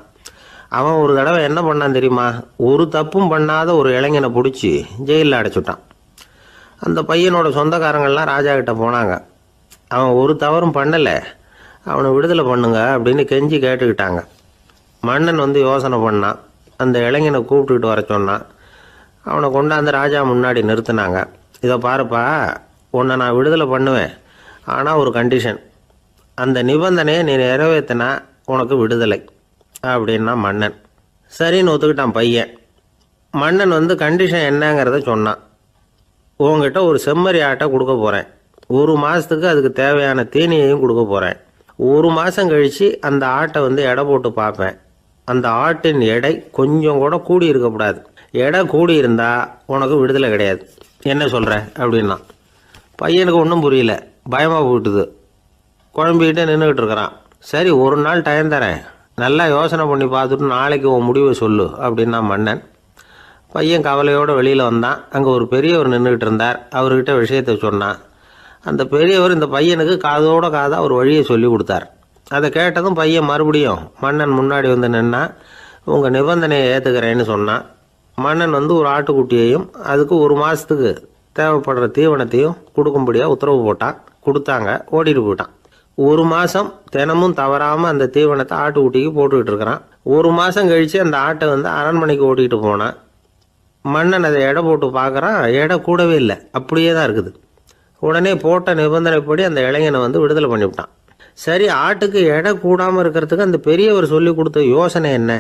B: அவன் ஒரு தடவை என்ன பண்ணான் தெரியுமா? ஒரு தப்பும் பண்ணாத ஒரு இளைஞனை பிடிச்சி ஜெயிலில் அடைச்சுட்டான். அந்த பையனோட சொந்தக்காரங்கள்லாம் ராஜா கிட்ட போனாங்க. அவன் ஒரு தவறும் பண்ணலை, அவனை விடுதலை பண்ணுங்க அப்படின்னு கெஞ்சி கேட்டுக்கிட்டாங்க. மன்னன் யோசனை பண்ணான். அந்த இளைஞனை கூப்பிட்டுக்கிட்டு வர சொன்னான். அவனை கொண்டாந்து ராஜா முன்னாடி நிறுத்தினாங்க. இதை பாருப்பா, உன்னை நான் விடுதலை பண்ணுவேன், ஆனால் ஒரு கண்டிஷன். அந்த நிபந்தனையை நீ நிறைவேற்றினா உனக்கு விடுதலை அப்படின்னா மன்னன். சரின்னு ஒத்துக்கிட்டான் பையன். மன்னன் கண்டிஷன் என்னங்கிறத சொன்னான். உங்ககிட்ட ஒரு செம்மறி ஆட்டை கொடுக்க போகிறேன், 1 மாதத்துக்கு அதுக்கு தேவையான தீனியையும் கொடுக்க போகிறேன். 1 மாதம் கழித்து அந்த ஆட்டை எடை போட்டு பார்ப்பேன். அந்த ஆட்டின் எடை கொஞ்சம் கூட கூடி இருக்கக்கூடாது. எடை கூடி இருந்தால் உனக்கு விடுதலை கிடையாது. என்ன சொல்கிற அப்படின்னா. பையனுக்கு ஒன்றும் புரியல, பயமாக போயிட்டுது. குழம்பிக்கிட்டே நின்றுக்கிட்டு இருக்கிறான். சரி, ஒரு நாள் டைம் தரேன், நல்லா யோசனை பண்ணி பார்த்துட்டு நாளைக்கு உன் முடிவை சொல்லு அப்படின்னா மன்னன். பையன் கவலையோடு வெளியில் வந்தான். அங்கே ஒரு பெரியவர் நின்றுக்கிட்டு இருந்தார். அவர்கிட்ட விஷயத்தை சொன்னான். அந்த பெரியவர் இந்த பையனுக்கு காதோட காதாக ஒரு வழியை சொல்லி கொடுத்தார். அதை கேட்டதும் பையன் மறுபடியும் மன்னன் முன்னாடி நின்னா, உங்கள் நிபந்தனையை ஏற்றுக்கிறேன்னு சொன்னான். மன்னன் ஒரு ஆட்டுக்குட்டியையும் அதுக்கு 1 மாதத்துக்கு தேவைப்படுற தீவனத்தையும் கொடுக்கும்படியாக உத்தரவு போட்டான். கொடுத்தாங்க, ஓடிட்டு போயிட்டான். 1 மாதம் தினமும் தவறாமல் அந்த தீவனத்தை ஆட்டுக்குட்டிக்கு போட்டுக்கிட்டு இருக்கிறான். 1 மாதம் கழித்து அந்த ஆட்டை அரண்மனைக்கு ஓட்டிகிட்டு போனான். மன்னன் அதை எடை போட்டு பார்க்குறான், எடை கூடவே இல்லை, அப்படியே தான் இருக்குது. உடனே போட்ட நிபந்தனைப்படி அந்த இளைஞனை விடுதலை பண்ணிவிட்டான். சரி, ஆட்டுக்கு எடை கூடாமல் இருக்கிறதுக்கு அந்த பெரியவர் சொல்லி கொடுத்த யோசனை என்ன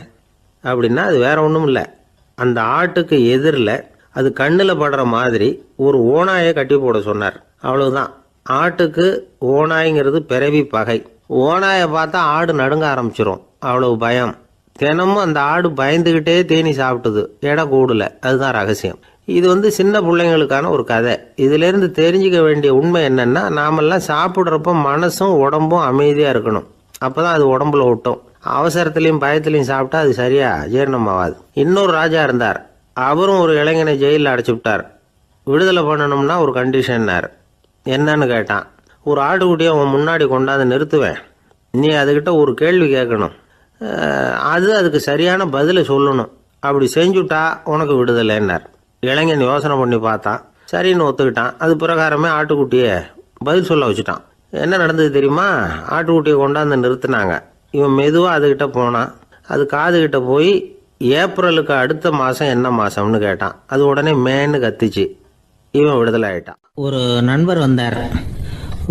B: அப்படின்னா, அது வேற ஒன்றும் இல்லை. அந்த ஆட்டுக்கு எதிரில் அது கண்ணில் படுற மாதிரி ஒரு ஓநாயை கட்டி போட சொன்னார். அவ்வளவுதான். ஆட்டுக்கு ஓநாய்ங்கிறது பிறவி பகை. ஓநாயை பார்த்தா ஆடு நடுங்க ஆரம்பிச்சிரும், அவ்வளவு பயம். தினமும் அந்த ஆடு பயந்துக்கிட்டே தேனி சாப்பிட்டுது, எடை கூடல. அதுதான் ரகசியம். இது சின்ன பிள்ளைங்களுக்கான ஒரு கதை. இதிலேருந்து தெரிஞ்சுக்க வேண்டிய உண்மை என்னன்னா, நாமெல்லாம் சாப்பிட்றப்ப மனசும் உடம்பும் அமைதியாக இருக்கணும்.
C: அப்பதான் அது உடம்புல ஒட்டும். அவசரத்திலையும் பயத்திலையும் சாப்பிட்டா அது சரியா ஜீரணமாகாது. இன்னொரு ராஜா இருந்தார். அவரும் ஒரு இளைஞனை ஜெயிலில் அடைச்சி விட்டார். விடுதலை பண்ணணும்னா ஒரு கண்டிஷன்னார். என்னன்னு கேட்டான். ஒரு ஆட்டுக்குட்டியை அவன் முன்னாடி கொண்டாந்து நிறுத்துவேன், நீ அதுக்கிட்ட ஒரு கேள்வி கேட்கணும், அதுக்கு சரியான பதிலை சொல்லணும், அப்படி செஞ்சுட்டா உனக்கு விடுதலைன்னார். இளைஞன் யோசனை பண்ணி பார்த்தான், சரின்னு ஒத்துக்கிட்டான். அது பிரகாரமே ஆட்டுக்குட்டியை பதில் சொல்ல வச்சுட்டான். என்ன நடந்தது தெரியுமா? ஆட்டுக்குட்டியை கொண்டாந்து நிறுத்தினாங்க. இவன் மெதுவாக அதுக்கிட்ட போனான். அது காதுகிட்ட போய் ஏப்ரலுக்கு அடுத்த மாதம் என்ன மாதம்னு கேட்டான். அது உடனே மேன்னு கத்திச்சு. இவன் விடுதலை ஆயிட்டான்.
B: ஒரு நண்பர் வந்தார்.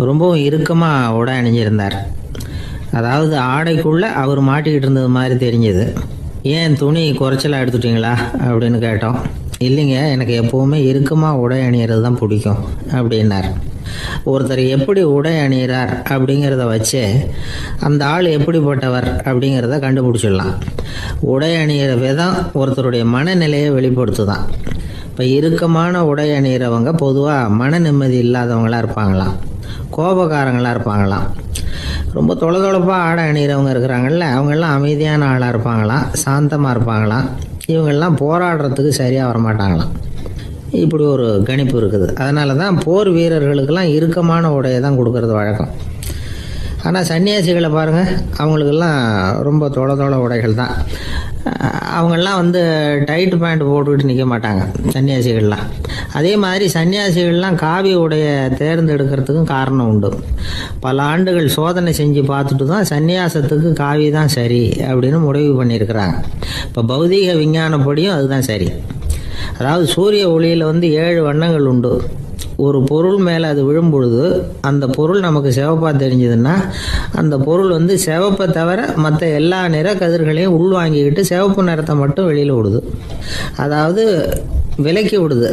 B: ரொம்பவும் இறுக்கமாக உடை அணிஞ்சிருந்தார். அதாவது ஆடைக்குள்ளே அவர் மாட்டிக்கிட்டு இருந்தது மாதிரி தெரிஞ்சது. ஏன் துணி குறைச்சலாக எடுத்துட்டீங்களா அப்படின்னு கேட்டோம். இல்லைங்க, எனக்கு எப்போவுமே இறுக்கமாக உடை அணிகிறது தான் பிடிக்கும் அப்படின்னார். ஒருத்தர் எப்படி உடை அணிகிறார் அப்படிங்கிறத வச்சு அந்த ஆள் எப்படிப்பட்டவர் அப்படிங்கிறத கண்டுபிடிச்சிடலாம். உடை அணிகிற விதம் ஒருத்தருடைய மனநிலையை வெளிப்படுத்துதான். இப்போ இறுக்கமான உடை அணிகிறவங்க பொதுவாக மன நிம்மதி இல்லாதவங்களாக இருப்பாங்களாம், கோபக்காரங்களாக இருப்பாங்களாம். ரொம்ப தொலைதொலைப்பாக ஆடை அணிகிறவங்க இருக்கிறாங்கல்ல, அவங்கெல்லாம் அமைதியான ஆளாக இருப்பாங்களாம், சாந்தமாக இருப்பாங்களாம். இவங்கெல்லாம் போராடுறதுக்கு சரியாக வரமாட்டாங்களாம். இப்படி ஒரு கணிப்பு இருக்குது. அதனால தான் போர் வீரர்களுக்கெல்லாம் இறுக்கமான உடையை தான் கொடுக்கறது வழக்கம். ஆனால் சன்னியாசிகளை பாருங்கள், அவங்களுக்கெல்லாம் ரொம்ப தொலை உடைகள் தான். அவங்கெல்லாம் டைட் பேண்ட் போட்டுக்கிட்டு நிற்க மாட்டாங்க சன்னியாசிகள்லாம். அதே மாதிரி சன்னியாசிகள்லாம் காவி உடைய தேர்ந்தெடுக்கிறதுக்கும் காரணம் உண்டு. பல ஆண்டுகள் சோதனை செஞ்சு பார்த்துட்டு தான் சன்னியாசத்துக்கு காவி தான் சரி அப்படின்னு முடிவு பண்ணியிருக்கிறாங்க. இப்போ பௌதீக விஞ்ஞானப்படியும் அதுதான் சரி. அதாவது சூரிய ஒளியில் 7 வண்ணங்கள் உண்டு. ஒரு பொருள் மேலே அது விழும் பொழுது அந்த பொருள் நமக்கு சிவப்பாக தெரிஞ்சதுன்னா அந்த பொருள் சிவப்பை தவிர மற்ற எல்லா நிற கதிர்களையும் உள்வாங்கிக்கிட்டு சிவப்பு நிறத்தை மட்டும் வெளியில் விடுது. அதாவது விலக்கி விடுது.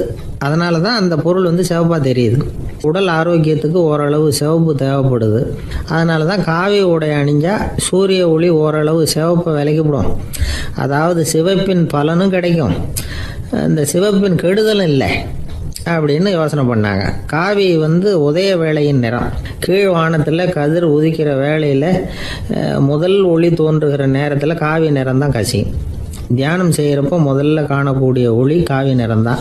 B: அதனால தான் அந்த பொருள் சிவப்பாக தெரியுது. உடல் ஆரோக்கியத்துக்கு ஓரளவு சிவப்பு தேவைப்படுது. அதனால தான் காவி உடை அணிஞ்சால் சூரிய ஒளி ஓரளவு சிவப்பை விலக்கிவிடும். அதாவது சிவப்பின் பலனும் கிடைக்கும், இந்த சிவப்பின் கெடுதலும் இல்லை அப்படின்னு யோசனை பண்ணாங்க. காவி உதய வேளையின் நிறம். கீழ் வானத்தில் கதிர் உதிக்கிற வேளையில் முதல் ஒளி தோன்றுகிற நேரத்தில் காவி நிறம் தான் கசியும். தியானம் செய்கிறப்போ முதல்ல காணக்கூடிய ஒளி காவி நிறம் தான்.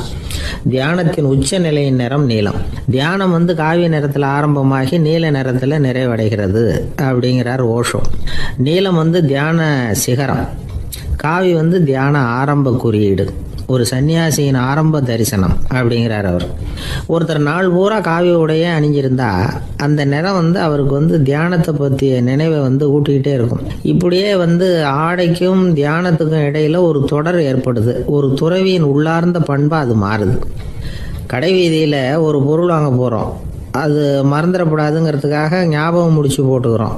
B: தியானத்தின் உச்ச நிலையின் நிறம் நீலம். தியானம் காவி நிறத்தில் ஆரம்பமாகி நீல நிறத்தில் நிறைவடைகிறது அப்படிங்கிறார் ஓஷோ. நீலம் தியான சிகரம், காவி தியான ஆரம்ப குறியீடு, ஒரு சன்னியாசியின் ஆரம்ப தரிசனம் அப்படிங்கிறார் அவர். ஒருத்தர் நாள் பூரா காவி உடைய அணிஞ்சிருந்தா அந்த நிறம் அவருக்கு தியானத்தை பற்றிய நினைவை ஊட்டிக்கிட்டே இருக்கும். இப்படியே ஆடைக்கும் தியானத்துக்கும் இடையில ஒரு தொடர் ஏற்படுது. ஒரு துறவியின் உள்ளார்ந்த பண்பாக அது மாறுது. கடை வீதியில் ஒரு பொருள் வாங்க போகிறோம், அது மறந்துடக்கூடாதுங்கிறதுக்காக ஞாபகம் முடிச்சு போட்டுக்கிறோம்.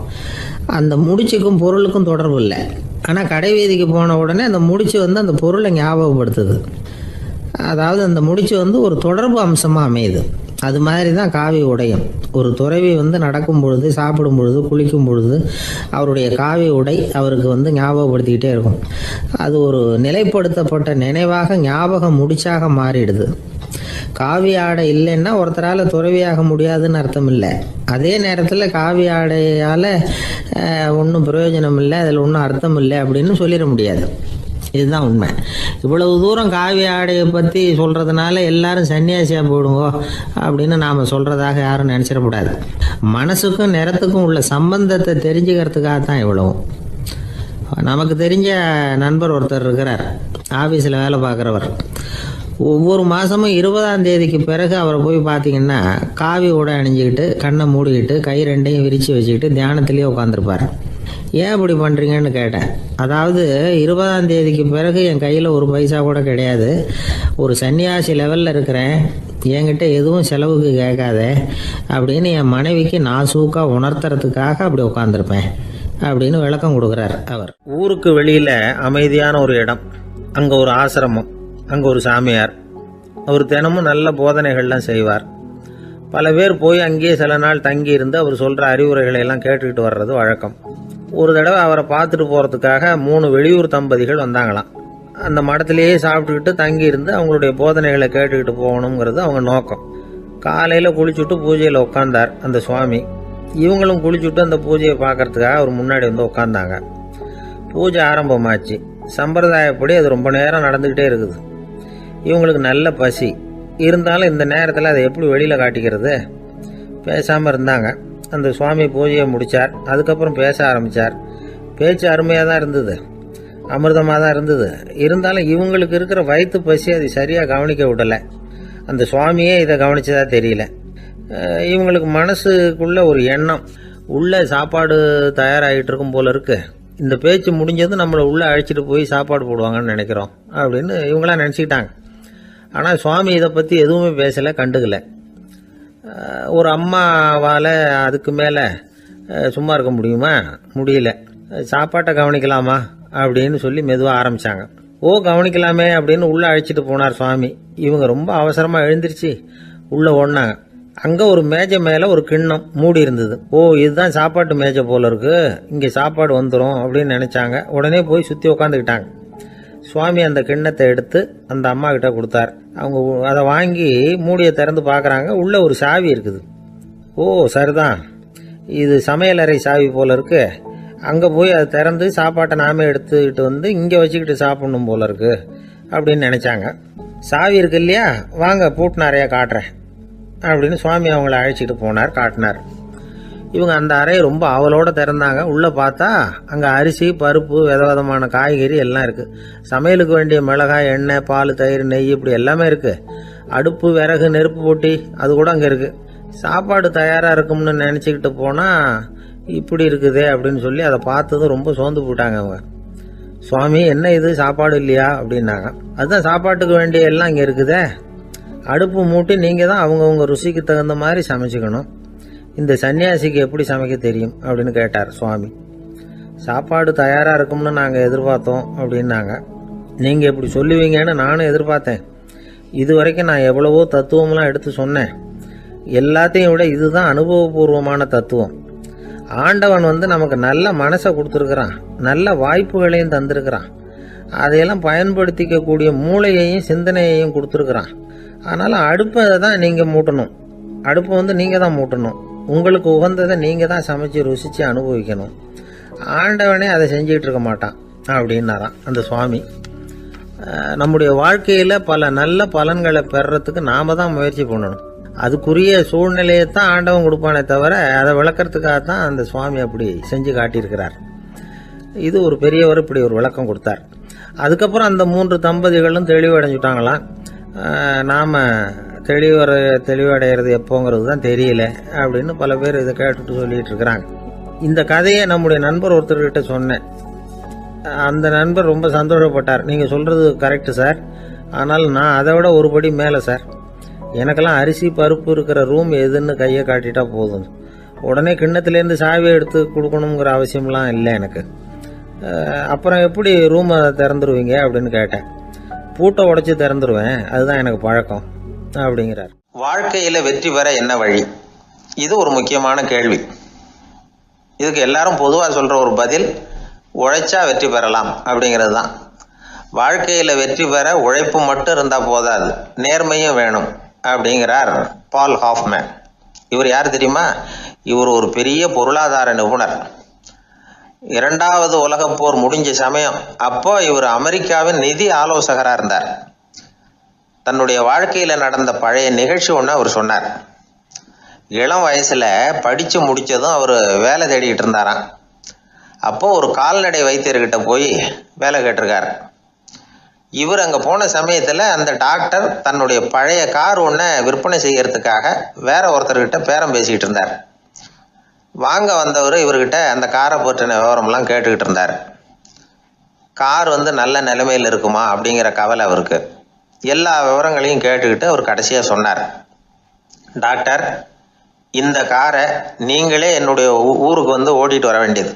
B: அந்த முடிச்சுக்கும் பொருளுக்கும் தொடர்பு இல்லை. ஆனால் கடை வீதிக்கு போன உடனே அந்த முடிச்சு அந்த பொருளை ஞாபகப்படுத்துது. அதாவது அந்த முடிச்சு ஒரு தொடர்பு அம்சமாக அமையுது. அது மாதிரி தான் காவி உடையும். ஒரு துறவி நடக்கும் பொழுது, சாப்பிடும் பொழுது, குளிக்கும் பொழுது அவருடைய காவி உடை அவருக்கு ஞாபகப்படுத்திக்கிட்டே இருக்கும். அது ஒரு நிலைப்படுத்தப்பட்ட நினைவாக ஞாபகம் முடிச்சாக மாறிடுது. காவி ஆடை இல்லைன்னா ஒருத்தரால் துறவியாக முடியாதுன்னு அர்த்தம் இல்லை. அதே நேரத்தில் காவி ஆடையால் ஒன்றும் பிரயோஜனம் இல்லை, அதில் ஒன்றும் அர்த்தம் இல்லை அப்படின்னு சொல்லிட முடியாது. இதுதான் உண்மை. இவ்வளவு தூரம் காவி ஆடையை பற்றி சொல்கிறதுனால எல்லாரும் சன்னியாசியாக போயிடுங்கோ அப்படின்னு நாம் சொல்கிறதாக யாரும் நினச்சிடக்கூடாது. மனசுக்கும் நிறத்துக்கும் உள்ள சம்பந்தத்தை தெரிஞ்சுக்கிறதுக்காக தான் இவ்வளவும். நமக்கு தெரிஞ்ச நண்பர் ஒருத்தர் இருக்கிறார், ஆஃபீஸில் வேலை பார்க்குறவர். ஒவ்வொரு மாதமும் 20ஆம் தேதிக்கு பிறகு அவரை போய் பார்த்தீங்கன்னா காவி உடை அணிஞ்சிக்கிட்டு, கண்ணை மூடிக்கிட்டு, கை ரெண்டையும் விரித்து வச்சுக்கிட்டு தியானத்திலேயே உட்காந்துருப்பார். ஏன் இப்படி பண்ணுறீங்கன்னு கேட்டேன். அதாவது 20ஆம் தேதிக்கு பிறகு என் கையில் ஒரு பைசா கூட கிடையாது, ஒரு சன்னியாசி லெவலில் இருக்கிறேன், என்கிட்ட எதுவும் செலவுக்கு கேட்காத அப்படின்னு என் மனைவிக்கு நாசூக்காக உணர்த்துறதுக்காக அப்படி உட்காந்துருப்பேன் அப்படின்னு விளக்கம் கொடுக்குறார் அவர்.
C: ஊருக்கு வெளியில் அமைதியான ஒரு இடம், அங்கே ஒரு ஆசிரமம், அங்கே ஒரு சாமியார். அவர் தினமும் நல்ல போதனைகள்லாம் செய்வார். பல பேர் போய் அங்கேயே சில நாள் தங்கி இருந்து அவர் சொல்கிற அறிவுரைகளை எல்லாம் கேட்டுக்கிட்டு வர்றது வழக்கம். ஒரு தடவை அவரை பார்த்துட்டு போகிறதுக்காக 3 வெளியூர் தம்பதிகள் வந்தாங்களாம். அந்த மடத்திலேயே சாப்பிட்டுக்கிட்டு தங்கி இருந்து அவங்களுடைய போதனைகளை கேட்டுக்கிட்டு போகணுங்கிறது அவங்க நோக்கம். காலையில் குளிச்சுட்டு பூஜையில் உட்கார்ந்தார் அந்த சுவாமி.
B: இவங்களும் குளிச்சுட்டு அந்த பூஜையை பார்க்கறதுக்காக அவர் முன்னாடி வந்து உட்காந்தாங்க. பூஜை ஆரம்பமாச்சு. சம்பிரதாயப்படி அது ரொம்ப நேரம் நடந்துக்கிட்டே இருக்குது. இவங்களுக்கு நல்ல பசி இருந்தாலும் இந்த நேரத்தில் அதை எப்படி வெளியில் காட்டிக்கிறது? பேசாமல் இருந்தாங்க. அந்த சுவாமி பூஜையை முடித்தார். அதுக்கப்புறம் பேச ஆரம்பித்தார். பேச்சு அருமையாக தான் இருந்தது, அமிர்தமாக தான் இருந்தது. இருந்தாலும் இவங்களுக்கு இருக்கிற வயிற்று பசி அது சரியாக கவனிக்க விடலை. அந்த சுவாமியே இதை கவனிச்சதா தெரியல. இவங்களுக்கு மனசுக்குள்ள ஒரு எண்ணம், உள்ள சாப்பாடு தயாராகிட்டு இருக்கும் போல இருக்கு, இந்த பேச்சு முடிஞ்சதும் நம்மளை உள்ளே அழைச்சிட்டு போய் சாப்பாடு போடுவாங்கன்னு நினைக்கிறோம் அப்படின்னு இவங்களாம் நினச்சிக்கிட்டாங்க. ஆனால் சுவாமி இதை பற்றி எதுவுமே பேசலை, கண்டுக்கலை. ஒரு அம்மாவால் அதுக்கு மேலே சும்மா இருக்க முடியுமா? முடியல. சாப்பாட்டை கவனிக்கலாமா அப்படின்னு சொல்லி மெதுவாக ஆரம்பித்தாங்க. கவனிக்கலாமே அப்படின்னு உள்ளே அழைச்சிட்டு போனார் சுவாமி. இவங்க ரொம்ப அவசரமாக எழுந்திருச்சு உள்ளே ஓடினாங்க. அங்கே ஒரு மேஜை மேலே ஒரு கிண்ணம் மூடி இருந்தது. இதுதான் சாப்பாட்டு மேஜை போல இருக்கு, இங்கே சாப்பாடு வந்துடும் அப்படின்னு நினச்சாங்க. உடனே போய் சுற்றி உக்காந்துக்கிட்டாங்க. சுவாமி அந்த கிண்ணத்தை எடுத்து அந்த அம்மா கிட்ட கொடுத்தார். அவங்க அதை வாங்கி மூடியை திறந்து பார்க்குறாங்க. உள்ளே ஒரு சாவி இருக்குது. சரிதான், இது சமையலறை சாவி போல இருக்கு. அங்கே போய் அதை திறந்து சாப்பாட்டை நாமே எடுத்துக்கிட்டு வந்து இங்கே வச்சுக்கிட்டு சாப்பிடணும் போல இருக்கு அப்படின்னு நினச்சாங்க. சாவி இருக்கு இல்லையா, வாங்க பூட்டு நிறையா காட்டுறேன் அப்படின்னு சுவாமி அவங்கள அழைச்சிட்டு போனார், காட்டினார். இவங்க அந்த அறையை ரொம்ப ஆவலோடு திறந்தாங்க. உள்ளே பார்த்தா அங்கே அரிசி, பருப்பு, விதவிதமான காய்கறி எல்லாம் இருக்குது. சமையலுக்கு வேண்டிய மிளகாய், எண்ணெய், பால், தயிர், நெய் இப்படி எல்லாமே இருக்குது. அடுப்பு, விறகு, நெருப்பு போட்டி அது கூட அங்கே இருக்குது. சாப்பாடு தயாராக இருக்கும்னு நினச்சிக்கிட்டு போனால் இப்படி இருக்குதே அப்படின்னு சொல்லி அதை பார்த்ததும் ரொம்ப சோர்ந்து போட்டாங்க அவங்க. சுவாமி, என்ன இது சாப்பாடு இல்லையா அப்படின்னாங்க. அதுதான் சாப்பாட்டுக்கு வேண்டிய எல்லாம் இங்கே இருக்குதே. அடுப்பு மூட்டி நீங்கள் தான் அவங்கவுங்க ருசிக்கு தகுந்த மாதிரி சமைச்சிக்கணும். இந்த சன்னியாசிக்கு எப்படி சமைக்க தெரியும் அப்படின்னு கேட்டார் சுவாமி. சாப்பாடு தயாராக இருக்கும்னு நாங்கள் எதிர்பார்த்தோம் அப்படின்னாங்க. நீங்கள் இப்படி சொல்லுவீங்கன்னு நானும் எதிர்பார்த்தேன். இது வரைக்கும் நான் எவ்வளவோ தத்துவம்லாம் எடுத்து சொன்னேன். எல்லாத்தையும் விட இதுதான் அனுபவபூர்வமான தத்துவம். ஆண்டவன் நமக்கு நல்ல மனசை கொடுத்துருக்குறான், நல்ல வாய்ப்புகளையும் தந்திருக்கிறான், அதையெல்லாம் பயன்படுத்திக்கக்கூடிய மூளையையும் சிந்தனையையும் கொடுத்துருக்குறான். அதனால் அடுப்பை தான் நீங்கள் மூட்டணும். அடுப்பை நீங்கள் தான் மூட்டணும். உங்களுக்கு உகந்ததை நீங்கள் தான் சமைச்சு ருசித்து அனுபவிக்கணும். ஆண்டவனே அதை செஞ்சுக்கிட்டு இருக்க மாட்டான் அப்படின்னாராம் அந்த சுவாமி. நம்முடைய வாழ்க்கையில் பல நல்ல பலன்களை பெறறதுக்கு நாம் தான் முயற்சி பண்ணணும். அதுக்குரிய சூழ்நிலையை தான் ஆண்டவன் கொடுப்பானே தவிர அதை விளக்கறதுக்காக தான் அந்த சுவாமி அப்படி செஞ்சு காட்டியிருக்கிறார். இது ஒரு பெரியவர் இப்படி ஒரு விளக்கம் கொடுத்தார். அதுக்கப்புறம் அந்த 3 தம்பதிகளும் தெளிவடைஞ்சுட்டாங்களாம். நாம் தெளிவடைகிறது எப்போங்கிறது தான் தெரியல அப்படின்னு பல பேர் இதை கேட்டுட்டு சொல்லிட்டு இருக்கிறாங்க. இந்த கதையை நம்முடைய நண்பர் ஒருத்தர்கிட்ட சொன்னேன். அந்த நண்பர் ரொம்ப சந்தோஷப்பட்டார். நீங்கள் சொல்கிறது கரெக்டு சார், ஆனால் நான் அதை விட ஒரு படி மேலே சார். எனக்கெல்லாம் அரிசி, பருப்பு இருக்கிற ரூம் எதுன்னு கையை காட்டிட்டா போதும். உடனே கிண்ணத்துலேருந்து சாவியை எடுத்து கொடுக்கணுங்கிற அவசியம்லாம் இல்லை எனக்கு. அப்புறம் எப்படி ரூமை திறந்துருவீங்க அப்படின்னு கேட்டேன். பூட்டை உடைச்சி திறந்துருவேன், அதுதான் எனக்கு பழக்கம் அப்படிங்கிறார்.
A: வாழ்க்கையில் வெற்றி பெற என்ன வழி? இது ஒரு முக்கியமான கேள்வி. இதுக்கு எல்லாரும் பொதுவாக சொல்கிற ஒரு பதில், உழைச்சா வெற்றி பெறலாம் அப்படிங்கிறது தான். வாழ்க்கையில் வெற்றி பெற உழைப்பு மட்டும் இருந்தால் போதாது, நேர்மையும் வேணும் அப்படிங்கிறார் பால் ஹாஃப்மேன். இவர் யார் தெரியுமா? இவர் ஒரு பெரிய பொருளாதார நிபுணர். 2வது உலகப் போர் முடிஞ்ச சமயம் அப்போ இவர் அமெரிக்காவின் நிதி ஆலோசகராக இருந்தார். தன்னுடைய வாழ்க்கையில் நடந்த பழைய நிகழ்ச்சி ஒன்று அவர் சொன்னார். இளம் வயசில் படித்து முடித்ததும் அவர் வேலை தேடிக்கிட்டு இருந்தாராம். அப்போது ஒரு கால்நடை வைத்தியர்கிட்ட போய் வேலை கேட்டிருக்கார். இவர் அங்கே போன சமயத்தில் அந்த டாக்டர் தன்னுடைய பழைய கார் ஒன்றை விற்பனை செய்யறதுக்காக வேற ஒருத்தர்கிட்ட பேரம் பேசிக்கிட்டு இருந்தார். வாங்க வந்தவர் இவர்கிட்ட அந்த காரை பற்றின விவரம்லாம் கேட்டுக்கிட்டு இருந்தார். கார் நல்ல நிலைமையில் இருக்குமா அப்படிங்கிற கவலை அவருக்கு. எல்லா விவரங்களையும் கேட்டுக்கிட்டு அவர் கடைசியாக சொன்னார், டாக்டர், இந்த காரை நீங்களே என்னுடைய ஊருக்கு ஓட்டிகிட்டு வர வேண்டியது.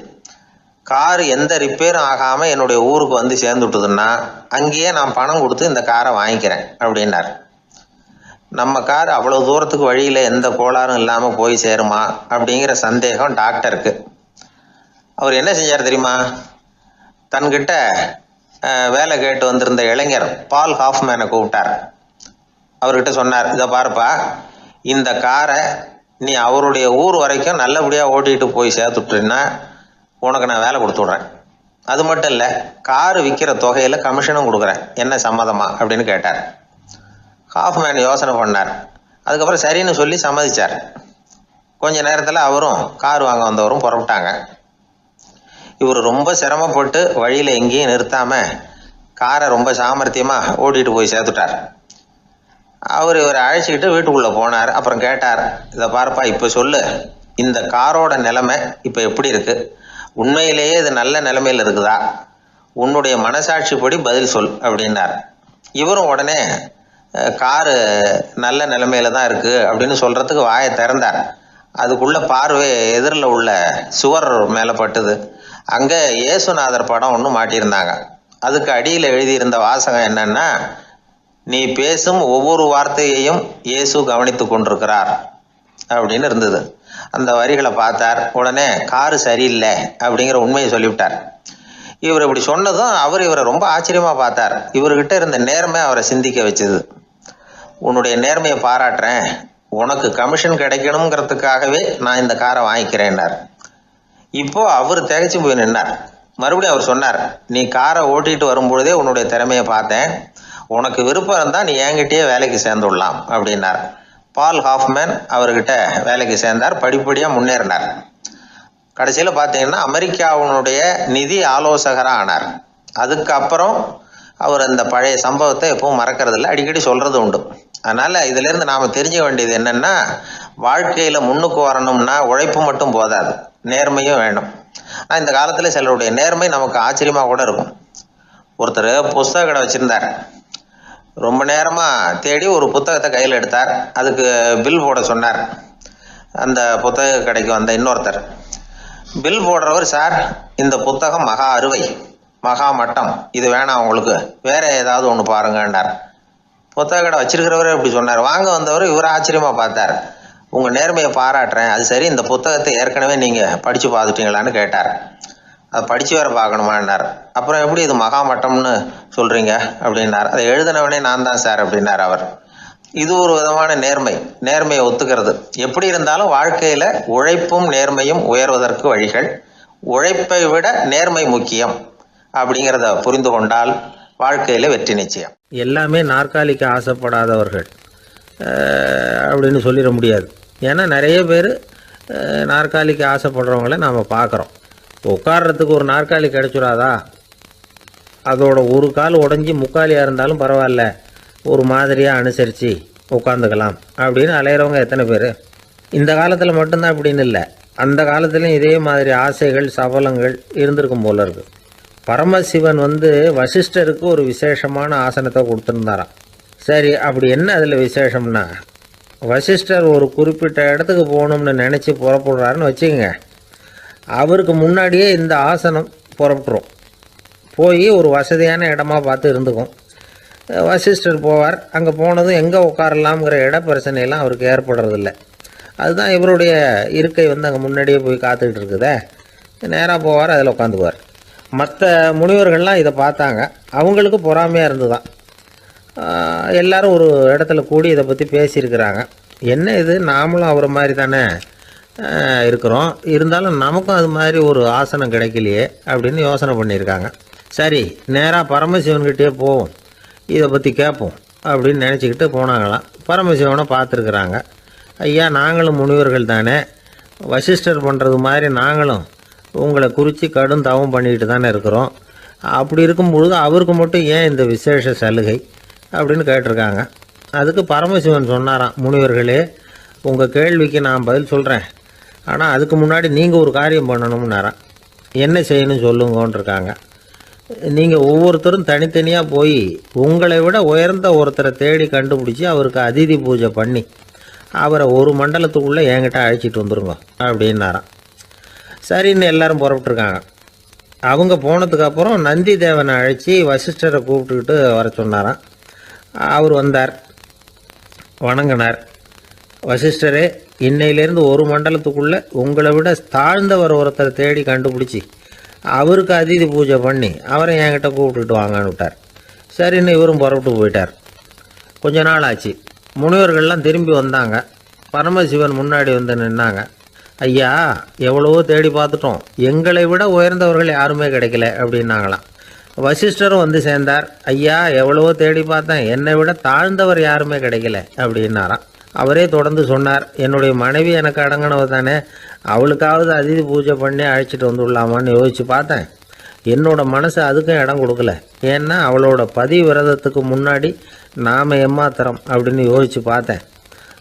A: கார் எந்த ரிப்பேரும் ஆகாமல் என்னுடைய ஊருக்கு சேர்ந்துட்டுதுன்னா அங்கேயே நான் பணம் கொடுத்து இந்த காரை வாங்கிக்கிறேன் அப்படின்னார். நம்ம கார் அவ்வளோ தூரத்துக்கு வழியில் எந்த கோளாறும் இல்லாமல் போய் சேருமா அப்படிங்கிற சந்தேகம் டாக்டருக்கு. அவர் என்ன செஞ்சார் தெரியுமா? தன்கிட்ட வேலை கேட்டு வந்திருந்த இளைஞர் பால் ஹாஃப்மேனை கூப்பிட்டார். அவர்கிட்ட சொன்னார், இதை பாருப்பா, இந்த காரை
B: நீ அவருடைய ஊர் வரைக்கும் நல்லபடியாக ஓட்டிகிட்டு போய் சேர்த்துட்டீன்னா உனக்கு நான் வேலை கொடுத்து விட்றேன். அது மட்டும் இல்லை, காரு விற்கிற தொகையில் கமிஷனும் கொடுக்குறேன், என்ன சம்மதமா அப்படின்னு கேட்டார். ஹாஃப்மேன் யோசனை பண்ணார். அதுக்கப்புறம் சரின்னு சொல்லி சம்மதிச்சார். கொஞ்ச நேரத்தில் அவரும் கார் வாங்க வந்தவரும் புறப்பட்டாங்க. இவர் ரொம்ப சிரமப்பட்டு வழியில் எங்கேயும் நிறுத்தாமல் காரை ரொம்ப சாமர்த்தியமாக ஓட்டிகிட்டு போய் சேர்த்துட்டார். அவர் இவரை அழைச்சிக்கிட்டு வீட்டுக்குள்ளே போனார். அப்புறம் கேட்டார், இதை பார்ப்பா, இப்போ சொல்லு, இந்த காரோட நிலைமை இப்போ எப்படி இருக்குது? உண்மையிலேயே இது நல்ல நிலைமையில் இருக்குதா? உன்னுடைய மனசாட்சிப்படி பதில் சொல் அப்படின்னார். இவரும் உடனே காரு நல்ல நிலைமையில தான் இருக்குது அப்படின்னு சொல்கிறதுக்கு வாயை திறந்தார். அதுக்குள்ள பார்வை எதிரில் உள்ள சுவர் மேலே பட்டுது. அங்கே இயேசுநாதர் படம் ஒன்று மாட்டியிருந்தாங்க. அதுக்கு அடியில் எழுதியிருந்த வாசகம் என்னன்னா, நீ பேசும் ஒவ்வொரு வார்த்தையையும் இயேசு கவனித்து கொண்டிருக்கிறார் அப்படின்னு இருந்தது. அந்த வரிகளை பார்த்தார். உடனே காரு சரியில்லை அப்படிங்கிற உண்மையை சொல்லிவிட்டார். இவர் இப்படி சொன்னதும் இவரை ரொம்ப ஆச்சரியமாக பார்த்தார். இவர்கிட்ட இருந்த நேர்மை அவரை சிந்திக்க வச்சது. உன்னுடைய நேர்மையை பாராட்டுறேன், உனக்கு கமிஷன் கிடைக்கணுங்கிறதுக்காகவே நான் இந்த காரை வாங்கிக்கிறேன்னார். இப்போ அவர் திகைச்சு போய் நின்னார். மறுபடியும் அவர் சொன்னார், நீ காரை ஓட்டிகிட்டு வரும்பொழுதே உன்னுடைய திறமையை பார்த்தேன், உனக்கு விருப்பம் இருந்தால் நீ என்கிட்டயே வேலைக்கு சேர்ந்துடலாம் அப்படின்னார். பால் ஹாஃப்மேன் அவர்கிட்ட வேலைக்கு சேர்ந்தார். படிப்படியாக முன்னேறினார். கடைசியில் பார்த்தீங்கன்னா அமெரிக்காவினுடைய நிதி ஆலோசகராக ஆனார். அதுக்கப்புறம் அவர் அந்த பழைய சம்பவத்தை எப்பவும் மறக்கிறதில்ல, அடிக்கடி சொல்கிறது உண்டு. அதனால் இதிலேருந்து நாம் தெரிஞ்சுக்க வேண்டியது என்னென்னா, வாழ்க்கையில் முன்னுக்கு வரணும்னா உழைப்பு மட்டும் போதாது, நேர்மையும் வேணும். ஆனால் இந்த காலத்தில் சிலருடைய நேர்மை நமக்கு ஆச்சரியமாக கூட இருக்கும். ஒருத்தர் புஸ்தக கடை வச்சுருந்தார். ரொம்ப நேரமாக தேடி ஒரு புத்தகத்தை கையில் எடுத்தார். அதுக்கு பில் போட சொன்னார். அந்த புத்தக கடைக்கு வந்த இன்னொருத்தர் பில் போடுறவர், சார் இந்த புத்தகம் மகா அறுவை, மகா மட்டம், இது வேணாம் உங்களுக்கு, வேற ஏதாவது ஒன்று பாருங்கன்னார். புத்தக கடை வச்சிருக்கிறவரே இப்படி சொன்னார். வாங்க வந்தவர் இவர் ஆச்சரியமாக பார்த்தார். உங்கள் நேர்மையை பாராட்டுறேன், அது சரி, இந்த புத்தகத்தை ஏற்கனவே நீங்கள் படித்து பார்த்துட்டீங்களான்னு கேட்டார். அதை படித்து வேற பார்க்கணுமான்னார். அப்புறம் எப்படி இது மகாமட்டம்னு சொல்கிறீங்க அப்படின்னார். அதை எழுதினவனே நான் தான் சார் அப்படின்னார் அவர். இது ஒரு விதமான நேர்மையை ஒத்துக்கிறது. எப்படி இருந்தாலும் வாழ்க்கையில் உழைப்பும் நேர்மையும் உயர்வதற்கு வழிகள். உழைப்பை விட நேர்மை முக்கியம் அப்படிங்கிறத புரிந்து கொண்டால் வாழ்க்கையில் வெற்றி நிச்சயம்.
C: எல்லாமே நாற்காலிக்கு ஆசைப்படாதவர்கள் அப்படின்னு சொல்லிட முடியாது. ஏன்னா நிறைய பேர் நாற்காலிக்கு ஆசைப்படுறவங்கள நாம் பார்க்குறோம். உட்கார்றதுக்கு ஒரு நாற்காலி கிடைச்சிடாதா, அதோட ஒரு கால் உடஞ்சி முக்காலியாக இருந்தாலும் பரவாயில்ல, ஒரு மாதிரியாக அனுசரித்து உட்காந்துக்கலாம் அப்படின்னு அலையிறவங்க எத்தனை பேர்? இந்த காலத்தில் மட்டும்தான் அப்படின்னு இல்லை, அந்த காலத்துலேயும் இதே மாதிரி ஆசைகள் சபலங்கள் இருந்திருக்கும் போல இருக்குது. பரமசிவன் வசிஷ்டருக்கு ஒரு விசேஷமான ஆசனத்தை கொடுத்துருந்தாராம். சரி, அப்படி என்ன அதில் விசேஷம்னா, வசிஷ்டர் ஒரு குறிப்பிட்ட இடத்துக்கு போகணும்னு நினச்சி புறப்படுறாருன்னு வச்சுக்கோங்க. அவருக்கு முன்னாடியே இந்த ஆசனம் புறப்பட்டுரும். போய் ஒரு வசதியான இடமா பார்த்து இருந்துக்கும். வசிஷ்டர் போவார். அங்கே போனதும் எங்கே உட்காரலாம்ங்கிற இட பிரச்சனையெல்லாம் அவருக்கு ஏற்படுறதில்ல. அதுதான் இவருடைய இருக்கை அங்கே முன்னாடியே போய் காத்துக்கிட்டு இருக்குதே. நேராக போவார், அதில் உட்காந்துக்குவார். மற்ற முனிவர்கள்லாம் இதை பார்த்தாங்க. அவங்களுக்கு பொறாமையாக இருந்து தான் எல்லாரும் ஒரு இடத்துல கூடி இதை பற்றி பேசியிருக்கிறாங்க. என்ன இது, நாமளும் அவரை மாதிரி தானே இருக்கிறோம், இருந்தாலும் நமக்கும் அது மாதிரி ஒரு ஆசனம் கிடைக்கலையே அப்படின்னு யோசனை பண்ணியிருக்காங்க. சரி, நேராக பரமசிவன்கிட்டே போவோம், இதை பற்றி கேட்போம் அப்படின்னு நினச்சிக்கிட்டு போனாங்களாம். பரமசிவனை பார்த்துருக்குறாங்க. ஐயா, நாங்களும் முனிவர்கள் தானே, வசிஷ்டர் பண்ணுறது மாதிரி நாங்களும் உங்களை குறித்து கடும் தவம் பண்ணிக்கிட்டு தானே இருக்கிறோம். அப்படி இருக்கும்பொழுது அவருக்கு மட்டும் ஏன் இந்த விசேஷ சலுகை அப்படின்னு கேட்டிருக்காங்க. அதுக்கு பரமசிவன் சொன்னாராம், முனிவர்களே, உங்கள் கேள்விக்கு நான் பதில் சொல்கிறேன், ஆனால் அதுக்கு முன்னாடி நீங்கள் ஒரு காரியம் பண்ணணும்னாராம். என்ன செய்யணும் சொல்லுங்கன்னு இருக்காங்க. நீங்கள் ஒவ்வொருத்தரும் தனித்தனியாக போய் உங்களை விட உயர்ந்த ஒருத்தரை தேடி கண்டுபிடிச்சி அவருக்கு அதிதி பூஜை பண்ணி அவரை ஒரு மண்டலத்துக்குள்ளே என்கிட்ட அழைச்சிட்டு வந்துருங்க அப்படின்னாராம். சரின்னு எல்லாரும் புறப்பட்டுருக்காங்க. அவங்க போனதுக்கப்புறம் நந்தி தேவனை அழைச்சி வசிஷ்டரை கூப்பிட்டுக்கிட்டு வர சொன்னாராம். அவர் வந்தார், வணங்கினார். வசிஷ்டரே, இன்னையிலேருந்து ஒரு மண்டலத்துக்குள்ளே உங்களை விட தாழ்ந்தவர் ஒருத்தரை தேடி கண்டுபிடிச்சி அவருக்கு அதிதி பூஜை பண்ணி அவரை என்கிட்ட கூப்பிட்டுட்டு வாங்கன்னு விட்டார். சரின்னு இவரும் புறப்பட்டு போயிட்டார். கொஞ்ச நாள் ஆச்சு. முனிவர்கள்லாம் திரும்பி வந்தாங்க.
B: பரமசிவன் முன்னாடி வந்து நின்னாங்க. ஐயா, எவ்வளவோ தேடி பார்த்துட்டோம், எங்களை விட உயர்ந்தவர்கள் யாருமே கிடைக்கல அப்படின்னாங்களாம். வசிஷ்டரும் வந்து சேர்ந்தார். ஐயா, எவ்வளவோ தேடி பார்த்தேன், என்னை விட தாழ்ந்தவர் யாருமே கிடைக்கல அப்படின்னாராம். அவரே தொடர்ந்து சொன்னார், என்னுடைய மனைவி எனக்கு அடங்கினவ தானே, அவளுக்காவது அதிதி பூஜை பண்ணி அழைச்சிட்டு வந்துடலாமான்னு யோசித்து பார்த்தேன். என்னோட மனசு அதுக்கும் இடம் கொடுக்கல. ஏன்னா அவளோட பதி விரதத்துக்கு முன்னாடி நாம் ஏமாத்திரம் அப்படின்னு யோசித்து பார்த்தேன்.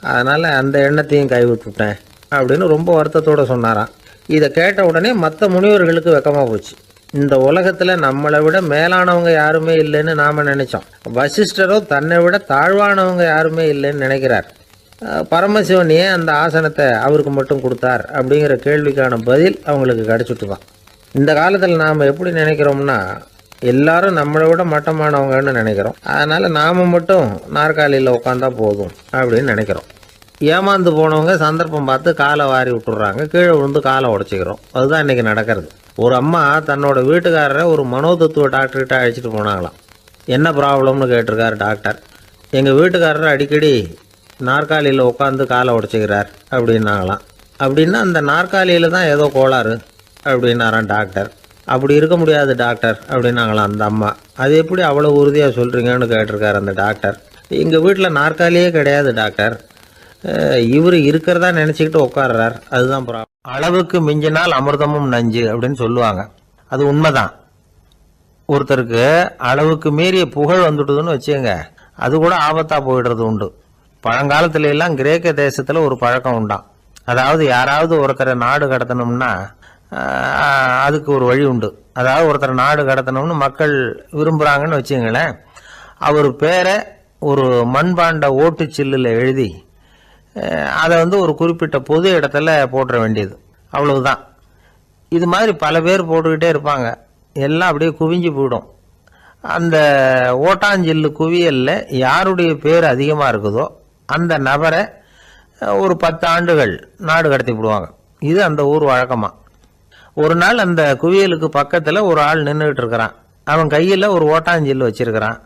B: அதனால் அந்த எண்ணத்தையும் கைவிட்டுட்டேன் அப்படின்னு ரொம்ப வருத்தத்தோடு சொன்னாராம். இதை கேட்ட உடனே மற்ற முனிவர்களுக்கு வெக்கமாக போச்சு. இந்த உலகத்தில் நம்மளை விட மேலானவங்க யாருமே இல்லைன்னு நாம் நினைச்சோம். வசிஷ்டரோ தன்னை விட தாழ்வானவங்க யாருமே இல்லைன்னு நினைக்கிறார். பரமசிவன் ஏன் அந்த ஆசனத்தை அவருக்கு மட்டும் கொடுத்தார் அப்படிங்கிற கேள்விக்கான பதில் அவங்களுக்கு கிடச்சிட்டு தான். இந்த காலத்தில் நாம் எப்படி நினைக்கிறோம்னா, எல்லாரும் நம்மளை விட மட்டமானவங்கன்னு நினைக்கிறோம். அதனால் நாம் மட்டும் நாற்காலியில் உட்காந்தா போதும் அப்படின்னு நினைக்கிறோம். ஏமாந்து போனவங்க சந்தர்ப்பம் பார்த்து காலை வாரி விட்டுறாங்க, கீழே விழுந்து காலை உடச்சிக்கிறோம். அதுதான் இன்றைக்கி நடக்கிறது. ஒரு அம்மா தன்னோட வீட்டுக்காரரை ஒரு மனோதத்துவ டாக்டர்கிட்ட அழைச்சிட்டு போனாங்களாம். என்ன ப்ராப்ளம்னு கேட்டிருக்காரு டாக்டர். எங்கள் வீட்டுக்காரர் அடிக்கடி நாற்காலியில் உட்காந்து காலை உடச்சிக்கிறார் அப்படின்னாங்களாம். அப்படின்னா அந்த நாற்காலியில் தான் ஏதோ கோளாறு அப்படின்னாரான் டாக்டர். அப்படி இருக்க முடியாது டாக்டர் அப்படின்னாங்களாம் அந்த அம்மா. அது எப்படி அவ்வளோ உறுதியாக சொல்கிறீங்கன்னு கேட்டிருக்காரு அந்த டாக்டர். எங்கள் வீட்டில் நாற்காலியே கிடையாது டாக்டர், இவர் இருக்கிறதா நினச்சிக்கிட்டு உட்கார்றார், அதுதான் ப்ராப்ளம். அளவுக்கு மிஞ்சினால் அமிர்தமும் நஞ்சு அப்படின்னு சொல்லுவாங்க. அது உண்மைதான். ஒருத்தருக்கு அளவுக்கு மீறிய புகழ் வந்துட்டுதுன்னு வச்சுங்க, அது கூட ஆபத்தாக போயிடுறது உண்டு. பழங்காலத்துல எல்லாம் கிரேக்க தேசத்தில் ஒரு பழக்கம் உண்டாம். அதாவது யாராவது ஒருத்தரை நாடு கடத்தணும்னா அதுக்கு ஒரு வழி உண்டு. அதாவது ஒருத்தரை நாடு கடத்தணும்னு மக்கள் விரும்புகிறாங்கன்னு வச்சுங்களேன், அவர் பேரை ஒரு மண்பாண்ட ஓட்டுச்சில்லில் எழுதி அதை ஒரு குறிப்பிட்ட பொது இடத்துல போட்டுற வேண்டியது, அவ்வளவுதான். இது மாதிரி பல பேர் போட்டுக்கிட்டே இருப்பாங்க, எல்லாம் அப்படியே குவிஞ்சு போயிடும். அந்த ஓட்டாஞ்சில்லு குவியலில் யாருடைய பேர் அதிகமாக இருக்குதோ அந்த நபரை ஒரு 10 ஆண்டுகள் நாடு கடத்தி விடுவாங்க. இது அந்த ஊர் வழக்கமாக. ஒரு நாள் அந்த குவியலுக்கு பக்கத்தில் ஒரு ஆள் நின்றுக்கிட்டு இருக்கிறான். அவன் கையில் ஒரு ஓட்டாஞ்சில்லு வச்சிருக்கிறான்.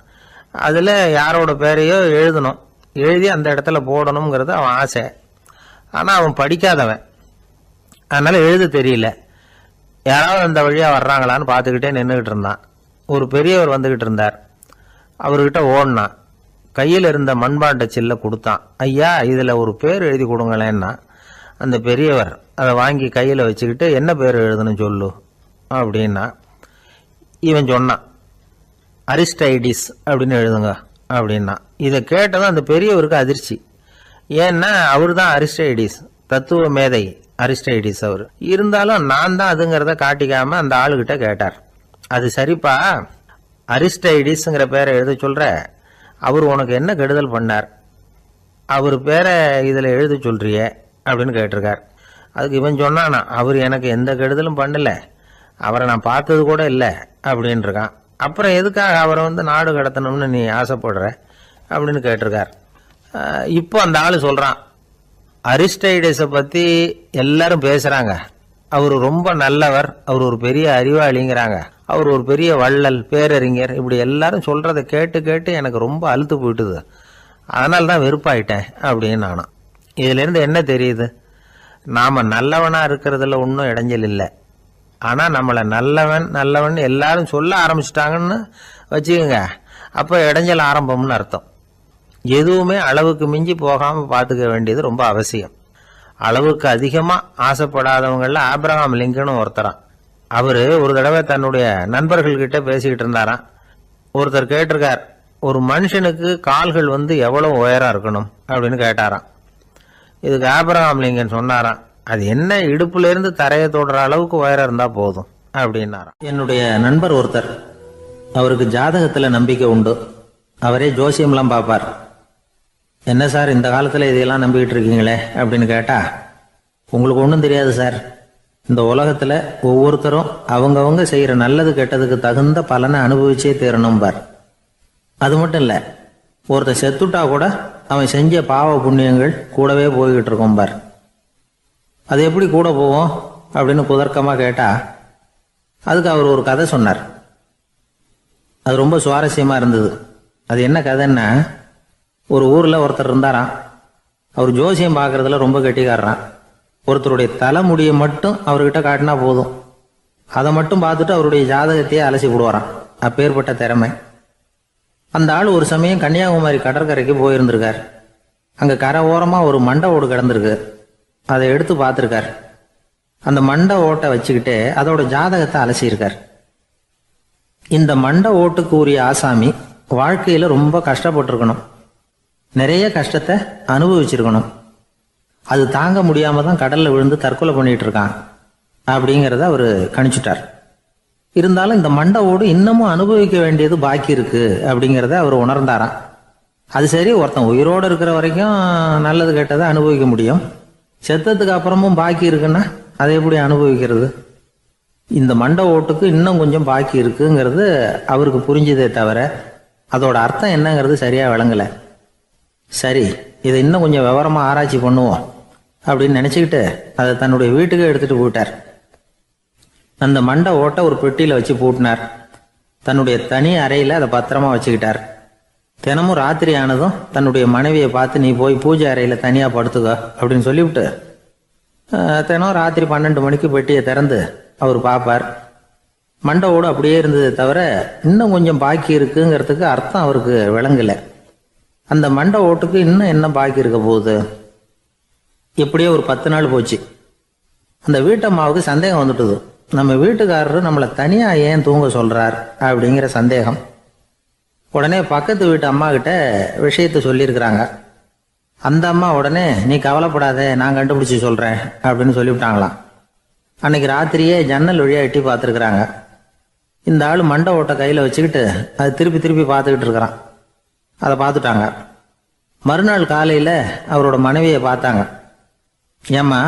B: அதில் யாரோட பேரையோ எழுதணும், எழுதி அந்த இடத்துல போடணுங்கிறது அவன் ஆசை. ஆனால் அவன் படிக்காதவன், அதனால் எழுத தெரியல. யாராவது அந்த வழியாக வர்றாங்களான்னு பார்த்துக்கிட்டே நின்றுக்கிட்டு இருந்தான். ஒரு பெரியவர் வந்துக்கிட்டு இருந்தார். அவர்கிட்ட ஓடினான். கையில் இருந்த மண்பாண்ட சில்லை கொடுத்தான். ஐயா, இதில் ஒரு பேர் எழுதி கொடுங்களேன்னா. அந்த பெரியவர் அதை வாங்கி கையில் வச்சுக்கிட்டு, என்ன பேர் எழுதணும் சொல்லு அப்படின்னா. இவன் சொன்னான், அரிஸ்டைடிஸ் அப்படின்னு எழுதுங்க அப்படின்னா. இதை கேட்டதும் அந்த பெரியவருக்கு அதிர்ச்சி. ஏன்னா அவர் தான் அரிஸ்டைடிஸ், தத்துவ மேதை அரிஸ்டைடிஸ் அவர். இருந்தாலும் நான் தான் அதுங்கிறத காட்டிக்காம அந்த ஆளுகிட்ட கேட்டார். அது சரிப்பா, அரிஸ்டைடிஸ்ங்கிற பேரை எழுத சொல்ற, அவர் உனக்கு என்ன கெடுதல் பண்ணார், அவர் பேரை இதில் எழுத சொல்றியே அப்படின்னு கேட்டிருக்கார். அதுக்கு இவன் சொன்னானா, அவர் எனக்கு எந்த கெடுதலும் பண்ணல, அவரை நான் பார்த்தது கூட இல்லை அப்படின்ட்டுருக்கான். அப்புறம் எதுக்காக அவரை நாடு கடத்தணும்னு நீ ஆசைப்படுற அப்படின்னு கேட்டிருக்கார். இப்போ அந்த ஆள் சொல்கிறான், அரிஸ்டைடஸை பற்றி எல்லாரும் பேசுகிறாங்க, அவர் ரொம்ப நல்லவர், அவர் ஒரு பெரிய அறிவாளிங்கிறாங்க, அவர் ஒரு பெரிய வள்ளல் பேரறிஞர், இப்படி எல்லாரும் சொல்கிறத கேட்டு கேட்டு எனக்கு ரொம்ப அழுத்து போயிட்டுது, அதனால தான் வெறுப்பாயிட்டேன் அப்படின்னு நானும். இதிலேருந்து என்ன தெரியுது, நாம் நல்லவனாக இருக்கிறதுல ஒன்றும் இடைஞ்சல் இல்லை. ஆனால் நம்மளை நல்லவன் நல்லவன் எல்லாரும் சொல்ல ஆரம்பிச்சிட்டாங்கன்னு வச்சுக்கோங்க, அப்போ இடைஞ்சல் ஆரம்பம்னு அர்த்தம். எதுவுமே அளவுக்கு மிஞ்சி போகாமல் பார்த்துக்க வேண்டியது ரொம்ப அவசியம். அளவுக்கு அதிகமாக ஆசைப்படாதவங்களில் ஆப்ரஹாம் லிங்கனும் ஒருத்தரான். அவர் ஒரு தடவை தன்னுடைய நண்பர்கள்கிட்ட பேசிக்கிட்டு இருந்தாராம். ஒருத்தர் கேட்டிருக்கார், ஒரு மனுஷனுக்கு கால்கள் எவ்வளோ உயரம் இருக்கணும் அப்படின்னு கேட்டாராம். இதுக்கு ஆப்ரஹாம் லிங்கன் சொன்னாராம், அது என்ன, இடுப்புலேருந்து தரையை தொடுற அளவுக்கு உயரம் இருந்தால் போதும் அப்படின்னாராம். என்னுடைய நண்பர் ஒருத்தர், அவருக்கு ஜாதகத்தில் நம்பிக்கை உண்டு, அவரே ஜோசியம்லாம் பார்ப்பார். என்ன சார் இந்த காலத்தில் இதையெல்லாம் நம்பிக்கிட்டு இருக்கீங்களே அப்படின்னு கேட்டால், உங்களுக்கு ஒன்றும் தெரியாது சார், இந்த உலகத்தில் ஒவ்வொருத்தரும் அவங்கவங்க செய்கிற நல்லது கெட்டதுக்கு தகுந்த பலனை அனுபவிச்சே தீரணும் பார். அது மட்டும் இல்லை, ஒருத்தர் செத்துட்டா கூட அவன் செஞ்ச பாவ புண்ணியங்கள் கூடவே போய்கிட்டு இருக்கோம் பார். அது எப்படி கூட போவோம் அப்படின்னு குதர்க்கமாக கேட்டால், அதுக்கு அவர் ஒரு கதை சொன்னார். அது ரொம்ப சுவாரஸ்யமாக இருந்தது. அது என்ன கதைன்னா, ஒரு ஊரில் ஒருத்தர் இருந்தாராம்.
C: அவர் ஜோசியம் பார்க்கறதுல ரொம்ப கெட்டிக்காரன். ஒருத்தருடைய தலைமுடியை மட்டும் அவர்கிட்ட காட்டினா போதும், அதை மட்டும் பார்த்துட்டு அவருடைய ஜாதகத்தையே அலசி விடுவாராம். அப்பேற்பட்ட திறமை. அந்த ஆள் ஒரு சமயம் கன்னியாகுமரி கடற்கரைக்கு போயிருந்திருக்கார். அங்க கரை ஓரமா ஒரு மண்டை ஓடு கிடந்திருக்கு. அதை எடுத்து பார்த்துருக்கார். அந்த மண்டை ஓட்டை வச்சுக்கிட்டே அதோட ஜாதகத்தை அலசியிருக்கார். இந்த மண்டை ஓட்டுக்கு உரிய ஆசாமி வாழ்க்கையில ரொம்ப கஷ்டப்பட்டிருக்கணும், நிறைய கஷ்டத்தை அனுபவிச்சிருக்கணும். அது தாங்க முடியாம தான் கடல்ல விழுந்து தற்கொலை பண்ணிட்டு இருக்கான் அப்படிங்கிறத அவரு கணிச்சுட்டார். இருந்தாலும் இந்த மண்டை ஓடு இன்னமும் அனுபவிக்க வேண்டியது பாக்கி இருக்கு அப்படிங்கிறத அவர் உணர்ந்தாராம். அது சரி, ஒருத்தன் உயிரோடு இருக்கிற வரைக்கும் நல்லது கெட்டதை அனுபவிக்க முடியும், செத்ததுக்கு அப்புறமும் பாக்கி இருக்குன்னா அதை எப்படி அனுபவிக்கிறது? இந்த மண்டை ஓட்டுக்கு இன்னும் கொஞ்சம் பாக்கி இருக்குங்கிறது அவருக்கு புரிஞ்சதே தவிர அதோட அர்த்தம் என்னங்கிறது சரியா விளங்கல. சரி, இதை இன்னும் கொஞ்சம் விவரமா ஆராய்ச்சி பண்ணுவோம் அப்படின்னு நினைச்சுக்கிட்டு அதை தன்னுடைய வீட்டுக்கு எடுத்துட்டு போயிட்டார். அந்த மண்டை ஓட்டை ஒரு பெட்டியில வச்சு பூட்டினார். தன்னுடைய தனி அறையில அதை பத்திரமா வச்சுக்கிட்டார். தினமும் ராத்திரி ஆனதும் தன்னுடைய மனைவியை பார்த்து, நீ போய் பூஜை அறையில தனியா படுத்துக்க அப்படின்னு சொல்லிவிட்டு தினம் ராத்திரி 12 மணிக்கு பெட்டியை திறந்து அவர் பார்ப்பார். மண்டை ஓடு அப்படியே இருந்ததை தவிர இன்னும் கொஞ்சம் பாக்கி இருக்குங்கிறதுக்கு அர்த்தம் அவருக்கு விளங்கல. அந்த மண்டை ஓட்டுக்கு இன்னும் என்ன பாக்கி இருக்க போகுது? எப்படியோ ஒரு 10 நாள் போச்சு. அந்த வீட்டம்மாவுக்கு சந்தேகம் வந்துட்டுது. நம்ம வீட்டுக்காரரு நம்மளை தனியா ஏன் தூங்க சொல்றார் அப்படிங்கிற சந்தேகம். உடனே பக்கத்து வீட்டு அம்மா கிட்ட விஷயத்த சொல்லியிருக்கிறாங்க. அந்த அம்மா உடனே, நீ கவலைப்படாத, நான் கண்டுபிடிச்சு சொல்றேன் அப்படின்னு சொல்லிவிட்டாங்களாம். அன்னைக்கு ராத்திரியே ஜன்னல் வழியா எட்டி பார்த்துருக்குறாங்க. இந்த ஆள் மண்டை ஓட்டை கையில வச்சுக்கிட்டு அது திருப்பி திருப்பி பார்த்துக்கிட்டு இருக்கிறான். அதை பார்த்துட்டாங்க. மறுநாள் காலையில அவரோட மனைவியை பார்த்தாங்க. ஏம்மா,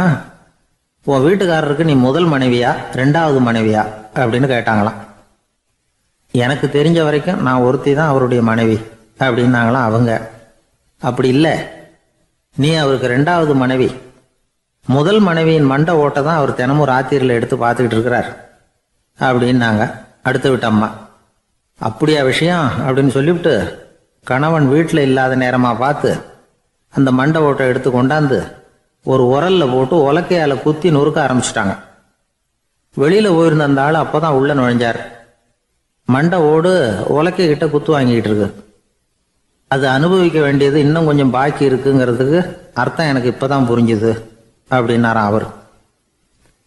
C: உன் வீட்டுக்காரருக்கு நீ முதல் மனைவியா 2வது மனைவியா அப்படின்னு கேட்டாங்களாம். எனக்கு தெரிஞ்ச வரைக்கும் நான் ஒருத்தி தான் அவருடைய மனைவி அப்படின்னாங்களாம் அவங்க. அப்படி இல்லை, நீ அவருக்கு 2வது மனைவி. முதல் மனைவியின் மண்டை ஓட்டை தான் அவர் தினமும் ராத்திரியில் எடுத்து பார்த்துக்கிட்டு இருக்கிறார் அப்படின்னாங்க அடுத்த வீட்டு அம்மா. அப்படியா விஷயம் அப்படின்னு சொல்லிவிட்டு கணவன் வீட்டில் இல்லாத நேரமா பார்த்து அந்த மண்டை ஓட்டை எடுத்து கொண்டாந்து ஒரு உரல்ல போட்டு உலக்கையால குத்தி நொறுக்க ஆரம்பிச்சுட்டாங்க. வெளியில போயிருந்த அந்த ஆள் அப்பதான் உள்ள நுழைஞ்சார். மண்டை ஓடு உலக்கை கிட்ட குத்து வாங்கிட்டு இருக்கு. அது அனுபவிக்க வேண்டியது இன்னும் கொஞ்சம் பாக்கி இருக்குங்கிறதுக்கு அர்த்தம் எனக்கு இப்பதான் புரிஞ்சுது அப்படின்னாராம் அவர்.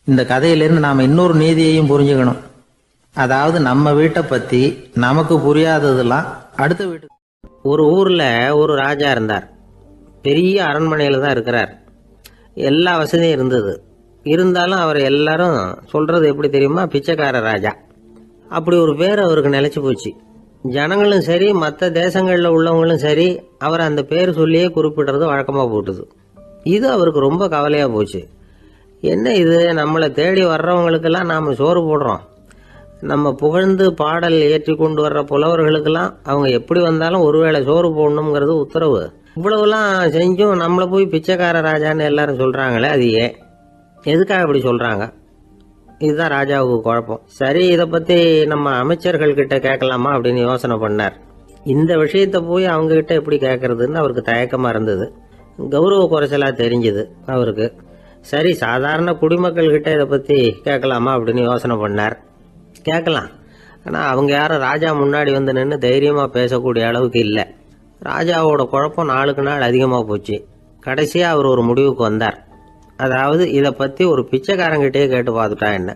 C: இந்த கதையிலிருந்து நாம இன்னொரு நீதியையும் புரிஞ்சுக்கணும். அதாவது நம்ம வீட்டை பத்தி நமக்கு புரியாததெல்லாம் அடுத்த வீட்டு.
B: ஒரு ஊர்ல ஒரு ராஜா இருந்தார். பெரிய அரண்மனையில தான் இருக்கிறார். எல்லா வசதியும் இருந்தது. இருந்தாலும் அவர் எல்லாரும் சொல்றது எப்படி தெரியுமா, பிச்சைக்கார ராஜா. அப்படி ஒரு பேர் அவருக்கு நிலைச்சு போச்சு. ஜனங்களும் சரி, மற்ற தேசங்களில் உள்ளவங்களும் சரி, அவர் அந்த பேர் சொல்லியே குறிப்பிடுறது வழக்கமாக போட்டுது. இது அவருக்கு ரொம்ப கவலையாக போச்சு. என்ன இது, நம்மளை தேடி வர்றவங்களுக்கெல்லாம் நாம் சோறு போடுறோம், நம்ம புகழ்ந்து பாடல் ஏற்றி கொண்டு வர்ற புலவர்களுக்கெல்லாம் அவங்க எப்படி வந்தாலும் ஒருவேளை சோறு போடணுங்கிறது உத்தரவு. இவ்வளவுலாம் செஞ்சும் நம்மளை போய் பிச்சைக்கார ராஜான்னு எல்லாரும் சொல்கிறாங்களே, அது ஏன், எதுக்காக இப்படி சொல்கிறாங்க? இதுதான் ராஜாவுக்கு குழப்பம். சரி, இதை பற்றி நம்ம அமைச்சர்கள் கிட்ட கேட்கலாமா அப்படின்னு யோசனை பண்ணார். இந்த விஷயத்த போய் அவங்க கிட்ட எப்படி கேட்கறதுன்னு அவருக்கு தயக்கமாக இருந்தது. கௌரவ குறைச்சலாக தெரிஞ்சுது அவருக்கு. சரி, சாதாரண குடிமக்கள் கிட்ட இதை பற்றி கேட்கலாமா அப்படின்னு யோசனை பண்ணார். கேட்கலாம், ஆனால் அவங்க யாரும் ராஜா முன்னாடி வந்து நின்று தைரியமாக பேசக்கூடிய அளவுக்கு இல்லை. ராஜாவோட குழப்பம் நாளுக்கு நாள் அதிகமாக போச்சு. கடைசியாக அவர் ஒரு முடிவுக்கு வந்தார். அதாவது இதை பற்றி ஒரு பிச்சைக்காரங்கிட்டே கேட்டு பார்த்துட்டா என்ன.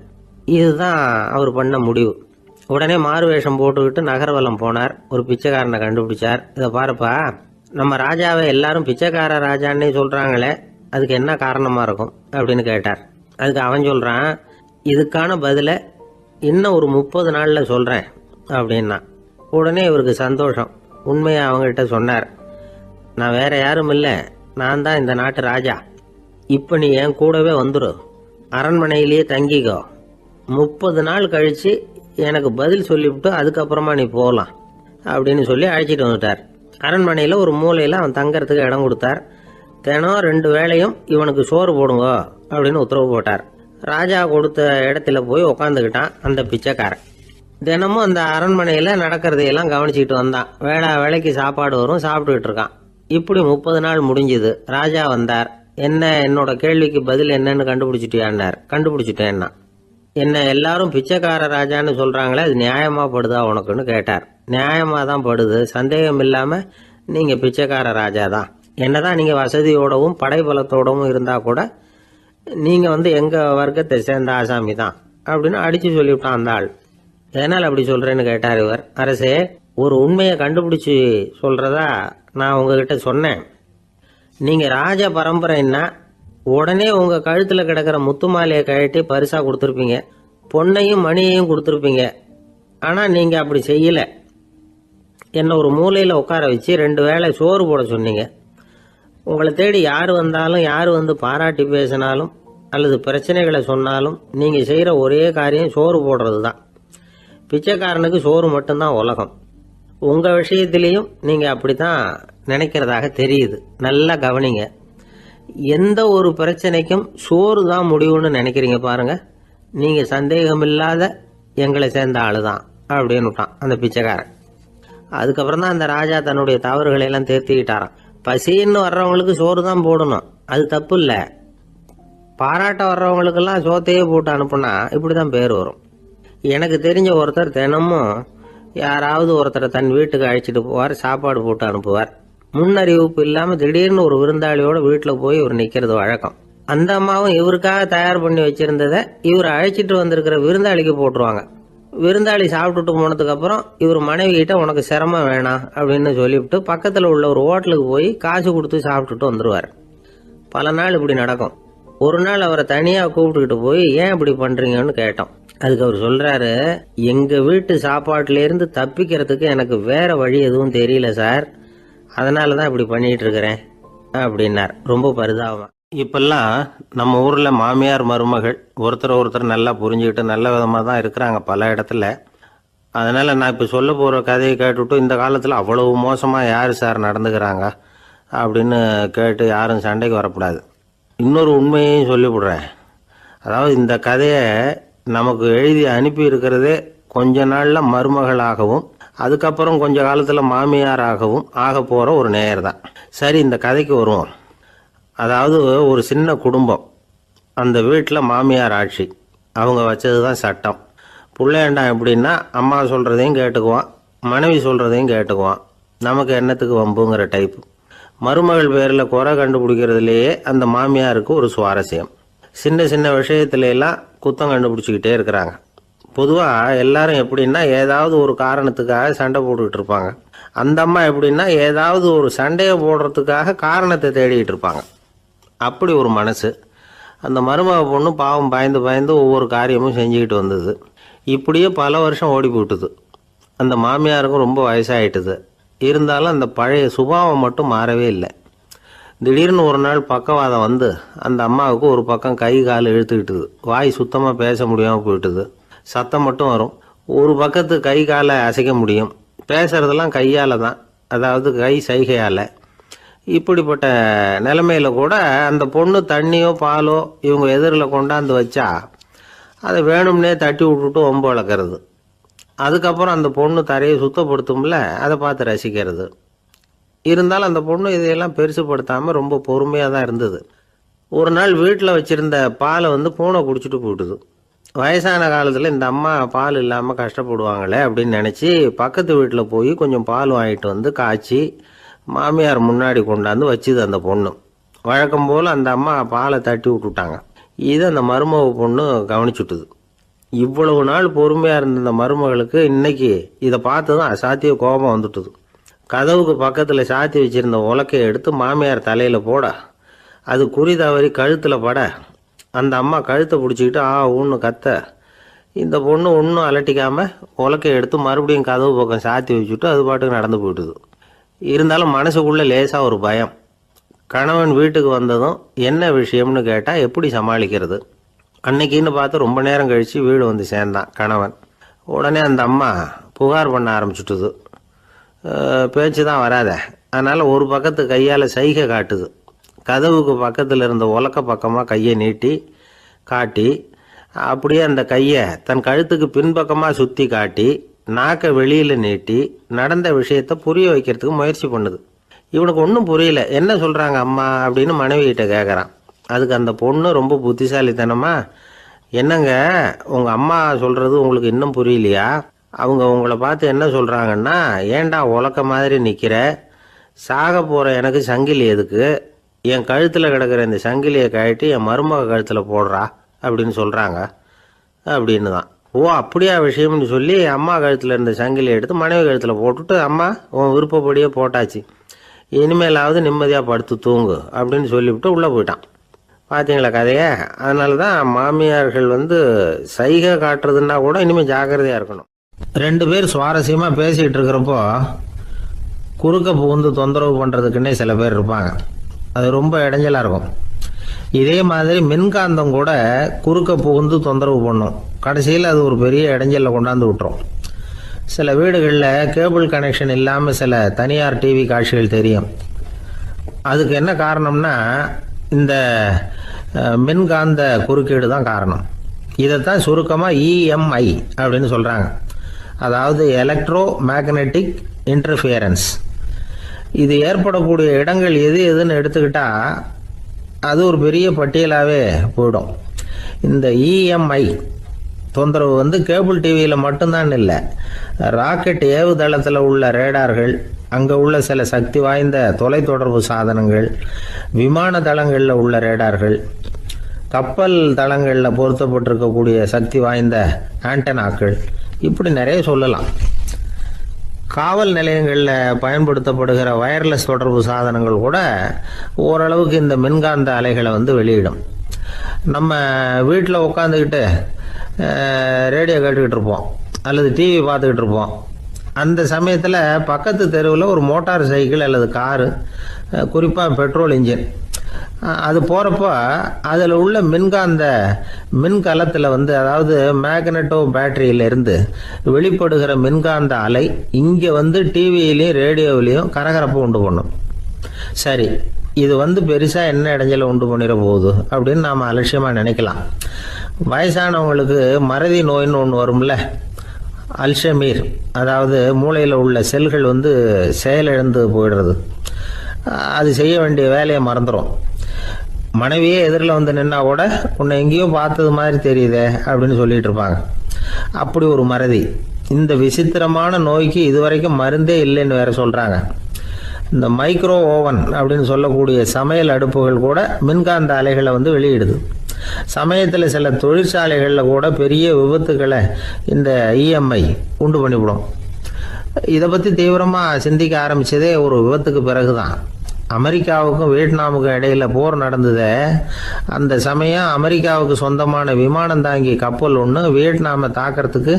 B: இதுதான் அவர் பண்ண முடிவு. உடனே மாறு வேஷம் போட்டுக்கிட்டு நகர்வலம் போனார். ஒரு பிச்சைக்காரனை கண்டுபிடிச்சார். இதை பாருப்பா, நம்ம ராஜாவை எல்லாரும் பிச்சைக்கார ராஜான்னே சொல்கிறாங்களே, அதுக்கு என்ன காரணமாக இருக்கும் அப்படின்னு கேட்டார். அதுக்கு அவன் சொல்கிறான், இதுக்கான பதிலை இன்னும் ஒரு 30 நாளில் சொல்கிறேன் அப்படின்னா. உடனே இவருக்கு சந்தோஷம். உண்மையை அவங்ககிட்ட சொன்னார். நான் வேற யாரும் இல்லை, நான் தான் இந்த நாட்டு ராஜா. இப்போ நீ என் கூடவே வந்துடு, அரண்மனையிலேயே தங்கிக்கோ. 30 நாள் கழித்து எனக்கு பதில் சொல்லிவிட்டு அதுக்கப்புறமா நீ போகலாம் அப்படின்னு சொல்லி அழைச்சிட்டு வந்துட்டார். அரண்மனையில் ஒரு மூலையில் அவன் தங்கறதுக்கு இடம் கொடுத்தார். தினம் 2 வேளையும் இவனுக்கு சோறு போடுங்க அப்படின்னு உத்தரவு போட்டார். ராஜா கொடுத்த இடத்துல போய் உக்காந்துக்கிட்டான் அந்த பிச்சைக்காரன். தினமும் அந்த அரண்மனையில் நடக்கிறதையெல்லாம் கவனிச்சுக்கிட்டு வந்தான். வேளைக்கு சாப்பாடு வரும், சாப்பிட்டுக்கிட்டு இருக்கான்.
C: இப்படி 30 நாள் முடிஞ்சுது. ராஜா வந்தார். என்ன, என்னோட கேள்விக்கு பதில் என்னன்னு கண்டுபிடிச்சிட்டியான்னார். கண்டுபிடிச்சிட்டேன்னா. என்ன எல்லாரும் பிச்சைக்கார ராஜான்னு சொல்றாங்களே, அது நியாயமா படுதா உனக்குன்னு கேட்டார். நியாயமா தான் படுது, சந்தேகம் இல்லாம நீங்க பிச்சைக்கார ராஜா தான். என்னதான் நீங்க வசதியோடவும் படைபலத்தோடவும் இருந்தா கூட நீங்க எங்க வர்க்கத்தை சேர்ந்த ஆசாமி தான் அப்படின்னு அடிச்சு சொல்லிவிட்டான் அந்த ஆள். எதனால் அப்படி சொல்றேன்னு கேட்டார் இவர். அரசே, ஒரு உண்மையை கண்டுபிடிச்சு சொல்றதா நான் உங்ககிட்ட சொன்னேன். நீங்க ராஜ பரம்பரைன்னா உடனே உங்க கழுத்துல கிடக்கிற முத்து மாலையை கழட்டி பரிசா கொடுத்துருப்பீங்க, பொன்னையும் மணியையும் கொடுத்துருப்பீங்க. ஆனா நீங்க அப்படி செய்யல. என்ன ஒரு மூலையில உட்கார வச்சு 2 வேளை சோறு போட சொன்னீங்க. உங்களை தேடி யார் வந்தாலும், யார் வந்து பாராட்டி பேசினாலும் அல்லது பிரச்சனைகளை சொன்னாலும் நீங்க செய்யற ஒரே காரியம் சோறு போடுறது தான். பிச்சைக்காரனுக்கு சோறு மட்டும்தான் உலகம். உங்க விஷயத்திலையும் நீங்க அப்படித்தான் நினைக்கிறதாக தெரியுது. நல்லா கவனிங்க. எந்த ஒரு பிரச்சனைக்கும் சோறு தான் முடிவுன்னு நினைக்கிறீங்க பாருங்க. நீங்க சந்தேகமில்லாத எங்களை சேர்ந்த ஆளுதான் அப்படின்னுட்டான் அந்த பிச்சைக்காரன். அதுக்கப்புறம் தான் அந்த ராஜா தன்னுடைய தவறுகளை எல்லாம் தேர்த்திக்கிட்டாராம். பசின்னு வர்றவங்களுக்கு சோறு தான் போடணும், அது தப்பு இல்லை. பாராட்ட வர்றவங்களுக்கெல்லாம் சோத்தையே போட்டு அனுப்புனா இப்படிதான் பேர் வரும். எனக்கு தெரிஞ்ச ஒருத்தர் தினமும் யாராவது ஒருத்தரை தன் வீட்டுக்கு அழைச்சிட்டு போவார், சாப்பாடு போட்டு அனுப்புவார். முன்னறிவிப்பு இல்லாம திடீர்னு ஒரு விருந்தாளியோட வீட்டுல போய் இவர் நிக்கிறது வழக்கம். அந்த அம்மாவும் இவருக்காக தயார் பண்ணி வச்சிருந்ததை இவர் அழைச்சிட்டு வந்திருக்கிற விருந்தாளிக்கு போட்டுருவாங்க. விருந்தாளி சாப்பிட்டுட்டு போனதுக்கு அப்புறம் இவர் மனைவி கிட்ட உனக்கு சிரமம் வேணாம் அப்படின்னு சொல்லிவிட்டு பக்கத்துல உள்ள ஒரு ஹோட்டலுக்கு போய் காசு கொடுத்து சாப்பிட்டுட்டு வந்துருவார். பல நாள் இப்படி நடக்கும். ஒரு நாள் அவரை தனியா கூப்பிட்டுக்கிட்டு போய் ஏன் இப்படி பண்றீங்கன்னு கேட்டோம். அதுக்கு அவர் சொல்றாரு, எங்க வீட்டு சாப்பாட்டுல இருந்து தப்பிக்கிறதுக்கு எனக்கு வேற வழி எதுவும் தெரியல சார், அதனாலதான் இப்படி பண்ணிட்டு இருக்கிறேன் அப்படின்னார். ரொம்ப பரிதாபமா.
B: இப்பெல்லாம் நம்ம ஊர்ல மாமியார் மருமகள் ஒருத்தர் நல்லா புரிஞ்சுக்கிட்டு நல்ல விதமா தான் இருக்கிறாங்க பல இடத்துல. அதனால நான் இப்ப சொல்ல போற கதையை கேட்டுவிட்டு இந்த காலத்துல அவ்வளவு மோசமா யாரு சார் நடந்துக்கிறாங்க அப்படின்னு கேட்டு யாரும் சண்டைக்கு வரக்கூடாது. இன்னொரு உண்மையையும் சொல்லிவிடுறேன். அதாவது இந்த கதையை நமக்கு எழுதி அனுப்பி இருக்கிறதே கொஞ்ச நாள்ல மருமகளாகவும் அதுக்கப்புறம் கொஞ்ச காலத்துல மாமியாராகவும் ஆக போற ஒரு நேயர் தான். சரி, இந்த கதைக்கு வருவோம். அதாவது ஒரு சின்ன குடும்பம், அந்த வீட்டில் மாமியார் ஆட்சி, அவங்க வச்சது தான் சட்டம். பிள்ளையாண்டான் எப்படின்னா அம்மா சொல்றதையும் கேட்டுக்குவான், மனைவி சொல்றதையும் கேட்டுக்குவான், நமக்கு என்னத்துக்கு வம்புங்கிற டைப்பு. மருமகள் பேரில் குறை கண்டுபிடிக்கிறதுலேயே அந்த மாமியாருக்கு ஒரு சுவாரஸ்யம். சின்ன சின்ன விஷயத்துல எல்லாம் குத்தம் கண்டுபிடிச்சிக்கிட்டே இருக்கிறாங்க. பொதுவாக எல்லாரும் எப்படின்னா ஏதாவது ஒரு காரணத்துக்காக சண்டை போட்டுக்கிட்டு இருப்பாங்க. அந்த அம்மா எப்படின்னா ஏதாவது ஒரு சண்டையை போடுறதுக்காக காரணத்தை தேடிக்கிட்டு இருப்பாங்க. அப்படி ஒரு மனசு. அந்த மருமக பொண்ணு பாவம் பயந்து பயந்து ஒவ்வொரு காரியமும் செஞ்சுக்கிட்டு வந்தது. இப்படியே பல வருஷம் ஓடி போட்டுது. அந்த மாமியாருக்கும் ரொம்ப வயசாயிட்டுது. இருந்தாலும் அந்த பழைய சுபாவம் மட்டும் மாறவே இல்லை. திடீர்னு ஒரு நாள் பக்கவாதம் வந்து அந்த அம்மாவுக்கு ஒரு பக்கம் கை கால் இழுத்துக்கிட்டுது. வாய் சுத்தமாக பேச முடியாமல் போயிட்டுது. சத்தம் மட்டும் வரும். ஒரு பக்கத்து கை காலை அசைக்க முடியும். பேசுறதெல்லாம் கையால் தான், அதாவது கை சைகையால். இப்படிப்பட்ட நிலைமையில கூட அந்த பொண்ணு தண்ணியோ பாலோ இவங்க எதிரில் கொண்டாந்து வச்சா அதை வேணும்னே தட்டி விட்டுட்டு ஒம்பு வளர்க்கறது. அதுக்கப்புறம் அந்த பொண்ணு தரையை சுத்தப்படுத்தும்ல, அதை பார்த்து ரசிக்கிறது. இருந்தாலும் அந்த பொண்ணு இதையெல்லாம் பெருசுப்படுத்தாமல் ரொம்ப பொறுமையாக தான் இருந்தது. ஒரு நாள் வீட்டில் வச்சிருந்த பாலை பூனை குடிச்சிட்டு போட்டுது. வயசான காலத்தில் இந்த அம்மா பால் இல்லாமல் கஷ்டப்படுவாங்களே அப்படின்னு நினச்சி பக்கத்து வீட்டில் போய் கொஞ்சம் பால் வாங்கிட்டு காய்ச்சி மாமியார் முன்னாடி கொண்டாந்து வச்சுது அந்த பொண்ணு. வழக்கம் போல் அந்த அம்மா பாலை தட்டி விட்டுட்டாங்க. இதை அந்த மருமக பொண்ணு கவனிச்சுட்டுது. இவ்வளவு நாள் பொறுமையாக இருந்த இந்த மருமகளுக்கு இன்னைக்கு இதை பார்த்து தான் அசாத்திய கோபம் வந்துட்டுது. கதவுக்கு பக்கத்தில் சாத்தி வச்சிருந்த உலக்கையை எடுத்து மாமியார் தலையில் போட, அது குறி தவறி கழுத்தில் பட, அந்த அம்மா கழுத்தை பிடிச்சிக்கிட்டு ஊன்னு கத்த, இந்த பொண்ணு ஒன்றும் அலட்டிக்காமல் உலக்கையை எடுத்து மறுபடியும் கதவு பக்கம் சாத்தி வச்சுட்டு அது பாட்டுக்கு நடந்து போயிட்டுது. இருந்தாலும் மனசுக்குள்ளே லேசாக ஒரு பயம். கணவன் வீட்டுக்கு வந்ததும் என்ன விஷயம்னு கேட்டால் எப்படி சமாளிக்கிறது. அன்னைக்குன்னு பார்த்து ரொம்ப நேரம் கழித்து வீடு வந்து சேர்ந்தான் கணவன். உடனே அந்த அம்மா புகார் பண்ண ஆரம்பிச்சுட்டுது. பேச்சு தான் வராத, அதனால் ஒரு பக்கத்து கையால் சைகை காட்டுது. கதவுக்கு பக்கத்தில் இருந்த உலக்க பக்கமாக கையை நீட்டி காட்டி, அப்படியே அந்த கையை தன் கழுத்துக்கு பின்பக்கமாக சுற்றி காட்டி நாக்கை வெளியில் நீட்டி நடந்த விஷயத்தை புரிய வைக்கிறதுக்கு முயற்சி பண்ணுது.
C: இவனுக்கு ஒன்றும் புரியல, என்ன சொல்கிறாங்க அம்மா அப்படின்னு மனைவிகிட்ட கேட்குறான். அதுக்கு அந்த பொண்ணு ரொம்ப புத்திசாலித்தனமா, என்னங்க உங்கள் அம்மா சொல்கிறது உங்களுக்கு இன்னும் புரியலையா? அவங்க உங்களை பார்த்து என்ன சொல்கிறாங்கன்னா, ஏன்டா உலக்க மாதிரி நிற்கிற, சாக போகிற எனக்கு சங்கிலி எதுக்கு, என் கழுத்தில் கிடக்கிற இந்த சங்கிலியை கழட்டி என் மருமக கழுத்தில் போடுறா அப்படின்னு சொல்கிறாங்க அப்படின்னு தான். ஓ அப்படியா விஷயம்னு சொல்லி அம்மா கழுத்தில் இருந்த சங்கிலியை எடுத்து மனைவி கழுத்தில் போட்டுட்டு, அம்மா உன் விருப்பப்படியே போட்டாச்சு, இனிமேலாவது நிம்மதியாக படுத்து தூங்கு அப்படின்னு சொல்லிவிட்டு உள்ளே போயிட்டான். பார்த்தீங்களா கதையை? அதனால தான் மாமியார்கள் சைகை காட்டுறதுன்னா கூட இனிமேல் ஜாக்கிரதையாக இருக்கணும். 2 பேர் சுவாரஸ்யமாக பேசிக்கிட்டு இருக்கிறப்போ குறுக்க புகுந்து தொந்தரவு பண்ணுறதுக்குன்னே சில பேர் இருப்பாங்க. அது ரொம்ப இடைஞ்சலாக இருக்கும். இதே மாதிரி மின்காந்தம் கூட குறுக்க புகுந்து தொந்தரவு பண்ணும். கடைசியில் அது ஒரு பெரிய இடைஞ்சலில் கொண்டாந்து விட்டுரும். சில வீடுகளில் கேபிள் கனெக்ஷன் இல்லாமல் சில தனியார் டிவி காட்சிகள் தெரியும். அதுக்கு என்ன காரணம்னா இந்த மின்காந்த குறுக்கீடு தான் காரணம். இதைத்தான் சுருக்கமாக இஎம்ஐ அப்படின்னு சொல்கிறாங்க. அதாவது எலக்ட்ரோ மேக்னெட்டிக் இன்டர்ஃபியரன்ஸ். இது ஏற்படக்கூடிய இடங்கள் எது எதுன்னு எடுத்துக்கிட்டா அது ஒரு பெரிய பட்டியலாகவே போயிடும். இந்த இஎம்ஐ தொந்தரவு கேபிள் டிவியில் மட்டும்தான் இல்லை, ராக்கெட் ஏவுதளத்தில் உள்ள ரேடார்கள், அங்கே உள்ள சில சக்தி வாய்ந்த தொலைத்தொடர்பு சாதனங்கள், விமான தளங்களில் உள்ள ரேடார்கள், கப்பல் தளங்களில் பொருத்தப்பட்டிருக்கக்கூடிய சக்தி வாய்ந்த ஆண்டனாக்கள், இப்படி நிறைய சொல்லலாம். காவல் நிலையங்களில் பயன்படுத்தப்படுகிற வயர்லெஸ் தொடர்பு சாதனங்கள் கூட ஓரளவுக்கு இந்த மின்காந்த அலைகளை வெளியிடும். நம்ம வீட்டில் உட்காந்துக்கிட்டு ரேடியோ கேட்டுக்கிட்டு இருப்போம் அல்லது டிவி பார்த்துக்கிட்டு இருப்போம். அந்த சமயத்தில் பக்கத்து தெருவில் ஒரு மோட்டார் சைக்கிள் அல்லது காரு, குறிப்பாக பெட்ரோல் இன்ஜின், அது போகிறப்போ அதில் உள்ள மின்கலத்தில் அதாவது மேக்னட்டோ பேட்டரியிலிருந்து வெளிப்படுகிற மின்காந்த அலை இங்கே டிவியிலையும் ரேடியோவிலையும் கரகரப்பை உண்டு பண்ணும். சரி, இது பெருசாக என்ன இடைஞ்சலை உண்டு பண்ணிட போகுது அப்படின்னு நாம் அலட்சியமாக நினைக்கலாம். வயசானவங்களுக்கு மறதி நோயின்னு ஒன்று வரும்ல, அல்ஷமீர், அதாவது மூளையில் உள்ள செல்கள் செயலிழந்து போயிடுறது, அது செய்ய வேண்டிய வேலையை மறந்துடும். மனைவியே எதிரில் நின்னா கூட உன்னை எங்கேயோ பார்த்தது மாதிரி தெரியுதே அப்படின்னு சொல்லிட்டு இருப்பாங்க. அப்படி ஒரு மறதி. இந்த விசித்திரமான நோய்க்கு இதுவரைக்கும் மருந்தே இல்லைன்னு வேற சொல்கிறாங்க. இந்த மைக்ரோ ஓவன் அப்படின்னு சொல்லக்கூடிய சமையல் அடுப்புகள் கூட மின்காந்த அலைகளை வெளியிடுது. சமயத்தில் சில தொழிற்சாலைகளில் கூட பெரிய விபத்துக்களை இந்த இஎம்ஐ உண்டு பண்ணிவிடும். இதை பற்றி தீவிரமாக சிந்திக்க ஆரம்பித்ததே ஒரு விபத்துக்கு பிறகு தான். அமெரிக்காவுக்கும் வியட்நாமுக்கும் இடையில போர் நடந்தது. அந்த சமயம் அமெரிக்காவுக்கு சொந்தமான விமானம் தாங்கி கப்பல் ஒன்று வியட்நாமை தாக்கிறதுக்கு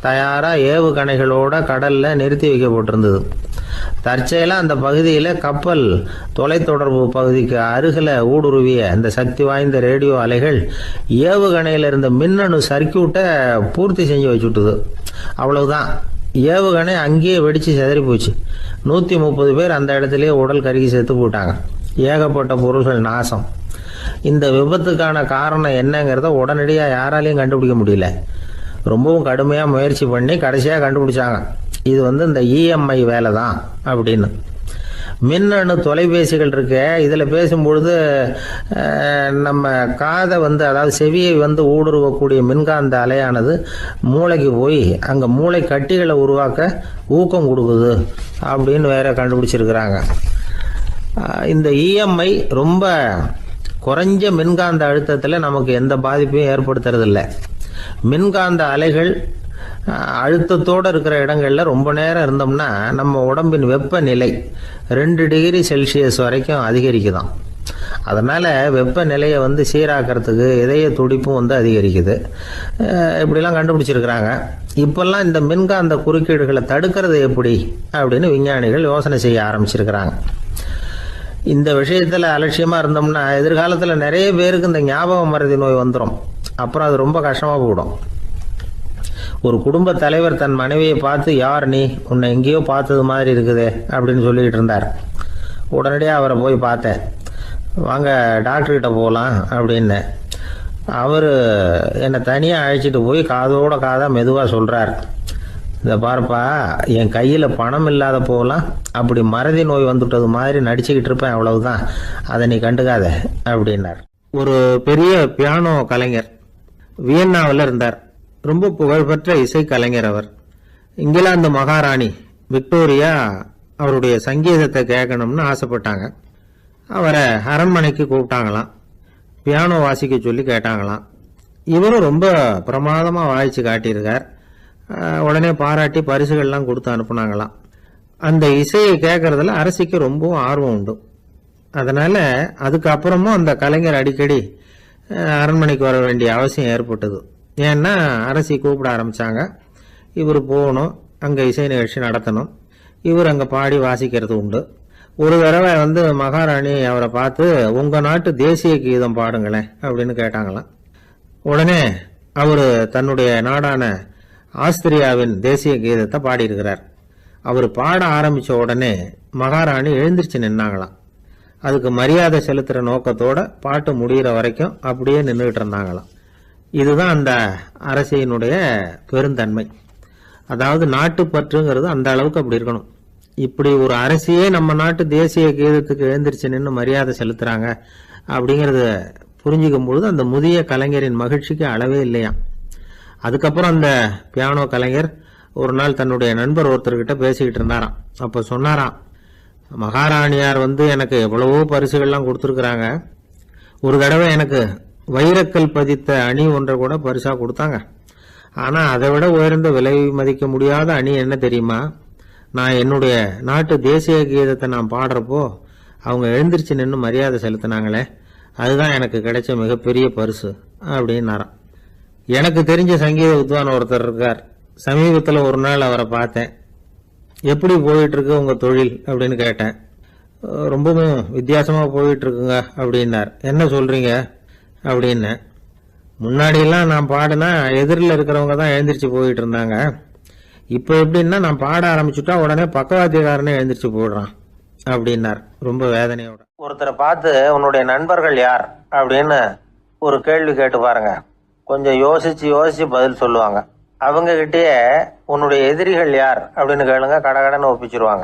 C: தயாராக ஏவுகணைகளோட கடலில் நிறுத்தி வைக்கப்பட்டிருந்தது. தற்செயலாக அந்த பகுதியில் கப்பல் தொலைத்தொடர்பு பகுதிக்கு அருகில் ஊடுருவிய அந்த சக்தி வாய்ந்த ரேடியோ அலைகள் ஏவுகணையில் இருந்த மின்னணு சர்க்கியூட்டை பூர்த்தி செஞ்சு வச்சுட்டுது. அவ்வளவுதான், ஏவுகணை அங்கேயே வெடித்து சிதறி போச்சு. 130 பேர் அந்த இடத்துலயே உடல் கருகி செத்து போட்டாங்க. ஏகப்பட்ட பொருள்கள் நாசம். இந்த விபத்துக்கான காரணம் என்னங்கிறத உடனடியாக யாராலையும் கண்டுபிடிக்க முடியல. ரொம்பவும் கடுமையாக முயற்சி பண்ணி கடைசியாக கண்டுபிடிச்சாங்க, இது இந்த இஎம்ஐ வேலை தான் அப்படின்னு. மின்னணு தொலைபேசிகள் இருக்கு, இதில் பேசும்பொழுது நம்ம காதை அதாவது செவியை ஊடுருவக்கூடிய மின்காந்த அலையானது மூளைக்கு போய் அங்கே மூளை கட்டிகளை உருவாக்க ஊக்கம் கொடுக்குது அப்படின்னு வேற கண்டுபிடிச்சிருக்கிறாங்க. இந்த இஎம்ஐ ரொம்ப குறைஞ்ச மின்காந்த அழுத்தத்தில் நமக்கு எந்த பாதிப்பையும் ஏற்படுத்துறதில்லை. மின்காந்த அலைகள் அழுத்தத்தோடு இருக்கிற இடங்களில் ரொம்ப நேரம் இருந்தோம்னா நம்ம உடம்பின் வெப்பநிலை 2 டிகிரி செல்சியஸ் வரைக்கும் அதிகரிக்குதாம். அதனால் வெப்பநிலையை சீராக்கிறதுக்கு இதய துடிப்பும் அதிகரிக்குது. இப்படிலாம் கண்டுபிடிச்சிருக்கிறாங்க. இப்போல்லாம் இந்த மின்காந்த குறுக்கீடுகளை தடுக்கிறது எப்படி அப்படின்னு விஞ்ஞானிகள் யோசனை செய்ய ஆரம்பிச்சிருக்கிறாங்க. இந்த விஷயத்தில் அலட்சியமாக இருந்தோம்னா எதிர்காலத்தில் நிறைய பேருக்கு இந்த ஞாபக மறதி நோய் வந்துடும். அப்புறம் அது ரொம்ப கஷ்டமாக போயிடும். ஒரு குடும்ப தலைவர் தன் மனைவியை பார்த்து, யார் நீ, உன்னை எங்கேயோ பார்த்தது மாதிரி இருக்குதே அப்படின்னு சொல்லிக்கிட்டு இருந்தார். உடனடியாக அவரை போய் பார்த்தேன். வாங்க டாக்டர்கிட்ட போகலாம் அப்படின்னு. அவர் என்னை தனியாக அழைச்சிட்டு போய் காதோட காதாக மெதுவாக சொல்கிறார், இந்த பாருப்பா, என் கையில் பணம் இல்லாத போகலாம் அப்படி மறதி நோய் வந்துட்டது மாதிரி நடிச்சுக்கிட்டு இருப்பேன், அவ்வளவுதான், அதை நீ கண்டுக்காத அப்படின்னார். ஒரு பெரிய பியானோ கலைஞர் வியன்னாவில் இருந்தார். ரொம்ப புகழ்பெற்ற இசை கலைஞர் அவர். இங்கிலாந்து மகாராணி விக்டோரியா அவருடைய சங்கீதத்தை கேட்கணும்னு ஆசைப்பட்டாங்க. அவரை அரண்மனைக்கு கூப்பிட்டாங்களாம். பியானோ வாசிக்க சொல்லி கேட்டாங்களாம். இவரும் ரொம்ப பிரமாதமாக வாய்ச்சி காட்டியிருக்கார். உடனே பாராட்டி பரிசுகள்லாம் கொடுத்து அனுப்புனாங்களாம். அந்த இசையை கேட்கறதுல அரசிக்கு ரொம்பவும் ஆர்வம் உண்டு. அதனால அதுக்கப்புறமும் அந்த கலைஞர் அடிக்கடி அரண்மனைக்கு வர வேண்டிய அவசியம் ஏற்பட்டது. ஏன்னா அரசி கூப்பிட ஆரம்பிச்சாங்க. இவர் போகணும், அங்கே இசை நிகழ்ச்சி நடத்தணும். இவர் அங்கே பாடி வாசிக்கிறது உண்டு. ஒரு தடவை மகாராணி அவரை பார்த்து, உங்கள் நாட்டு தேசிய கீதம் பாடுங்களேன் அப்படின்னு கேட்டாங்களாம். உடனே அவர் தன்னுடைய நாடான ஆஸ்திரியாவின் தேசிய கீதத்தை பாடியிருக்கிறார். அவர் பாட ஆரம்பித்த உடனே மகாராணி எழுந்திருச்சு நின்னாங்களாம். அதுக்கு மரியாதை செலுத்துகிற நோக்கத்தோட பாட்டு முடிகிற வரைக்கும் அப்படியே நின்றுகிட்டு இருந்தாங்களாம். இதுதான் அந்த அரசியினுடைய பெருந்தன்மை. அதாவது நாட்டுப்பற்றுங்கிறது அந்த அளவுக்கு அப்படி இருக்கணும். இப்படி ஒரு அரசியே நம்ம நாட்டு தேசிய கீதத்துக்கு எழுந்திருச்சு நின்று மரியாதை செலுத்துறாங்க அப்படிங்கிறத புரிஞ்சுக்கும் பொழுது அந்த முதிய கலைஞரின் மகிழ்ச்சிக்கு அளவே இல்லையா. அதுக்கப்புறம் அந்த பியானோ கலைஞர் ஒரு நாள் தன்னுடைய நண்பர் ஒருத்தர்கிட்ட பேசிக்கிட்டு இருந்தாராம். அப்போ சொன்னாராம், மகாராணியார் எனக்கு எவ்வளவோ பரிசுகள்லாம் கொடுத்துருக்குறாங்க. ஒரு தடவை எனக்கு வைரக்கல் பதித்த அணி ஒன்றை கூட பரிசா கொடுத்தாங்க. ஆனால் அதை விட உயர்ந்த விலை மதிக்க முடியாத அணி என்ன தெரியுமா? நான் என்னுடைய நாட்டு தேசிய கீதத்தை நான் பாடுறப்போ அவங்க எழுந்திருச்சு நின்று மரியாதை செலுத்தினாங்களே, அதுதான் எனக்கு கிடைச்ச மிகப்பெரிய பரிசு அப்படின்னாராம். எனக்கு தெரிஞ்ச சங்கீத வித்வான் ஒருத்தர் இருக்கார். சமீபத்தில் ஒரு நாள் அவரை பார்த்தேன். எப்படி போயிட்டு இருக்கு உங்க தொழில் அப்படின்னு கேட்டேன். ரொம்பவும் வித்தியாசமா போயிட்டு இருக்குங்க அப்படின்னார். என்ன சொல்றீங்க அப்படின்னு. முன்னாடியெல்லாம் நான் பாடினா எதிரில் இருக்கிறவங்க தான் எழுந்திரிச்சு போயிட்டு இருந்தாங்க. இப்போ எப்படின்னா நான் பாட ஆரம்பிச்சுட்டா உடனே பக்கவாத்தியக்காரனே எழுந்திரிச்சு போயிடுறான் அப்படின்னார் ரொம்ப வேதனையோட.
B: ஒருத்தரை பார்த்து உன்னுடைய நண்பர்கள் யார் அப்படின்னு ஒரு கேள்வி கேட்டு பாருங்க. கொஞ்சம் யோசிச்சு யோசிச்சு பதில் சொல்லுவாங்க. அவங்க கிட்டேயே உன்னுடைய எதிரிகள் யார் அப்படின்னு கேளுங்க, கடகடன்னு ஒப்பிச்சிருவாங்க.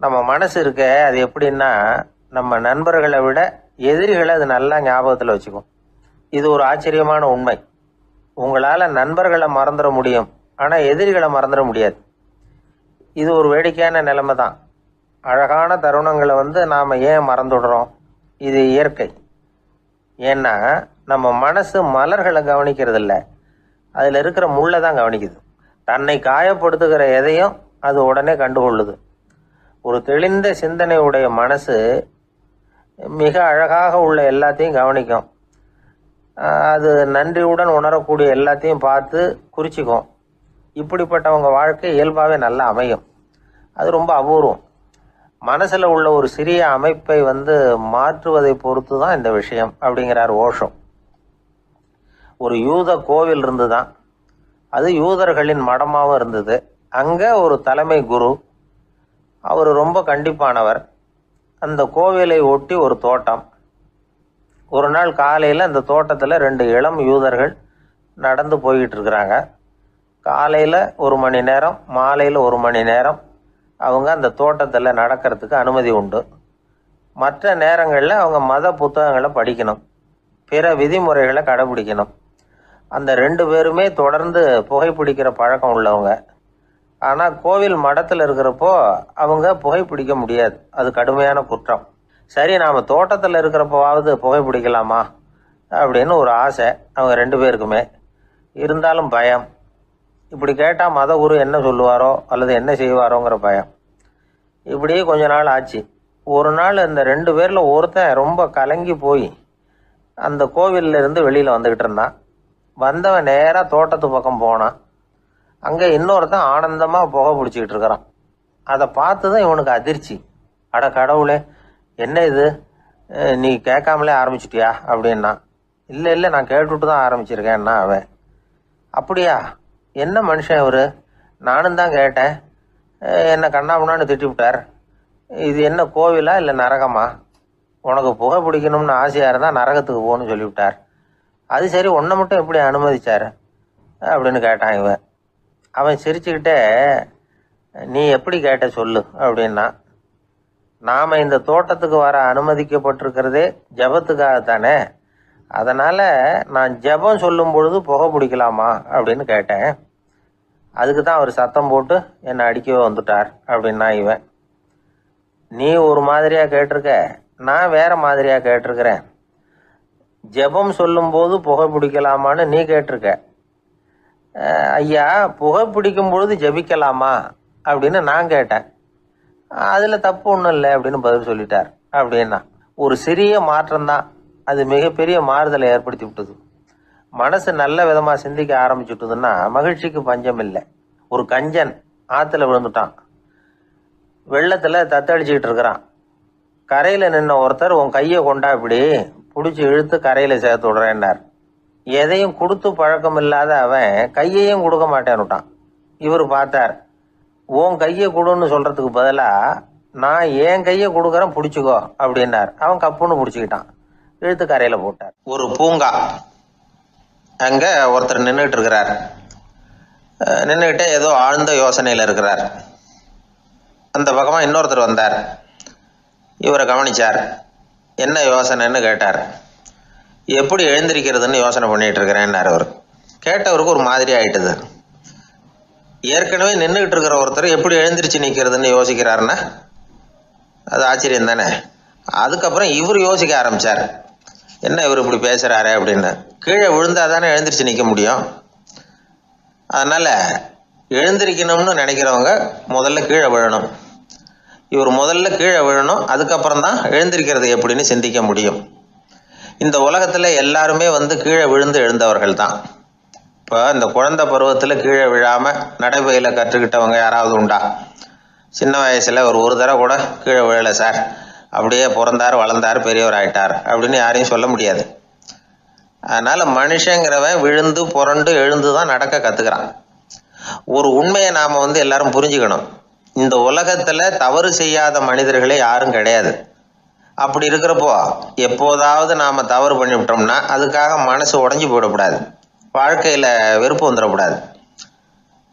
B: நம்ம மனசு இருக்க அது எப்படின்னா, நம்ம நண்பர்களை விட எதிரிகளை அது நல்லா ஞாபகத்தில் வச்சுக்கும். இது ஒரு ஆச்சரியமான உண்மை. உங்களால் நண்பர்களை மறந்துட முடியும், ஆனால் எதிரிகளை மறந்துட முடியாது. இது ஒரு வேடிக்கையான நிலைமை தான். அழகான தருணங்களை நாம் ஏன் மறந்துடுறோம்? இது இயற்கை. ஏன்னா நம்ம மனசு மலர்களை கவனிக்கிறது இல்லை, அதில் இருக்கிற முள்ளை தான் கவனிக்குது. தன்னை காயப்படுத்துகிற எதையும் அது உடனே கண்டுகொள்ளுது. ஒரு தெளிந்த சிந்தனையுடைய மனசு மிக அழகாக உள்ள எல்லாத்தையும் கவனிக்கும். அது நன்றியுடன் உணரக்கூடிய எல்லாத்தையும் பார்த்து குறிச்சிக்கும். இப்படிப்பட்டவங்க வாழ்க்கை இயல்பாகவே நல்லா அமையும். அது ரொம்ப அபூர்வம். மனசில் உள்ள ஒரு சிறிய அமைப்பை மாற்றுவதை பொறுத்து தான் இந்த விஷயம் அப்படிங்கிறார் ஓஷோ. ஒரு யூத கோவில் இருந்து தான், அது யூதர்களின் மடமாகவும் இருந்தது. அங்கே ஒரு தலைமை குரு, அவர் ரொம்ப கண்டிப்பானவர். அந்த கோவிலை ஒட்டி ஒரு தோட்டம். ஒரு நாள் காலையில் அந்த தோட்டத்தில் 2 இளம் யூதர்கள் நடந்து போய்கிட்டு இருக்கிறாங்க. காலையில் 1 மணி நேரம், மாலையில் 1 மணி நேரம் அவங்க அந்த தோட்டத்தில் நடக்கிறதுக்கு அனுமதி உண்டு. மற்ற நேரங்களில் அவங்க மத புத்தகங்களை படிக்கணும், பிற விதிமுறைகளை கடைபிடிக்கணும். அந்த 2 பேருமே தொடர்ந்து புகைப்பிடிக்கிற பழக்கம் உள்ளவங்க. ஆனால் கோவில் மடத்தில் இருக்கிறப்போ அவங்க புகைப்பிடிக்க முடியாது, அது கடுமையான குற்றம். சரி, நாம் தோட்டத்தில் இருக்கிறப்போவாவது புகைப்பிடிக்கலாமா அப்படின்னு ஒரு ஆசை அவங்க 2 பேருக்குமே. இருந்தாலும் பயம். இப்படி கேட்டால் மத குரு என்ன சொல்லுவாரோ அல்லது என்ன செய்வாரோங்கிற பயம். இப்படியே கொஞ்ச நாள் ஆச்சு. ஒரு நாள் இந்த 2 பேரில் ஒருத்தன் ரொம்ப கலங்கி போய் அந்த கோவிலில் இருந்து வெளியில் வந்துக்கிட்டு இருந்தான். வந்தவன் நேராக தோட்டத்து பக்கம் போனான். அங்கே இன்னொருத்தன் ஆனந்தமாக புகை பிடிச்சிக்கிட்டு இருக்கிறான். அதை பார்த்து தான் இவனுக்கு அதிர்ச்சி. அட கடவுளே, என்ன இது, நீ கேட்காமலே ஆரம்பிச்சிட்டியா அப்படின்னா. இல்லை நான் கேட்டுவிட்டு தான் ஆரம்பிச்சிருக்கேன்னா அவன். அப்படியா, என்ன மனுஷன் இவர், நானும் தான் கேட்டேன், என்னை கண்ணாமுன்னான்னு திட்டி விட்டார். இது என்ன கோவிலா இல்லை நரகமா? உனக்கு புகை பிடிக்கணும்னு ஆசையாக இருந்தால் நரகத்துக்கு போகணும்னு சொல்லிவிட்டார். அது சரி, உன்னை மட்டும் எப்படி அனுமதிச்சார் அப்படின்னு கேட்டான் இவன்.
C: அவன் சிரிச்சுக்கிட்டே, நீ எப்படி கேட்ட சொல்லு அப்படின்னா, நாம் இந்த தோட்டத்துக்கு வர அனுமதிக்கப்பட்டிருக்கிறதே ஜபத்துக்காகத்தானே, அதனால் நான் ஜபம் சொல்லும் பொழுது புகை பிடிக்கலாமா அப்படின்னு கேட்டேன். அதுக்கு தான் அவர் சத்தம் போட்டு என்னை அடிக்கவே வந்துட்டார் அப்படின்னா இவன். நீ ஒரு மாதிரியாக கேட்டிருக்க, நான் வேற மாதிரியாக கேட்டிருக்கிறேன். ஜெபம் சொல்லும்போது புகை பிடிக்கலாமான்னு நீ கேட்டிருக்க. ஐயா, புகை பிடிக்கும் பொழுது ஜெபிக்கலாமா அப்படின்னு நான் கேட்டேன். அதில் தப்பு ஒன்றும் இல்லை அப்படின்னு பதில் சொல்லிட்டார் அப்படின்னா. ஒரு சிறிய மாற்றம்தான் அது மிகப்பெரிய மாறுதலை ஏற்படுத்தி விட்டது. மனசு நல்ல விதமாக சிந்திக்க ஆரம்பிச்சுட்டுதுன்னா மகிழ்ச்சிக்கு பஞ்சம் இல்லை. ஒரு கஞ்சன் ஆற்றுல விழுந்துட்டான், வெள்ளத்தில் தத்தளிச்சுக்கிட்டு இருக்கிறான். கரையில் நின்ன ஒருத்தர், உன் கையை கொண்டா இப்படி பிடிச்சி இழுத்து கரையில் சேர்த்து விடுறேன்னார். எதையும் கொடுத்து பழக்கம் இல்லாத அவன் கையையும் கொடுக்க மாட்டேன்னுட்டான். இவர் பார்த்தார், உன் கையை கொடுன்னு சொல்கிறதுக்கு பதிலாக நான் என் கையை கொடுக்குறேன் பிடிச்சிக்கோ அப்படின்னார். அவன் கப்புன்னு பிடிச்சிக்கிட்டான், இழுத்து கரையில் போட்டார். ஒரு பூங்கா, அங்கே ஒருத்தர் நின்றுட்டு இருக்கிறார். நின்றுக்கிட்டே ஏதோ ஆழ்ந்த யோசனையில் இருக்கிறார். அந்த பக்கமாக இன்னொருத்தர் வந்தார். இவரை கவனிச்சார். என்ன யோசனைன்னு கேட்டார். எப்படி எழுந்திருக்கிறதுன்னு யோசனை பண்ணிட்டு இருக்கிறேன்னார் அவர். கேட்டவருக்கு ஒரு மாதிரி ஆயிட்டுது. ஏற்கனவே நின்றுக்கிட்டு இருக்கிற ஒருத்தர் எப்படி எழுந்திரிச்சு நிற்கிறதுன்னு யோசிக்கிறாருன்னா அது ஆச்சரியம் தானே. அதுக்கப்புறம் இவர் யோசிக்க ஆரம்பித்தார், என்ன இவர் இப்படி பேசுகிறாரு அப்படின்னு. கீழே விழுந்தால் தானே எழுந்திரிச்சு நிற்க முடியும். அதனால் எழுந்திரிக்கணும்னு நினைக்கிறவங்க முதல்ல கீழே விழணும். இவர் முதல்ல கீழே விழணும், அதுக்கப்புறம் தான் எழுந்திருக்கிறது எப்படின்னு சிந்திக்க முடியும். இந்த உலகத்தில் எல்லாருமே கீழே விழுந்து எழுந்தவர்கள் தான். இப்போ இந்த குழந்தை பருவத்தில் கீழே விழாமல் நடைபயில கற்றுக்கிட்டவங்க யாராவது உண்டா? சின்ன வயசில் ஒரு தடவை கூட கீழே விழலை சார், அப்படியே பிறந்தார் வளர்ந்தார் பெரியவர் ஆயிட்டார் அப்படின்னு யாரையும் சொல்ல முடியாது. அதனால் மனுஷங்கிறவன் விழுந்து புரண்டு எழுந்து தான் நடக்க கற்றுக்கிறான். ஒரு உண்மையை நாம் எல்லாரும் புரிஞ்சுக்கணும். இந்த உலகத்தில் தவறு செய்யாத மனிதர்களே யாரும் கிடையாது. அப்படி இருக்கிறப்போ எப்போதாவது நாம் தவறு பண்ணிவிட்டோம்னா அதுக்காக மனசு உடஞ்சி போயிடக்கூடாது, வாழ்க்கையில் வெறுப்பு வந்துடக்கூடாது.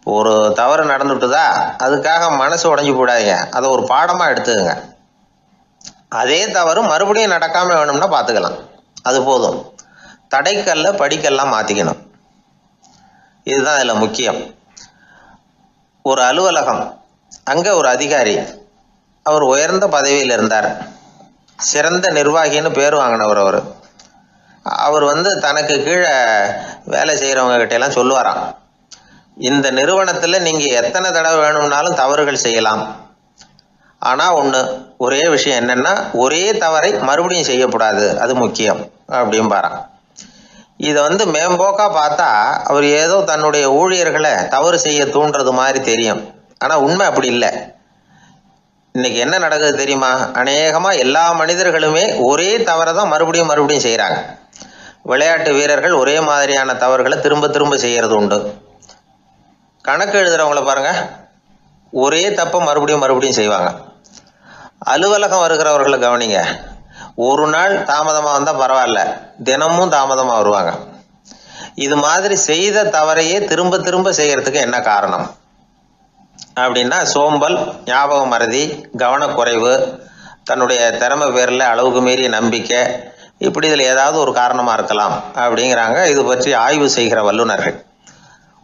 C: ஒரு தவறு நடந்துட்டுதா அதுக்காக மனசு உடஞ்சி போடாதீங்க, அதை ஒரு பாடமாக எடுத்துக்கங்க. அதே தவறு மறுபடியும் நடக்காமல் வேணும்னா பார்த்துக்கலாம், அது போதும். தடைக்கல்ல படிக்கல்லாம் மாற்றிக்கணும், இதுதான் இதில் முக்கியம். ஒரு அலுவலகம், அங்கே ஒரு அதிகாரி, அவர் உயர்ந்த பதவியில் இருந்தார், சிறந்த நிர்வாகின்னு பேர் வாங்கினவர். அவர் தனக்கு கீழே வேலை செய்கிறவங்க கிட்டெல்லாம் சொல்லுவாராம், இந்த நிறுவனத்தில் நீங்கள் எத்தனை தடவை வேணும்னாலும் தவறுகள் செய்யலாம், ஆனால் ஒரே விஷயம் என்னென்னா ஒரே தவறை மறுபடியும் செய்யக்கூடாது, அது முக்கியம் அப்படின்பாராம். இதை மேம்போக்காக பார்த்தா அவர் ஏதோ தன்னுடைய ஊழியர்களை தவறு செய்ய தூண்டுறது மாதிரி தெரியும். ஆனால் உண்மை அப்படி இல்லை. இன்னைக்கு என்ன நடக்குது தெரியுமா? அநேகமாக எல்லா மனிதர்களுமே ஒரே தவறை தான் மறுபடியும் மறுபடியும் செய்கிறாங்க. விளையாட்டு வீரர்கள் ஒரே மாதிரியான தவறுகளை திரும்ப திரும்ப செய்கிறது உண்டு. கணக்கு எழுதுகிறவங்கள பாருங்க, ஒரே தப்பை மறுபடியும் மறுபடியும் செய்வாங்க. அலுவலகம் வருகிறவர்களை கவனிங்க, ஒரு நாள் தாமதமாக வந்தால் பரவாயில்ல, தினமும் தாமதமாக வருவாங்க. இது மாதிரி செய்த தவறையே திரும்ப திரும்ப செய்கிறதுக்கு என்ன காரணம் அப்படின்னா சோம்பல், ஞாபக மறதி, கவனக்குறைவு, தன்னுடைய திறமை பேரில் அளவுக்கு மீறிய நம்பிக்கை, இப்படி இதில் ஏதாவது ஒரு காரணமாக இருக்கலாம் அப்படிங்கிறாங்க இது பற்றி ஆய்வு செய்கிற வல்லுநர்கள்.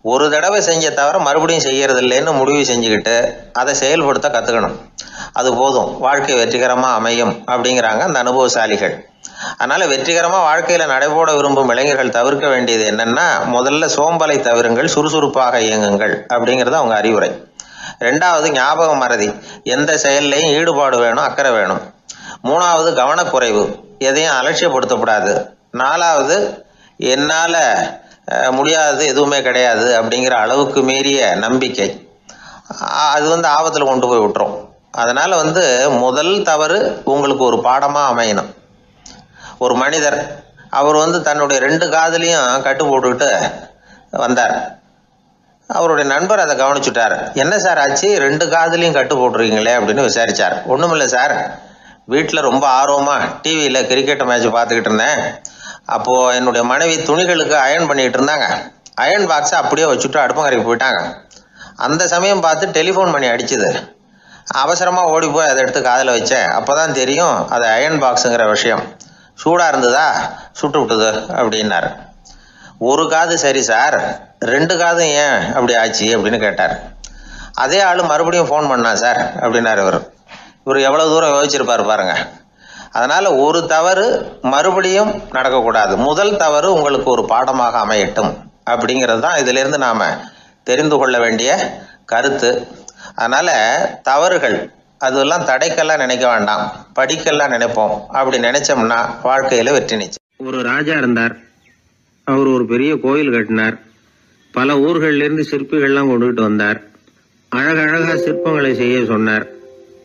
C: ஒரு தடவை செஞ்ச தவிர மறுபடியும் செய்கிறது இல்லைன்னு முடிவு செஞ்சுக்கிட்டு அதை செயல்படுத்த கற்றுக்கணும், அது போதும், வாழ்க்கை வெற்றிகரமாக அமையும் அப்படிங்கிறாங்க அந்த அனுபவசாலிகள். அதனால் வெற்றிகரமாக வாழ்க்கையில் நடைபோட விரும்பும் இளைஞர்கள் தவிர்க்க வேண்டியது என்னென்னா, முதல்ல சோம்பலை தவிருங்கள், சுறுசுறுப்பாக இயங்குங்கள் அப்படிங்கிறது அவங்க அறிவுரை. ரெண்டாவது ஞாபக மறதி, எந்த செயல்லையும் ஈடுபாடு வேணும், அக்கறை வேணும். மூணாவது கவனக்குறைவு, எதையும் அலட்சியப்படுத்தக்கூடாது. நாலாவது என்னால் முடியாதது எதுவுமே கிடையாது அப்படிங்கிற அளவுக்கு மீறிய நம்பிக்கை, அது ஆபத்தில் கொண்டு போய் விட்டுரும். அதனால் முதல் தவறு உங்களுக்கு ஒரு பாடமாக அமையணும். ஒரு மனிதர் அவர் தன்னுடைய 2 காதுலையும் கட்டு போட்டுக்கிட்டு வந்தார். அவருடைய நண்பர் அதை கவனிச்சுட்டார். என்ன சார் ஆச்சு, 2 காதுலையும் கட்டு போட்டுருக்கீங்களே அப்படின்னு விசாரித்தார். ஒன்றுமில்லை சார், வீட்டில் ரொம்ப ஆர்வமாக டிவியில் கிரிக்கெட் மேட்ச் பார்த்துக்கிட்டு இருந்தேன். அப்போது என்னுடைய மனைவி துணிகளுக்கு அயர்ன் பண்ணிகிட்டு இருந்தாங்க. அயர்ன் பாக்ஸை அப்படியே வச்சுட்டு அடுப்பங்கரைக்கு போயிட்டாங்க.
A: அந்த சமயம் பார்த்து டெலிஃபோன் பண்ணி அடிச்சுது. அவசரமாக ஓடி போய் அதை எடுத்து காதில் வச்சேன். அப்போ தான் தெரியும் அது அயன் பாக்ஸுங்கிற விஷயம். சூடாக இருந்ததா, சுட்டு விட்டுது அப்படின்னாரு. ஒரு காது சரி சார், 2 காதும் ஏன் அப்படி ஆச்சு அப்படின்னு கேட்டார். அதே ஆள் மறுபடியும் ஃபோன் பண்ணா சார் அப்படின்னாரு இவர் எவ்வளோ தூரம் யோசிச்சிருப்பார் பாருங்க. அதனால் ஒரு தவறு மறுபடியும் நடக்கக்கூடாது. முதல் தவறு உங்களுக்கு ஒரு பாடமாக அமையட்டும் அப்படிங்கிறது தான் இதிலிருந்து நாம் தெரிந்து கொள்ள வேண்டிய கருத்து. அதனால் தவறுகள் அதெல்லாம் தடைக்கெல்லாம் நினைக்க வேண்டாம், படிக்கெல்லாம் நினைப்போம். அப்படி நினைச்சோம்னா வாழ்க்கையில் வெற்றி நிச்சயம்.
B: ஒரு ராஜா இருந்தார். அவர் ஒரு பெரிய கோயில் கட்டினார். பல ஊர்களிலிருந்து சிற்பிகள்லாம் கொண்டுகிட்டு வந்தார். அழகழகா சிற்பங்களை செய்ய சொன்னார்.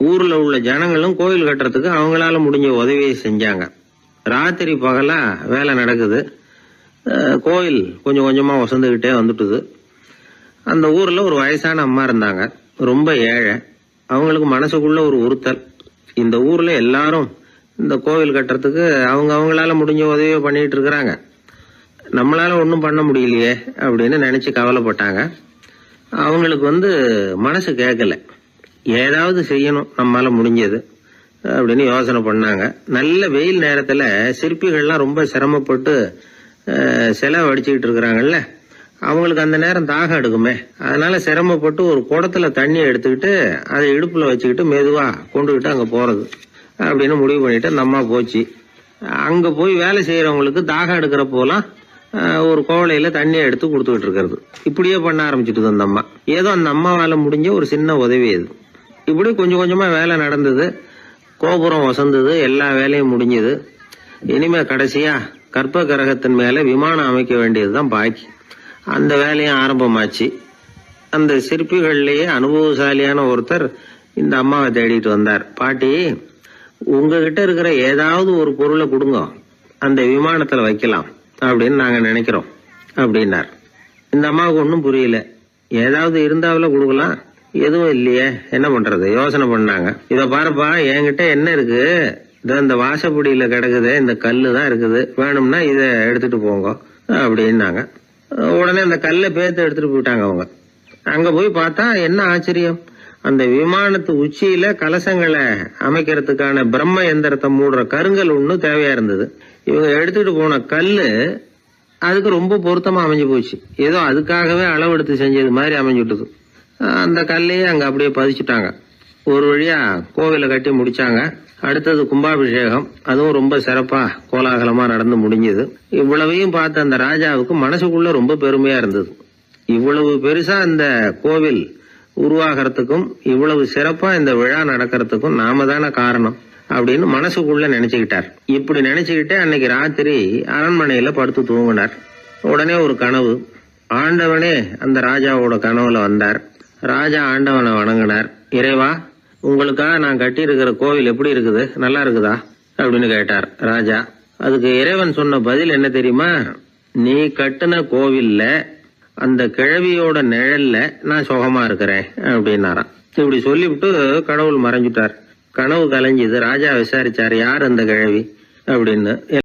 B: ஊர்ல உள்ள ஜனங்களும் கோயில் கட்டுறதுக்கு அவங்களால முடிஞ்ச உதவியை செஞ்சாங்க. ராத்திரி பகலா வேலை நடக்குது. கோயில் கொஞ்சம் கொஞ்சமா வசந்துகிட்டே வந்துட்டுது. அந்த ஊர்ல ஒரு வயசான அம்மா இருந்தாங்க, ரொம்ப ஏழை. அவங்களுக்கு மனசுக்குள்ள ஒரு உறுத்தல், இந்த ஊர்ல எல்லாரும் இந்த கோவில் கட்டுறதுக்கு அவங்களால முடிஞ்ச உதவியை பண்ணிட்டு இருக்கிறாங்க, நம்மளால ஒன்றும் பண்ண முடியலையே அப்படின்னு நினைச்சு கவலைப்பட்டாங்க. அவங்களுக்கு மனசு கேட்கல, ஏதாவது செய்யணும் நம்மளால முடிஞ்சது அப்படின்னு யோசனை பண்ணாங்க. நல்ல வெயில் நேரத்துல சிற்பிகள்லாம் ரொம்ப சிரமப்பட்டு செலவு அடிச்சுக்கிட்டு இருக்கிறாங்கல்ல, அவங்களுக்கு அந்த நேரம் தாகம் எடுக்குமே. அதனால சிரமப்பட்டு ஒரு குடத்துல தண்ணியை எடுத்துக்கிட்டு அதை இடுப்புல வச்சுக்கிட்டு மெதுவா கொண்டுகிட்டு அங்க போறது அப்படின்னு முடிவு பண்ணிட்டு அந்த அம்மா போச்சு. அங்க போய் வேலை செய்யறவங்களுக்கு தாகம் எடுக்கிற போலாம் ஒரு கோவலையில தண்ணியை எடுத்து கொடுத்துக்கிட்டு இருக்கிறது. இப்படியே பண்ண ஆரம்பிச்சுட்டு அந்த அம்மா. ஏதோ அந்த அம்மாவால முடிஞ்ச ஒரு சின்ன உதவி அது. இப்படி கொஞ்சம் கொஞ்சமா வேலை நடந்தது. கோபுரம் வசந்தது, எல்லா வேலையும் முடிஞ்சது. இனிமே கடைசியா கற்ப கிரகத்தின் மேல விமானம் அமைக்க வேண்டியதுதான் பாக்கி. அந்த வேலையும் ஆரம்பமாச்சு. அந்த சிற்பிகள்லயே அனுபவசாலியான ஒருத்தர் இந்த அம்மாவை தேடிட்டு வந்தார். பாட்டி, உங்ககிட்ட இருக்கிற ஏதாவது ஒரு பொருளை கொடுங்க, அந்த விமானத்துல வைக்கலாம் அப்படின்னு நாங்க நினைக்கிறோம் அப்படின்னார். இந்த அம்மாவுக்கு ஒன்றும் புரியல. ஏதாவது இருந்தாவில கொடுக்கலாம், எதுவும் இல்லையே, என்ன பண்றது யோசனை பண்ணாங்க. இத பாருப்பா, என்கிட்ட என்ன இருக்கு, இந்த வாசப்படியில கிடக்குது, இந்த கல்லு தான் இருக்குது, வேணும்னா இத எடுத்துட்டு போங்க அப்படின்னாங்க. உடனே அந்த கல்லை பேத்து எடுத்துட்டு போயிட்டாங்க அவங்க. அங்க போய் பார்த்தா என்ன ஆச்சரியம், அந்த விமானத்து உச்சியில கலசங்களை அமைக்கிறதுக்கான பிரம்ம எந்திரத்தை மூடுற கருங்கல் ஒண்ணு தேவையா இருந்தது. இவங்க எடுத்துட்டு போன கல்லு அதுக்கு ரொம்ப பொருத்தமா அமைஞ்சு போச்சு. ஏதோ அதுக்காகவே அளவெடுத்து செஞ்சது மாதிரி அமைஞ்சுட்டுது. அந்த கல்லையே அங்க அப்படியே பதிச்சுட்டாங்க. ஒரு வழியா கோவிலை கட்டி முடிச்சாங்க. அடுத்தது கும்பாபிஷேகம். அதுவும் ரொம்ப சிறப்பா கோலாகலமா நடந்து முடிஞ்சது. இவ்வளவையும் பார்த்த அந்த ராஜாவுக்கு மனசுக்குள்ள ரொம்ப பெருமையா இருந்தது. இவ்வளவு பெருசா இந்த கோவில் உருவாகிறதுக்கும் இவ்வளவு சிறப்பா இந்த விழா நடக்கிறதுக்கும் நாம தானே காரணம் அப்படின்னு மனசுக்குள்ள நினைச்சுக்கிட்டார். இப்படி நினைச்சுக்கிட்டே அன்னைக்கு ராத்திரி அரண்மனையில படுத்து தூங்கினார். உடனே ஒரு கனவு. ஆண்டவனே அந்த ராஜாவோட கனவுல வந்தார். ராஜா ஆண்டவனை வணங்கினார். இறைவா, உங்களுக்காக நான் கட்டி இருக்கிற கோவில் எப்படி இருக்குது, நல்லா இருக்குதா அப்படின்னு கேட்டார் ராஜா. அதுக்கு இறைவன் சொன்ன பதில் என்ன தெரியுமா, நீ கட்டின கோவில்ல அந்த கிழவியோட நிழல்ல நான் சுகமா இருக்கிறேன் அப்படின்னாராம். இப்படி சொல்லிவிட்டு கடவுள் மறைஞ்சுட்டார். கனவு கலைஞ்சது. ராஜா விசாரிச்சார், யார் அந்த கிழவி அப்படின்னு.